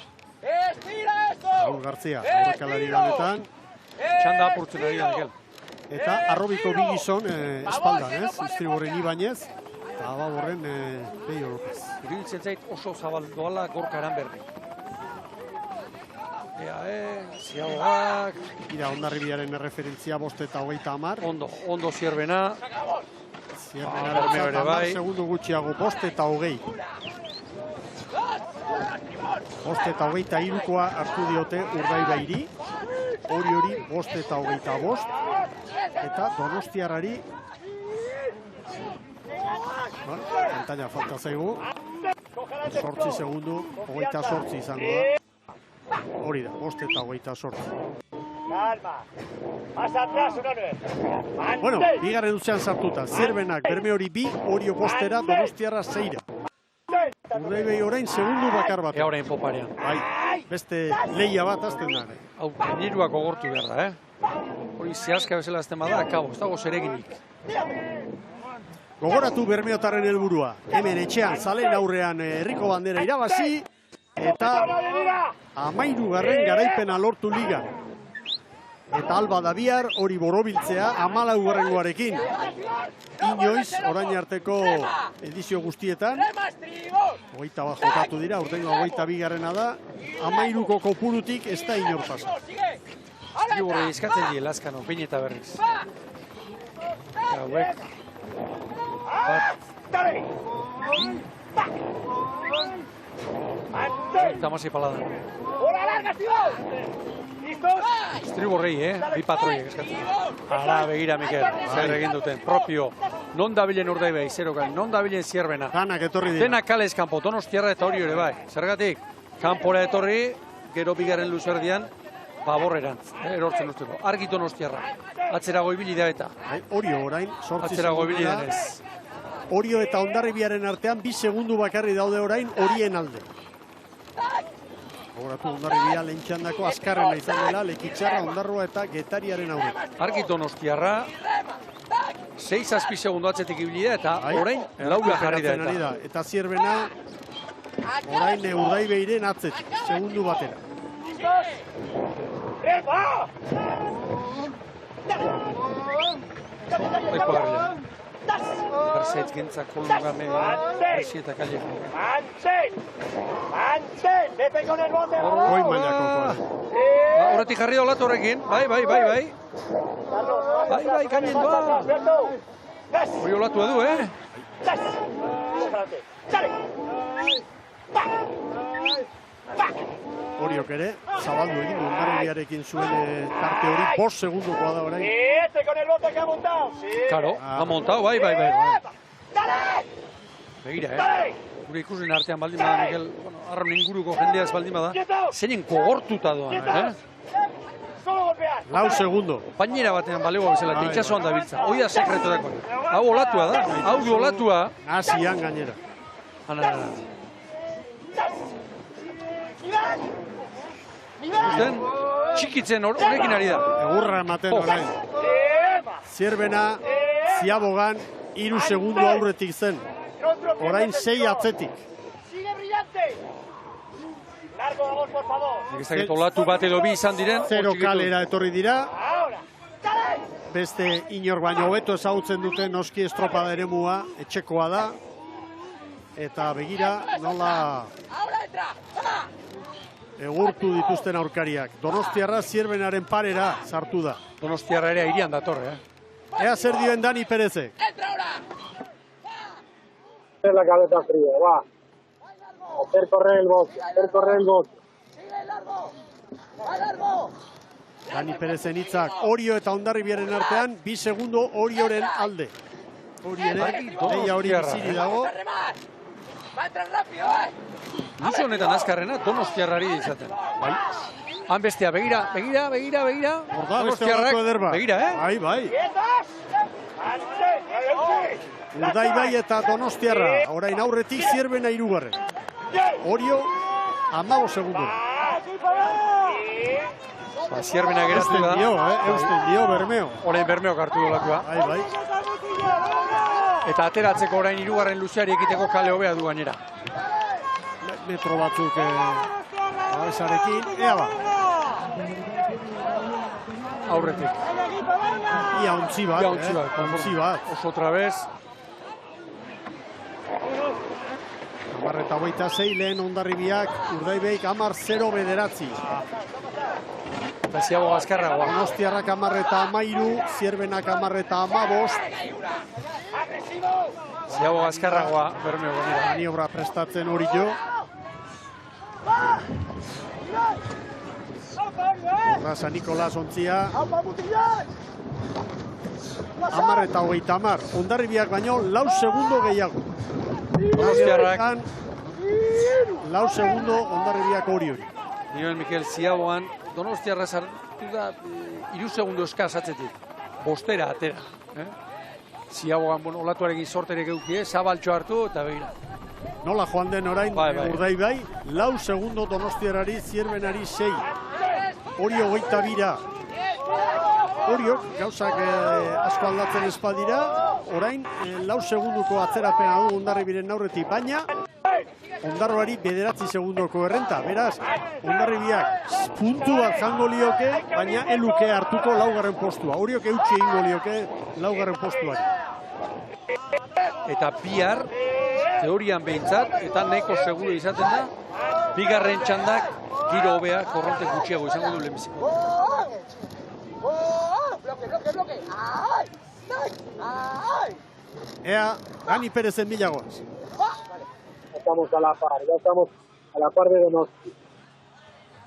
Raúl García, aurrekalari honetan. Txanda apurtzen ari da, Mikel. Eta arrobiko bi gizon espaldan, Iztriborren Ibañez, eta Ababorren Peio López. Iruditzen zait oso zabal doala Gorka Aranberri. Ziagoak. Ira Hondarribiaren referentzia 5:30. Ondo Zierbena. Zierbenaren ere bai. Segundu gutxiago 5:20. 5:23koa hartu diote Urdaibairi. Hori 5:25. Eta Donostiarrari pantalla falta zaigu 8 segundu 28 izango da. Hori da, 5:28. Calma, más atrás, una nuez. Bueno, bigarren dutzean sartuta, Zierbenak Bermeori 2, Orio 5, Donostiarra 6. Urdaibai orain segundu bakar bat. Orain poparean. Beste leia bat azten da. Hau, niruak ogortu behar da, Hori zehazka bezala azten bada, akabo, ez dago zereginik. Gogoratu Bermeotarren helburua. Hemen etxean, zalen aurrean herriko bandera irabazi, eta 13. garaipena lortu liga. Eta alba da bihar, hori borobiltzea 14. Inoiz, orain arteko edizio guztietan, 21 bat jokatu dira, urtengo 22. da, 13ko kopurutik ez da inor pasa. Iztriborrei eskatzen die Lazkano, behin eta berriz. Hauek. Tamasi palada. Iztriborrei, bi patroiek eskatzen. Ara, begira, Mikel, zer egin duten, propio. Non dabilen Urdaibai, zerokan, non dabilen Zierbena. Danak etorri dira. Denak kalez kanpo, Donostiarra eta Orio ere bai. Zergatik, kanpora etorri, gero bigarren luzerdian, Baborrerantz, erortzen usteko. Argi Donostiarra. Atzerago ibili da eta. Orio orain, 8 atzerago ibili denez. Orio eta Hondarribiaren artean 2 segundu bakarri daude orain Orien alde. Gogoratu Hondarribia lehen txandako azkarrena izan dela, Lekitxarra, Hondarroa eta Getariaren aurre. Argi Donostiarra, 6 segundu atzetik ibili da eta orain laua jarri da eta. Eta Zierbena orain Urdaibeiren atzetik, segundu batera. Eko garrila. Berzaitz gintzak kolugame, berzieta kaleko. ¡Manchen! ¡Vete con el bote! Hoi mailako. Horretik jarri da olatu horrekin, bai. Bai, kainen doa. Hoi olatu edu, Oriok ere, zabaldu egin du Hondarribiarekin zuen tarte hori, 5 segundukoa da orain. ¡Este con el bote que ha montado! Claro, ha montado, bai. Begira, gure ikusen artean baldin bada, Mikel, arraun inguruko jendeaz baldin bada, zeinen kogortuta doan, 4 segundo. Painera batean balego bezala, eta itxasoan da biltza. Hoi da sekretu dako. Hau olatua da, hau du olatua. Asian gainera. Txikitzen horrekin ari da. Egurra ematen orain. Zierbena, Ziabogan, 3 segundo aurretik zen. Orain 6 atzetik. Sigue brillante. Largo, vamos, por favor. Ez dakit olatu bat edo bi izan diren. 0 kalera etorri dira. Beste inor baino hobeto ezagutzen dute noski estropada eremua, etxekoa da. Eta begira nola egurtu dituzten aurkariak. Donostiarra Zierbenaren parera sartu da. Donostiarra ere airian datorre, Ea zer dioen Dani Perezek. La cabeza fría, va. Hacer correr el box, hacer correr el box. Dani Perezen hitzak Orio eta Hondarribiaren artean, 2 segundo Orioren alde. Hori ere, leia hori biziri dago. Va a entrar rápido, Luzo honetan azkarrena Donostiarrari izaten. Bai. Han bestea, begira. Donostiarrak, begira, Bai. Urdaibai eta Donostiarra, orain aurretik Zierbena 3. Orio, 15 segundo. Zierbena geratu da. Eusten dio, Bermeo. Orain Bermeo hartu dolakoa. Bai. Eta ateratzeko orain 3. luzeari ekiteko kale hobea du gainera. Metro batzuk babesarekin, ea ba. Aurretik. Ia ontzi bat. Oso otra vez. 10:26 lehen Hondarribiak, Urdaibaik 10-0 Eta Ziaboga azkarragoa. Donostiarrak 10-13, Zierbenak 10-15. Ziaboga azkarragoa, Bermeo gainera. Maniobra prestatzen Orio. San Nikolas ontzia. 10-30, Hondarribiak baino 4 segundo gehiago. Donostiarrak 4 segundo Hondarribiak Oriori. Nivel Mikel Ziabogan, Donostiarra sartu da 3 segundo eskas atzetik. Bostera atera. Ziabogan, olatuarekin sorterek eukie, Zabaltxo hartu eta begira. Nola joan den orain Urdaibai, 4 segundo Donostiarrari, Zierbenari 6. Orio 22. Oriok gauzak asko aldatzen espadira, orain 4 segunduko atzerapena du Hondarribiren aurretik, baina Ondarroari 9 segundoko errenta. Beraz, Hondarribiak puntu bat jango lioke, baina eluke hartuko 4. postua. Oriok eutxi egingo lioke 4. postuari. Eta bihar, teorian behintzat, eta nahiko seguru izaten da, 2. txandak giro hobea korronte gutxiago izango du lehenbiziko. Ea, Dani Perezen bilagoaz. Estamos a la par de Donosti.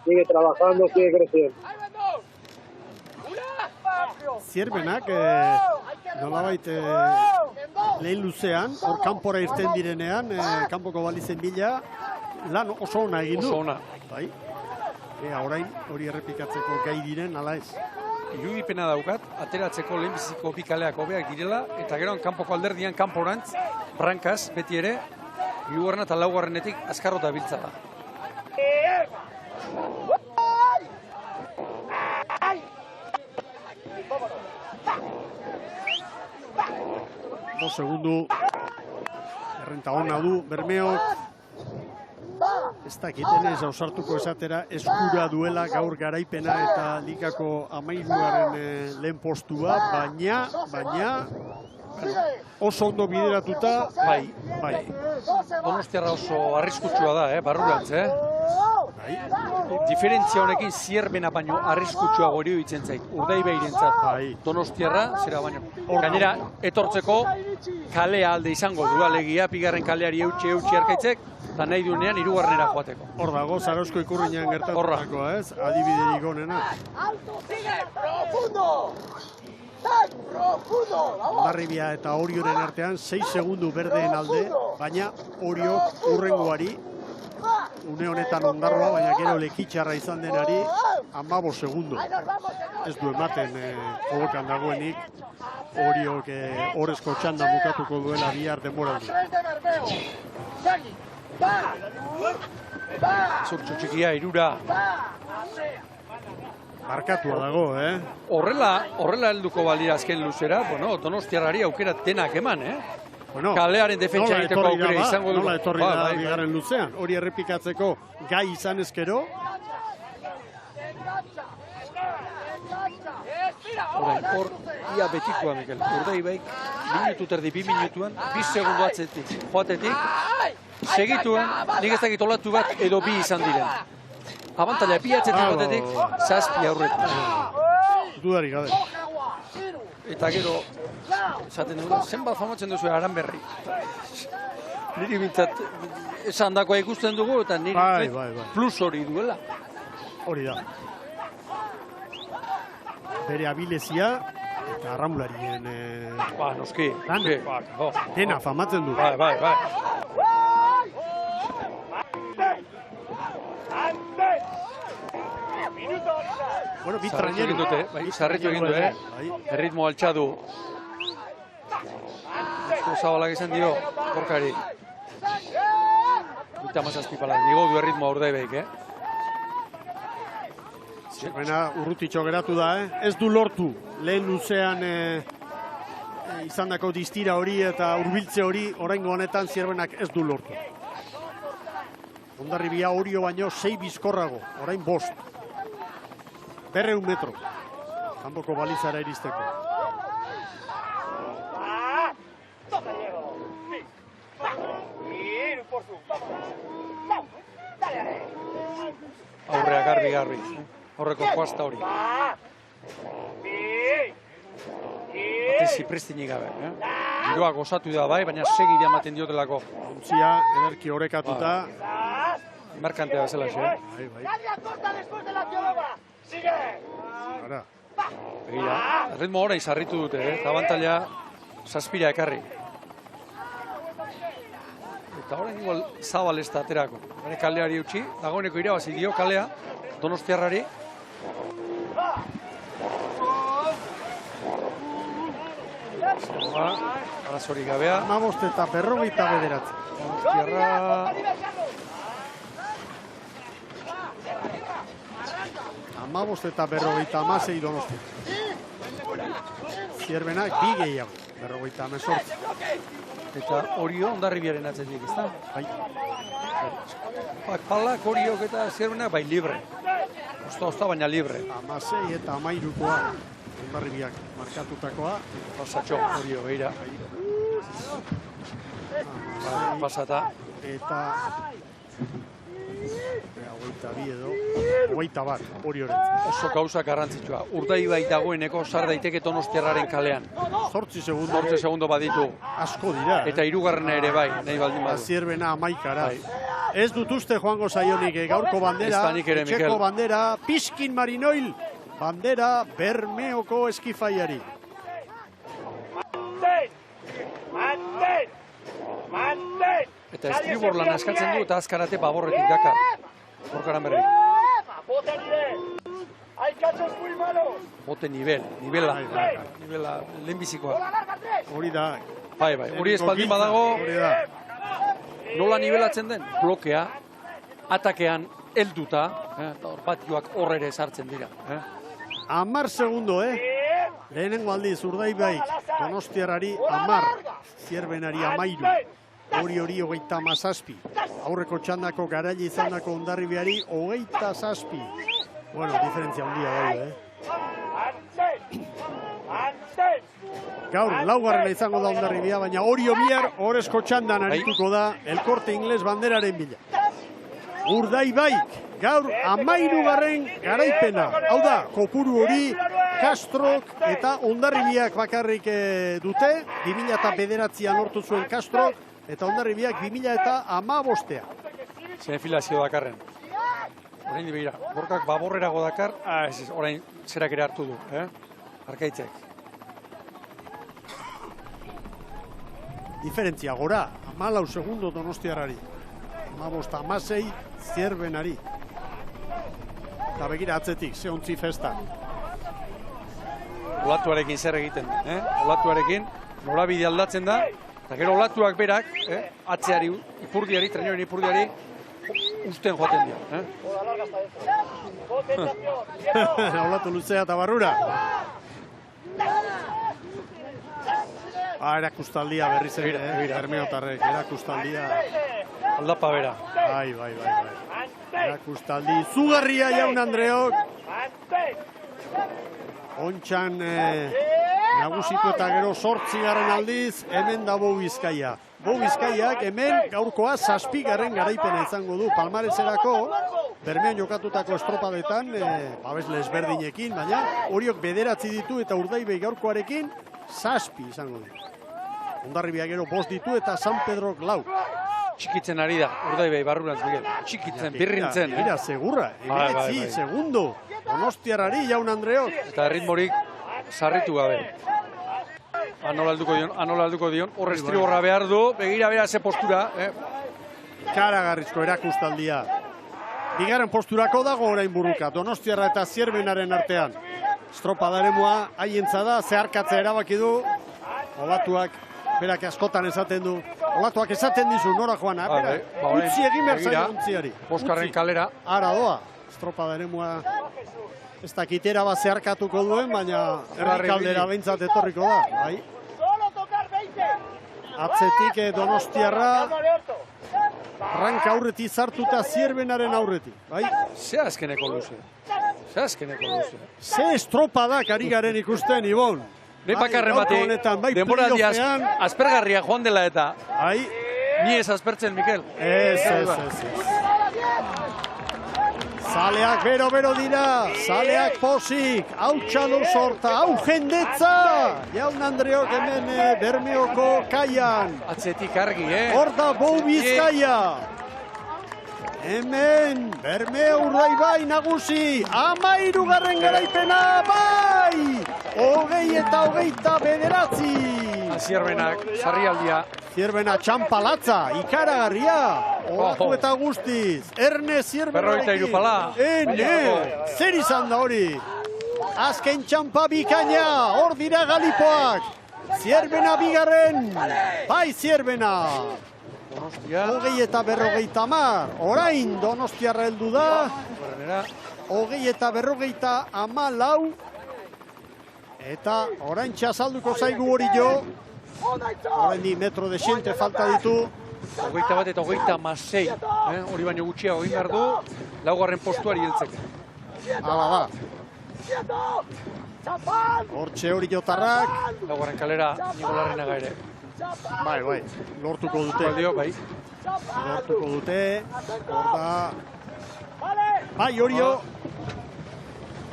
Sigue trabajando, sigue creciendo. Zierbenak, nolabait lehen luzean, hor kanpora irten direnean, kanpoko balizen bila, lan oso ona egin du. Oso ona. Bai. Orain hori errepikatzeko gai diren, ala ez. Irudipena daukat, ateratzeko lehenbiziko bi kaleak hobeak direla, eta gero kanpoko alderdian kanporantz, Brankaz, beti ere, 2. eta 4. azkarrota biltza da. Segundu, errenta hona du, Bermeok, ez dakiten ez ausartuko esatera, eskura duela gaur garaipena eta ligako 13. lehen postua, baina oso ondo bideratuta, bai. Donostiarra oso arriskutsua da, barrurantz, Diferentzia honekin Zierbena baino arriskutsua gori ditzen zait. Urdaibairentzat Donostiarra, zera baino. Gainera, etortzeko kalea alde izango du, alegia, 2. kaleari eutxi arkaitzek, eta nahi duenean 3. joateko. Hor dago, Zarauzko Ikurriñan gertatutakoa, ez? Adibiderik onena. Hondarribia eta Orioren artean 6 segundu berdeen alde, baina Orio urrengoari, une honetan Ondarroa, baina gero lekitxarra izan denari 15 segundu. Ez du ematen jokokan dagoenik, Oriok horrezko txanda bukatuko duela bihar denboraldi. Zurtxo txikia, irura. Markatua dago, Horrela helduko balira azken luzera, bueno, Donostiarrari aukera denak eman, Kalearen defentsa egiteko aukera izango du. Nola etorri da bigarren luzean, hori errepikatzeko gai izan ezkero. Hor, ia betikoa, Mikel. Urdaibaik, 2 minutuan, 2 segundu atzetik, joatetik, segituen, nik ez dakit olatu bat edo 2 izan diren. Abantaila, 2 atzetik joatetik, 7 aurretik. Dudari gabe. Eta gero, esaten dugu, zenbat famatzen duzu Aranberri. Niri bintzat, esan dakoa ikusten dugu, eta niri plus hori duela. Hori da. Bere abilezia eta arramularien noski. Dena famatzen du. Bai. Bueno, bitraineru. Sarritu egin dute, erritmo altxa du. Zabalak izan dio, Gorkari. 17 palan, nigo du erritmo Urdaibaik, Zirvena urrutitxo geratu da, Ez du lortu lehen luzean izandako distira hori eta hurbiltze hori, oraingo honetan Zirvenak ez du lortu. Hondarribia Orio baino 6 bizkorrago, orain 5. 200 metro, kanpoko balizara iristeko. Aurrea garbi. Horreko joazta hori. Bate zipristinik gabe. Giroa gozatu da bai, baina segide ematen diotelako. Ontzia, ederki horrekatuta. Merkantea bezala, Bai. Begira, erritmo hori izarritu dute, Abantaila 7 ekarri. Eta horrein igual Zabal ez da aterako. Bere kaleari utzi, dagoeneko irabazi dio kalea, Donostiarrari. Arazori gabea. 15 eta 59. Donostiarra... 15 eta 56 Donostia. Zierbenak 2 gehiago, 58. Eta Orio Hondarribiaren atzetik, ez da? Bai. Palak, Oriok eta Zierbenak bai libre. Osta baina libre. 16 eta 13koa Hondarribiak markatutakoa. Pasatxo, Orio, beira. Pasata. Eta... 22 edo, 21, Orioren. Oso gauza garrantzitsua. Urdaibai dagoeneko sar daiteke Donostiarraren kalean. 8 segundu. 8 segundu baditu. Asko dira. Eta 3. ere bai, nahi baldin badu. Zierbena 11. Ez dut uste joango zaionik gaurko bandera, etxeko bandera, Piskin Marinoil, bandera Bermeoko eskifaiari. Eta estribor lan eskatzen du eta azkarate baborretik dakar. Gorkaran berri. Bote nivela lehenbizikoa. Hori da. Bai, hori espaldin badago, nola nivelatzen den? Blokea, atakean helduta, patioak horrere sartzen dira. 10 segundo, Lehenengo aldiz Urdaibaik, Donostiarrari 10, Zierbenari 13. Hori 37. Aurreko txandako garaile izandako Hondarribiari 27. Bueno, diferentzia handia daude, Gaur, laugarrena izango da Hondarribia, baina Orio bihar horrezko txandan arituko da El Corte Inglés banderaren bila. Urdaibaik, gaur 13. garaipena. Hau da, kopuru hori Castrok eta Hondarribiak bakarrik dute. 2009an lortu zuen Castrok eta Hondarribiak 2015. Zenefilazio dakarren. Orain dibira, Gorkak baborrerago dakar, orain zerak ere hartu du, Arkaitzek. diferentzia gora, 14 segundo Donostiarrari. 15-16 Zierbenari. Eta begira atzetik, ze ontzi festa. Olatuarekin zer egiten, olatuarekin norabide aldatzen da, eta gero olatuak berak, atzeari, ipurdiari, treneroen ipurdiari, usten joaten dira. Olatu luzea eta barrura. Erakustaldia berriz ere, Bermeotarrek, erakustaldia. Aldapa bera. Bai. Erakustaldi zugarria Jaun Andreok. Ontxan nagusitu eta gero 8. aldiz, hemen da Bou Bizkaia. Bou Bizkaiak hemen gaurkoa 7. garaipena izango du Palmareserako, Bermeon jokatutako estropadetan, babesle ezberdinekin, baina Oriok 9 ditu eta Urdaibei gaurkoarekin 7 izango du. Hondarribia gero 5 ditu eta San Pedrok 4. Txikitzen ari da, Urdaibei barrurantz, Miguel. Txikitzen, birrintzen. Mira, segurra, emeretzi, segundo. Donostiarrari, Jaun Andreok. Eta ritmorik sarritu gabe. Anola alduko dion, horre estriborra behar du, begira bera ze postura. Karagarrizko erakustaldia. Bigarren posturako dago orain buruka, Donostiarra eta Zierbenaren artean. Estropadaremua haientza da, zeharkatzea erabaki du. Olatuak, berak askotan esaten du. Olatuak esaten dizu, nora joana. Utzi egin behar zaino ontziari. Boskarren kalera. Ara doa, estropadaremua ez dakitera bat zeharkatuko duen, baina errakaldera behintzat etorriko da. Atzetik Donostiarra, ranka aurretik zartuta Zierbenaren aurretik. Ze azkeneko luze. Ze estropadak ari garen ikusten, Ibon. Ne bakarren bati, denbora diaz, aspergarria joan dela eta. Ni ez aspertzen, Mikel. Ez. Zaleak bero dira, zaleak posik, hau txalo sorta, hau jendetza! Jaun Andreok hemen Bermeoko kaian. Atzetik argi, Hor da Bou Bizkaia. Hemen, Bermeo Urdaibai nagusi, 13. garaipena, bai! 20 eta 29. Zierbenak, sarrialdia. Zierbena txampalatza, ikaragarria. Olatu eta guztiz. Erne Zierbenarekin. 43 pala. Zer izan da hori? Azken txampa bikaina, hor dira Galipoak. Zierbena bigarren, bai Zierbena. 20 eta 50, orain Donostiarra heldu da. 20 eta 54. Eta orain txazalduko zaigu hori jo. Orain di metro de xente falta ditu. 21 eta 26. Hori baino gutxiago egin behar du. 4. postuari heltzeke. Hala da. Hortxe hori jotarrak. 4. kalera Nigolarrenaga ere. Bai, lortuko dute. Lortuko dute. Horda. Bai, Orio.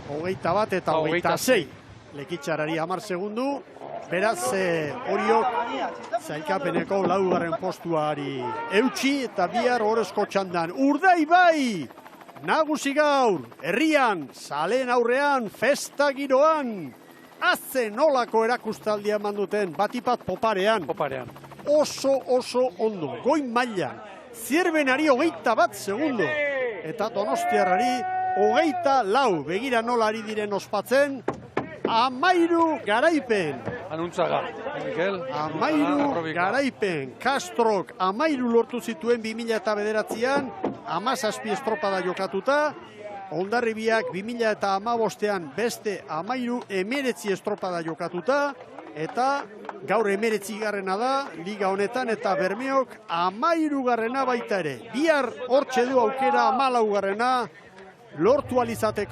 21 eta 26. Lekitxarari 10 segundu. Beraz, Oriok zailkapeneko 4. postuari eutxi eta bihar horrezko txandan. Urdaibai! Nagusi gaur, herrian, zaleen aurrean, festa giroan. Azze nolako erakustaldia eman duten, batipat poparean. Oso ondo, goin mailan. Zierbenari 21 segundo. Eta Donostiarrari 24. Begira nola ari diren ospatzen. 13 garaipen. Anuntzaga, Mikel. 13 garaipen. Castrok 13 lortu zituen 2009an, 17 estropada jokatuta. Hondarribiak 2015an beste 19 estropada jokatuta. Eta gaur 19. da, liga honetan, eta Bermeok 13. baita ere. Bihar hortxe du aukera 14. lortu alizateko.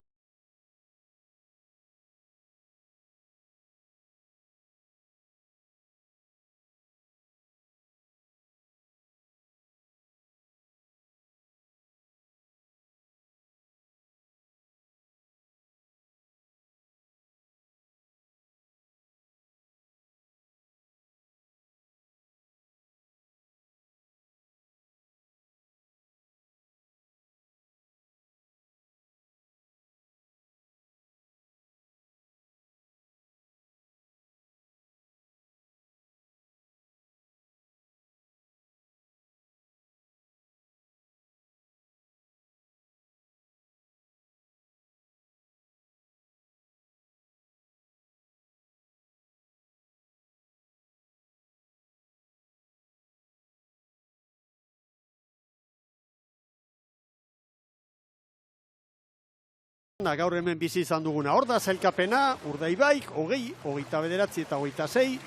Gaur hemen bizi izan duguna. Hor da sailkapena, Urdaibaik, 20, 29 eta 26,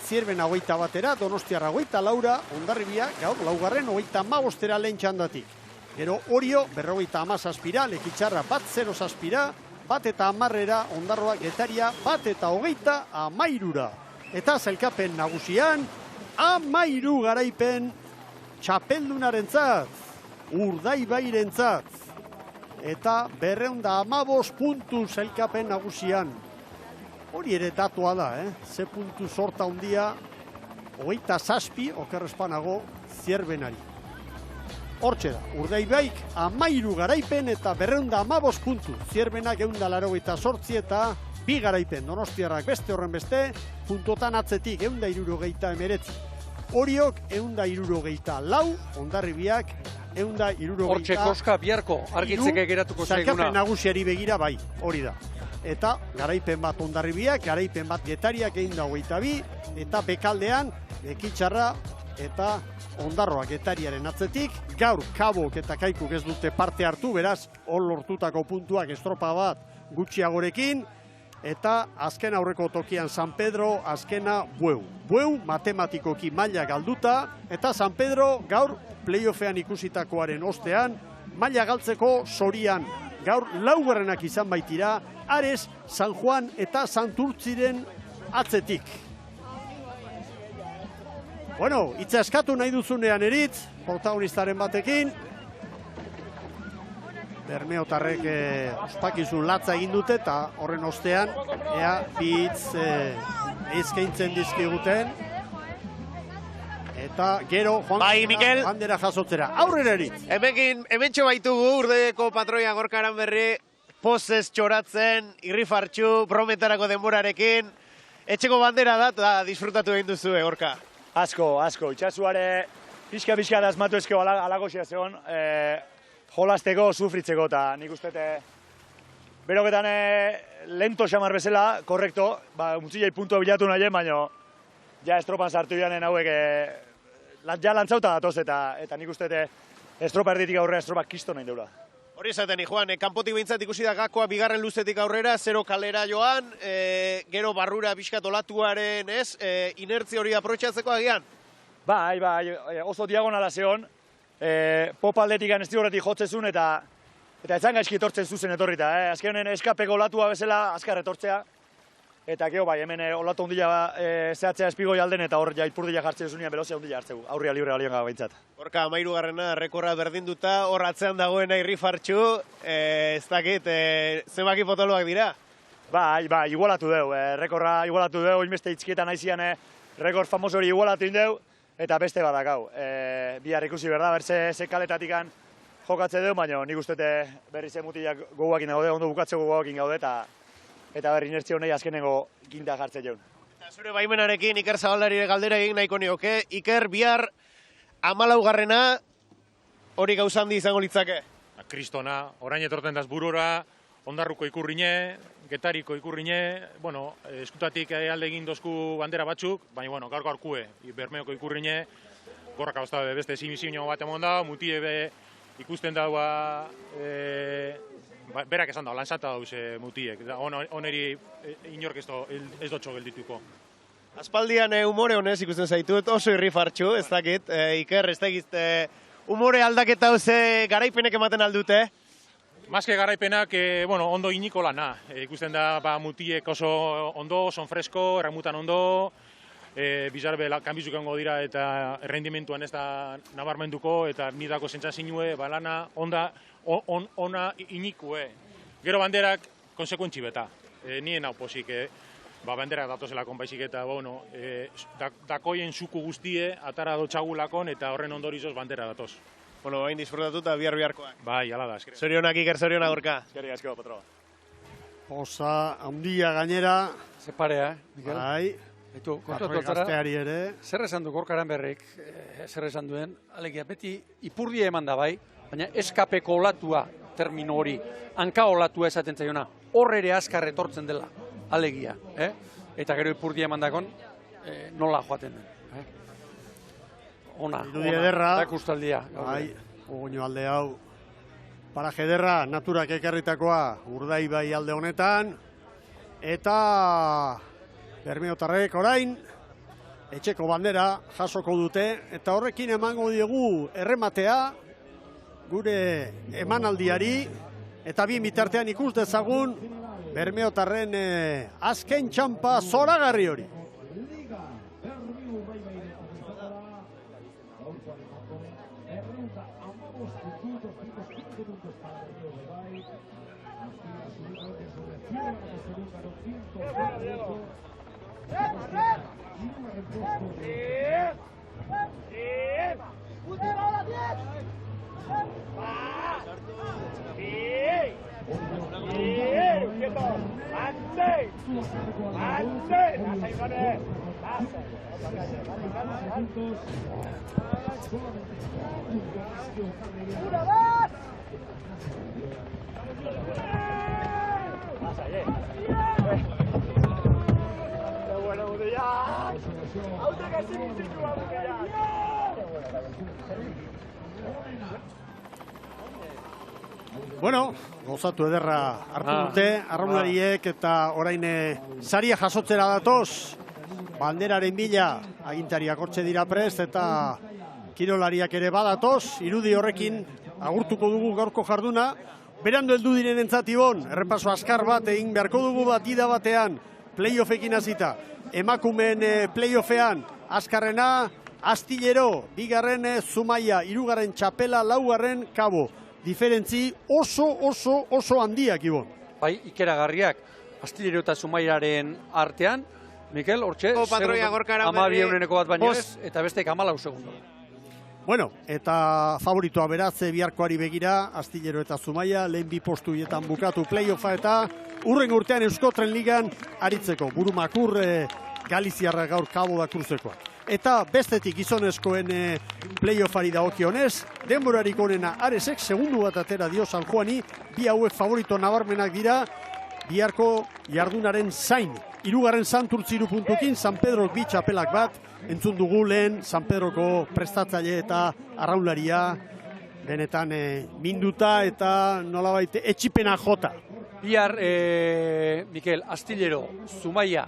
Zierbena 21, Donostiarra 24, Hondarribia, gaur laugarren 35 lehen txandatik. Gero Orio, 57, Lekitxarra 1-0 1 eta 10, Ondarroa, Getaria 1 eta 23. Eta sailkapen nagusian, 13 garaipen txapeldunarentzat, Urdaibairentzat. Eta 215 puntu sailkapen nagusian. Hori ere datua da, ze puntu sorta handia, 27, okerrespanago, Zierbenari. Hortxe da, Urdaibaik 13 garaipen eta 215 puntu. Zierbenak 188 eta 2 garaipen. Donostiarrak beste horren beste, puntotan atzetik 169. Oriok 164, Hondarribiak 160. Hortxe koska biharko argitzeke geratuko zaiguna. Sailkapen nagusiari begira bai, hori da. Eta garaipen bat Hondarribiak, garaipen bat Getariak 122, eta bekaldean Lekitxarra eta Ondarroa Getariaren atzetik. Gaur Kabok eta Kaikuk ez dute parte hartu, beraz, hor lortutako puntuak estropa bat gutxiagorekin. Eta azken aurreko tokian San Pedro, azkena Bueu. Bueu matematikoki maila galduta, eta San Pedro gaur playoffean ikusitakoaren ostean, maila galtzeko zorian. Gaur laugarrenak izan baitira, Ares, San Juan eta Santurtziren atzetik. Bueno, hitza eskatu nahi duzunean eritz, protagonistaren batekin. Bermeotarrek ospakizun latza egin dute eta horren ostean ea bitz eskaintzen dizkiguten. Eta gero bandera jasotzera. Aurrera eritz! Hementxo baitugu Urdeko patroia Gorka Aranberri pozez txoratzen, irrifartxu, brometarako denborarekin. Etxeko bandera da eta disfrutatu egin duzu, Gorka. Asko, itxasuare pixka da asmatu ezkeo alagoxia zegoen. Jolasteko, sufritzeko, eta nik uste beroketan lento xamar bezala, korrekto, mutzilei puntua bilatu nahi, baina ja estropan sartu janen hauek ja lantzauta datoz, eta nik uste estropa erditik aurrera estropak kisto nahi deula. Hori esaten, Juan, kanpotik behintzat ikusi da Gakoa bigarren luzetik aurrera, 0 kalera joan, gero barrura pixkat olatuaren, inertzi hori aprotxatzeko agian? Bai, oso diagonala zeon, pop aldetik ez horretik jotzezun eta etzan gaizki etortzen zuzen etorrita. Azken honen eskapeko olatua bezala azkar etortzea. Eta gero bai, hemen olatu ondila zehatzea espigoi alden eta hor ipurdila jartzen zunean belozia ondila hartzegu. Aurria libre galioan gabaintzat. Horka, 13. rekorra berdinduta, hor atzean dagoena irrifartxu, ez dakit, zenbaki potoloak dira? Bai, igualatu deu. Rekorra igualatu deu, inbeste itzkietan aizian rekord famoso hori igualatu indeu. Eta beste badakau, bihar ikusi berda, berze kaletatikan jokatze deu, baina nik uste berri mutilak goguakin gaude, ondo bukatzeko goguakin gaude, eta berri inertzio nahi azkenengo ginta jartze jaun. Eta zure baimenarekin Iker Zabalari galdera egin nahiko nioke, Iker bihar 14. hori gauzandi izango litzake? Kristona, orain etorten daz burura, Ondarruko ikurrine, Getariko ikurrine, eskutatik alde egin dozku bandera batzuk, baina gaurko arkue, Bermeoko ikurrine, gorrak hau beste simizio bat emon da, mutie ikusten daua, berak esan da, lanzata dauz mutiek, oneri inork ez dotxo geldituko. Aspaldian humore honez ikusten zaitut, oso irrifartxu, ez dakit, Iker, ez dakit, humore aldaketa hauze garaipenek ematen aldute? Mazke garaipenak, ondo iniko lana. Ikusten da, mutiek oso ondo, son fresko, erramutan ondo, bizarbe kanbizuk egongo dira eta errendimentuan ez da nabarmenduko, eta nidako zentzazinue, lana ona inikue. Gero banderak konsekuentzi beta. Nien hau posik, banderak datozela konbaizik eta, dakoien zuku guztie, atara dotxagulakon eta horren ondorizoz bandera datoz. Bain disfrutatu eta biharkoak. Bai, ala da, eskerrik. Zorionak Iker, zorionak Gorka. Eskerrik asko, patroa. Osa, handia gainera. Separea, Miguel? Bai. Eitu, Patroi gazteari ere. Zer esan du Gorka Aranberrik, zer esan duen, alegia, beti ipurdia eman da bai, baina eskapeko olatua termino hori, hanka olatua esaten zaiona, hor ere azkar etortzen dela, alegia. Eta gero ipurdia eman dakon, nola joaten den. Ona, da kustaldia. Bai, ogoino alde hau Paraje ederra, naturak ekarritakoa Urdaibai alde honetan. Eta bermeotarrek orain etxeko bandera jasoko dute. Eta horrekin emango diegu errematea gure emanaldiari. Eta bien bitartean ikus dezagun bermeotarren azken txampa zoragarri hori. Bueno, gozatu ederra hartu dute, arraunlariek eta orain saria jasotzera datoz. Banderaren bila agintariak hortxe dira prest eta kirolariak ere badatoz. Irudi horrekin agurtuko dugu gaurko jarduna. Berandu heldu diren entzatibon, errepaso askar bat egin beharko dugu batida batean playoffekin hasita. Emakumeen playoffean askarrena Astillero, bigarren Zumaia, hirugarren Txapela, laugarren Kabo. Diferentzi oso handiak, Ibon. Bai, ikeragarriak Astillero eta Zumaiaren artean, Mikel, hortxe, patroia gorkara 12 bat baino ez, eta beste 14 segundo. Bueno, eta favoritoa beratze biharkoari begira, Astillero eta Zumaia, lehen bi postuietan bukatu playoffa eta urren urtean Euskotren Ligan aritzeko. Burumakur Galiziarra gaur Kabo da Kruzekoa. Eta bestetik gizonezkoen playoffari dagokionez, denborarik onena Aresek segundu bat atera dio San Juani, bi hauek favorito nabarmenak dira, biharko jardunaren zain. Hirugarren Santurtzi 3 puntukin, San Pedro bi txapelak bat, entzun dugu lehen San Pedroko prestatzaile eta arraunlaria, benetan minduta eta nolabait etxipena jota. Bihar, Mikel, Astillero, Zumaia,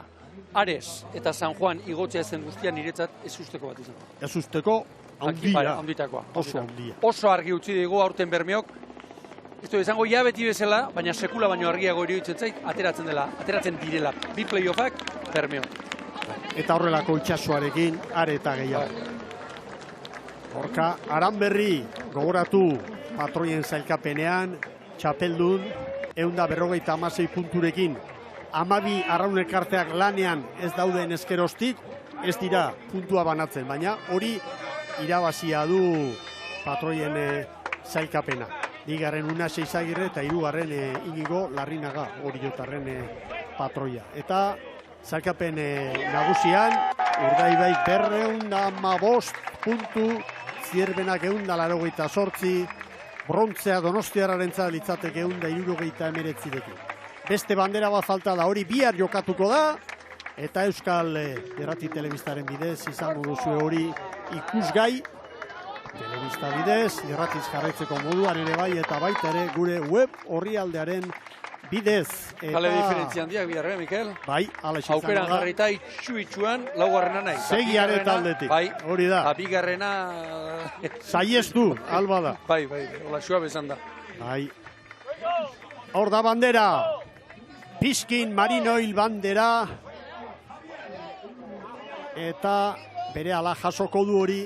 Ares eta San Juan igotzea zen guztian niretzat ez usteko bat izan. Ez usteko handitakoa. Oso handia. Oso argi utzi digu aurten Bermeok. Ez du izango ja beti bezala, baina sekula baino argiago iruditzen zait, ateratzen direla. Bi playoffak Bermeok. Eta horrelako itxasuarekin are eta gehiago. Horka, Aranberri gogoratu patroien zailkapenean, txapeldun, 156 punturekin. 12 arraunekarteak lanean ez dauden ezkerostik, ez dira puntua banatzen, baina hori irabazia du patroien zailkapena. Bigarren Unase Izagirre eta hirugarren Inigo Larrinaga hori jotarren patroia. Eta zailkapen nagusian, Urdaibai 215 puntu, Zierbenak 188, brontzea Donostiarrarentzat litzateke 169. Beste bandera bat falta da, hori bihar jokatuko da, eta Euskal Irrati Telebistaren bidez izango duzu hori ikusgai, telebista bidez, irratiz jarraitzeko moduan ere bai, eta baita ere gure web orrialdearen bidez. Kale diferentzia handiak bihar, Mikel? Bai, ala izango da. Aukeran jarrita itxu-itxuan, laugarrena nahi. Segiare taldetik, hori da. Bigarrena... Saiestu, alba da. Bai, hola, xua bezan da. Bai. Hor da bandera. Piskin Marinoil bandera. Eta bere ala jasoko du hori.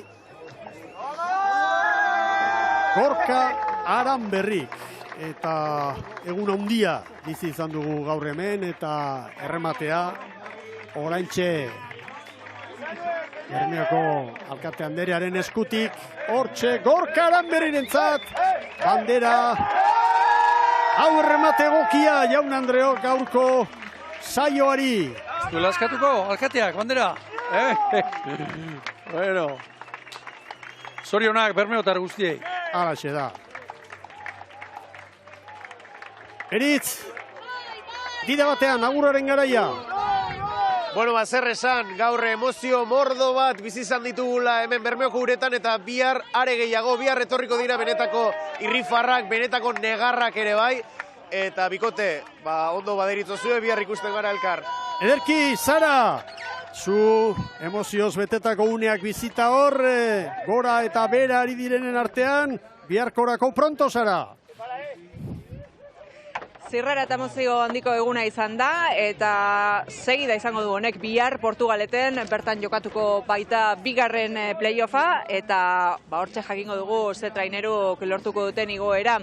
Gorka Aranberrik. Eta egun handia bizi izan dugu gaur hemen eta errematea oraintxe Bermeoko alkate Anderearen eskutik. Hortxe Gorka Aranberrirentzat bandera. Hau erremate egokia, Jaun Andreok gaurko saioari. Duela askatuko, alkateak, bandera. Bueno. Zorionak, Bermeotar guztiei. Halaxe da. Eritz, dida batean, agurraren garaia. Bueno, zer esan, gaur emozio mordo bat bizi izan ditugula hemen Bermeoko uretan eta bihar are gehiago, bihar etorriko dira benetako irrifarrak, benetako negarrak ere bai, eta bikote, ondo baderitzo zue, bihar ikusten gara elkar. Ederki, Sara, zu emozioz betetako uneak bizita hor, gora eta bera ari direnen artean, biharkorako pronto, Sara. Zirrara eta emozio handiko eguna izan da, eta segida izango du honek bihar Portugaleten, bertan jokatuko baita bigarren playoffa, eta hortxe jakingo dugu ze traineruk lortuko duten igoera.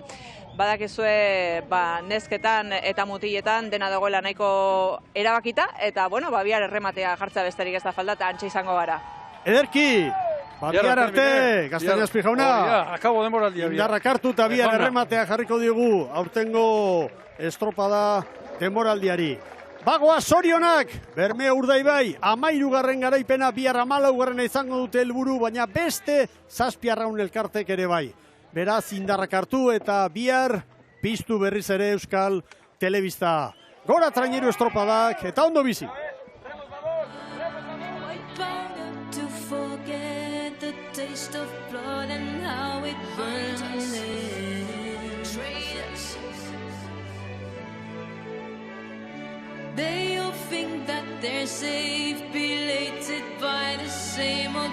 Badakizue nesketan eta mutiletan dena dagoela nahiko erabakita, eta bihar errematea jartzea besterik ez da falta, eta antxe izango gara. Ederki! Bihar arte, Gaztañazpi jauna. Akabo denboraldia. Indarrak hartu eta bihar errematea jarriko digu, aurtengo estropada denboraldiari. Bagoa zorionak, Bermeo Urdaibai, 13. garaipena, bihar 14. izango dute helburu, baina beste 7 arraun elkartek ere bai. Beraz, indarrak hartu eta bihar piztu berriz ere Euskal Telebista. Gora traineru estropadak eta ondo bizi. Taste of blood and how it burns They all think that they're safe, belated by the same old